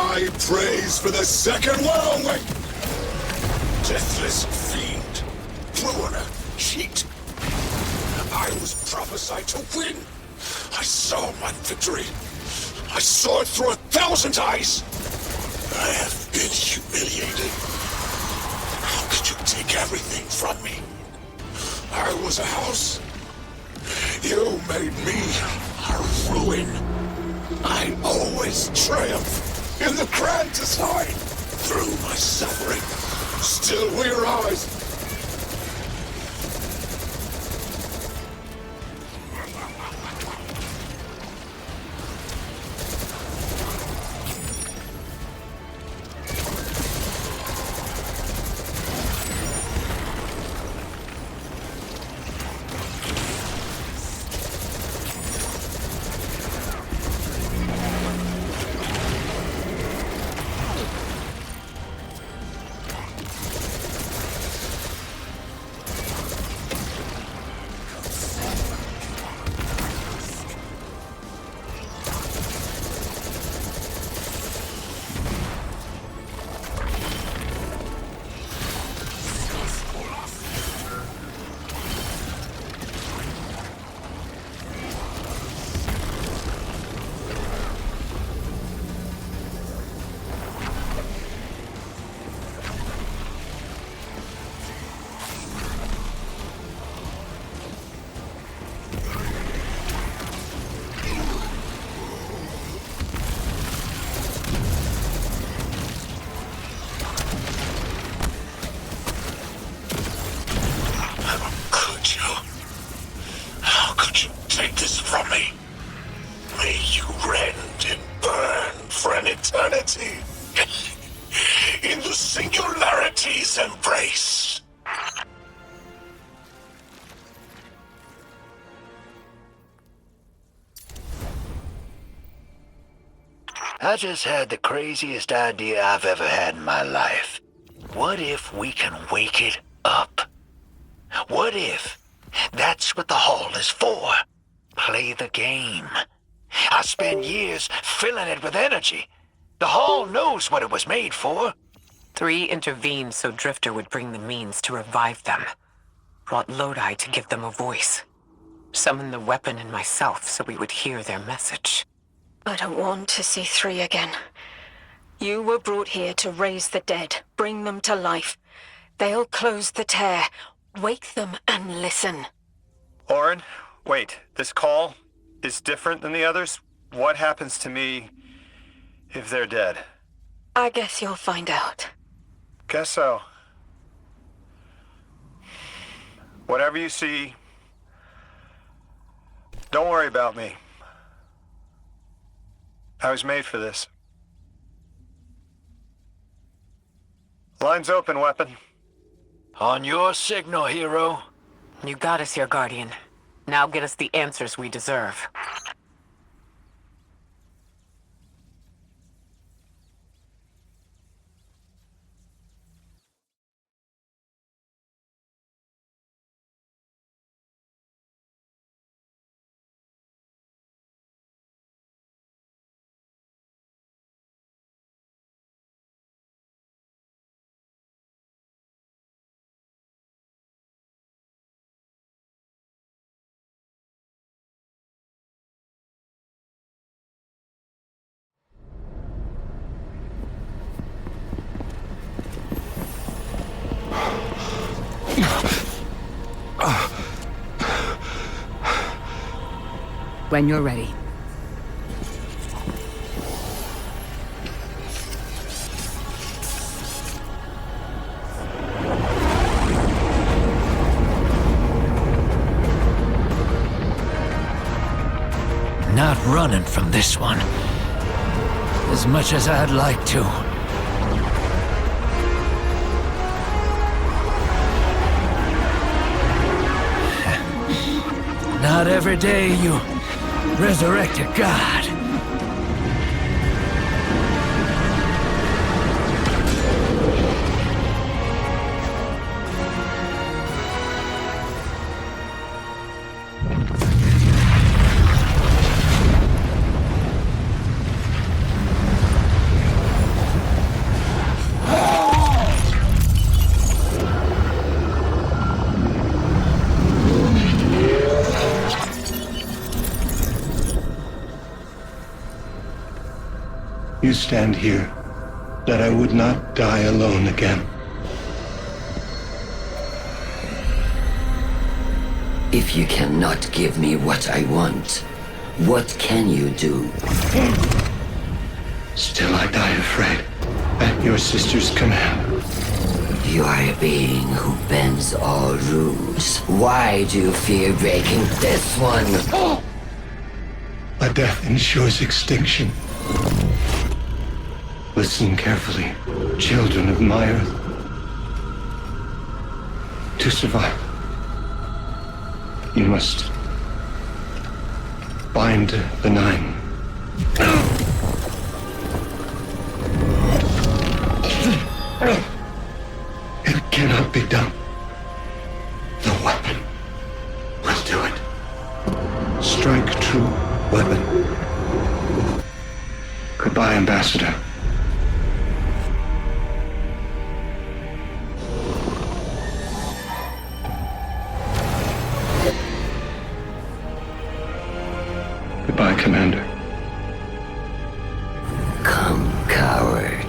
High praise for the second whirlwind! Deathless fiend, ruiner, cheat. I was prophesied to win. I saw my victory. I saw it through 1,000 eyes. I have been humiliated. How could you take everything from me? I was a house. You made me a ruin. I always triumph in the grand design. Through my suffering, still we rise. In the singularity's embrace. I just had the craziest idea I've ever had in my life. What if we can wake it up? What if that's what the hall is for? Play the game. I spent years filling it with energy. The hall knows what it was made for. 3 intervened so Drifter would bring the means to revive them. Brought Lodi to give them a voice. Summoned the weapon in myself so we would hear their message. I don't want to see 3 again. You were brought here to raise the dead, bring them to life. They'll close the tear. Wake them and listen. Orin, wait. This call is different than the others? What happens to me if they're dead? I guess you'll find out. Guess so. Whatever you see, don't worry about me. I was made for this. Line's open, weapon. On your signal, hero. You got us here, Guardian. Now get us the answers we deserve. When you're ready. Not running from this one. As much as I'd like to. Not every day you resurrect a god. You stand here, that I would not die alone again. If you cannot give me what I want, what can you do? Still I die afraid, at your sister's command. You are a being who bends all rules. Why do you fear breaking this one? A death ensures extinction. Listen carefully, children of my earth. To survive, you must bind the nine. It cannot be done. The weapon will do it. Strike true, weapon. Goodbye, Ambassador. Goodbye, Commander. Come, coward.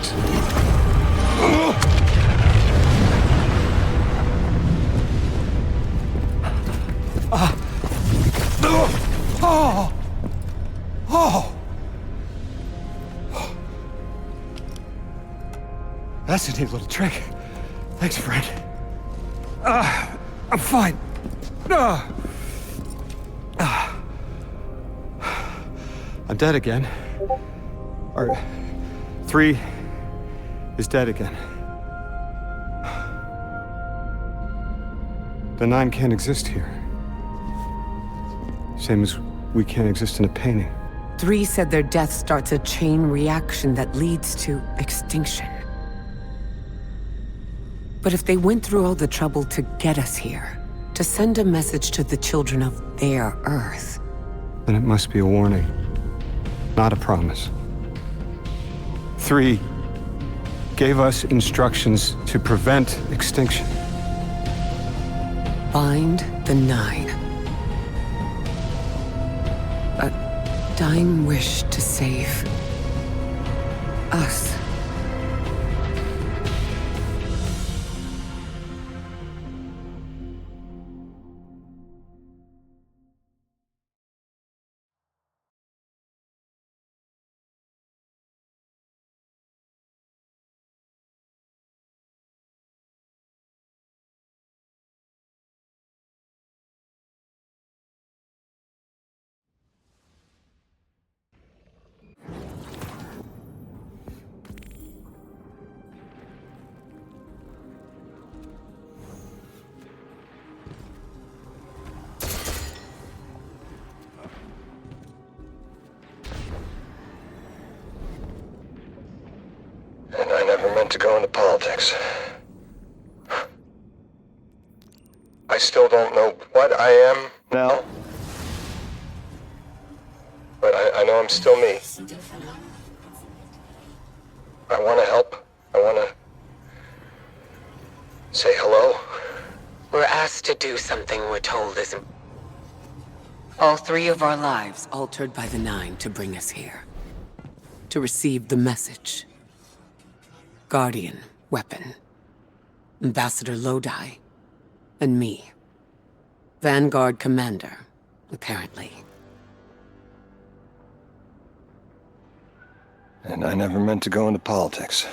That's a neat little trick. Thanks, friend. I'm fine. I'm dead again. Or 3 is dead again. The 9 can't exist here. Same as we can't exist in a painting. 3 said their death starts a chain reaction that leads to extinction. But if they went through all the trouble to get us here, to send a message to the children of their Earth, Then it must be a warning, not a promise. 3 gave us instructions to prevent extinction. bind the 9. A dying wish to save us. And I never meant to go into politics. I still don't know what I am now. But I know I'm still me. I want to help. I want to say hello. We're asked to do something we're told isn't. All 3 of our lives altered by the 9 to bring us here. To receive the message. Guardian, weapon. Ambassador Lodi. And me. Vanguard commander, apparently. And I never meant to go into politics.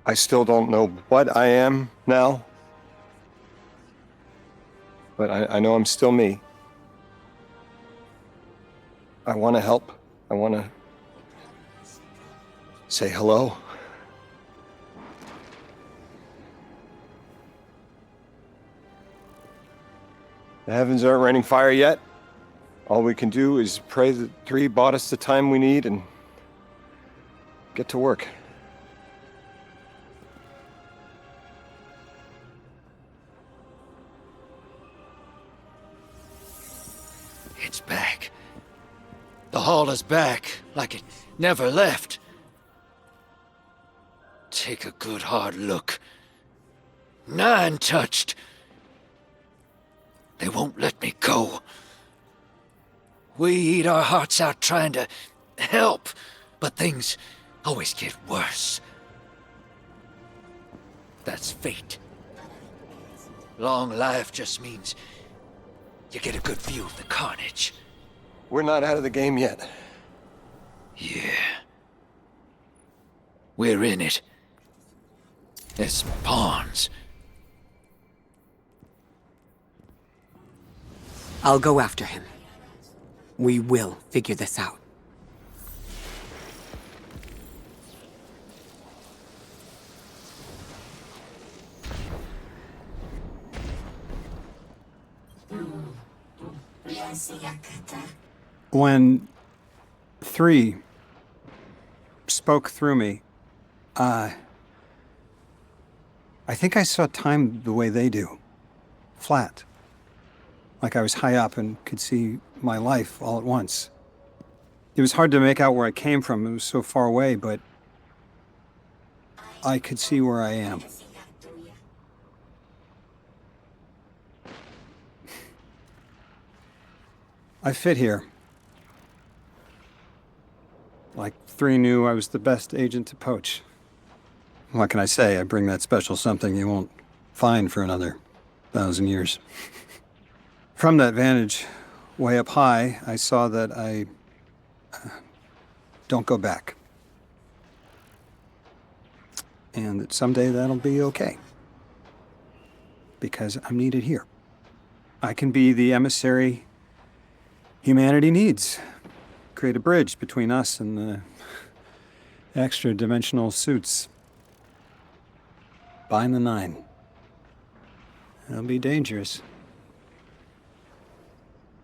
I still don't know what I am now. But I know I'm still me. I want to help. I want to say hello. The heavens aren't raining fire yet. All we can do is pray that 3 bought us the time we need and get to work. It's back. The hall is back, like it never left. Take a good hard look. 9 touched. They won't let me go. We eat our hearts out trying to help, but things always get worse. That's fate. Long life just means you get a good view of the carnage. We're not out of the game yet. Yeah. We're in it. As pawns. I'll go after him. We will figure this out. When 3 spoke through me, I think I saw time the way they do. Flat. Like I was high up and could see my life all at once. It was hard to make out where I came from. It was so far away, but I could see where I am. I fit here. Like 3 knew I was the best agent to poach. What can I say? I bring that special something you won't find for another 1,000 years. From that vantage, way up high, I saw that I don't go back. And that someday that'll be okay. Because I'm needed here. I can be the emissary humanity needs. Create a bridge between us and the extra-dimensional suits. Bind the 9. It'll be dangerous.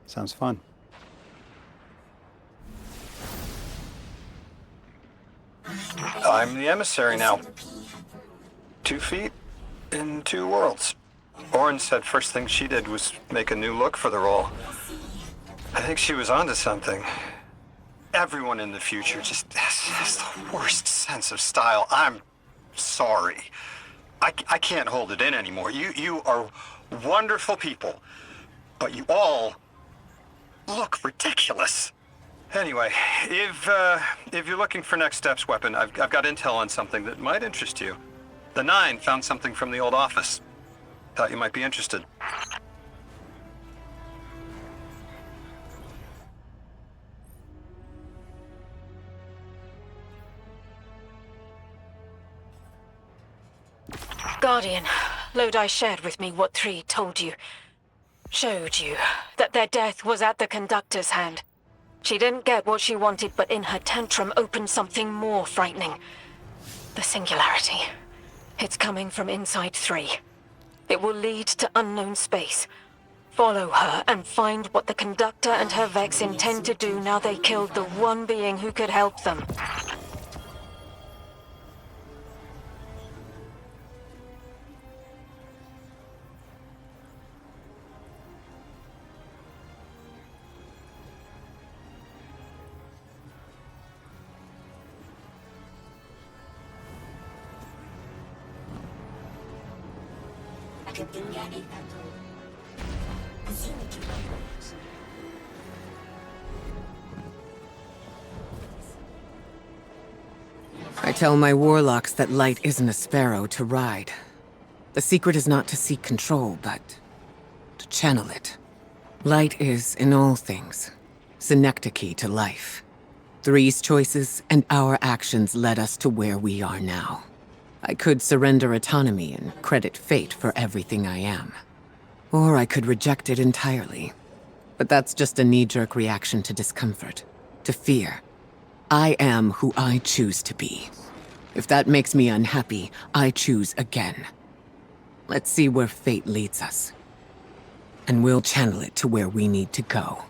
Sounds fun. I'm the emissary now. 2 feet in 2 worlds. Orin said first thing she did was make a new look for the role. I think she was onto something. Everyone in the future just has the worst sense of style. I'm sorry. I can't hold it in anymore. You are wonderful people, but you all look ridiculous. Anyway, if you're looking for next steps, Weapon, I've got intel on something that might interest you. The 9 found something from the old office. Thought you might be interested. Guardian, Lodi shared with me what 3 told you. Showed you that their death was at the conductor's hand. She didn't get what she wanted, but in her tantrum opened something more frightening. The singularity. It's coming from inside 3. It will lead to unknown space. Follow her and find what the conductor and her Vex intend to do now they killed the one being who could help them. I tell my warlocks that light isn't a sparrow to ride. The secret is not to seek control, but to channel it. Light is, in all things, synecdoche to life. 3's choices and our actions led us to where we are now. I could surrender autonomy and credit fate for everything I am. Or I could reject it entirely. But that's just a knee-jerk reaction to discomfort, to fear. I am who I choose to be. If that makes me unhappy, I choose again. Let's see where fate leads us. And we'll channel it to where we need to go.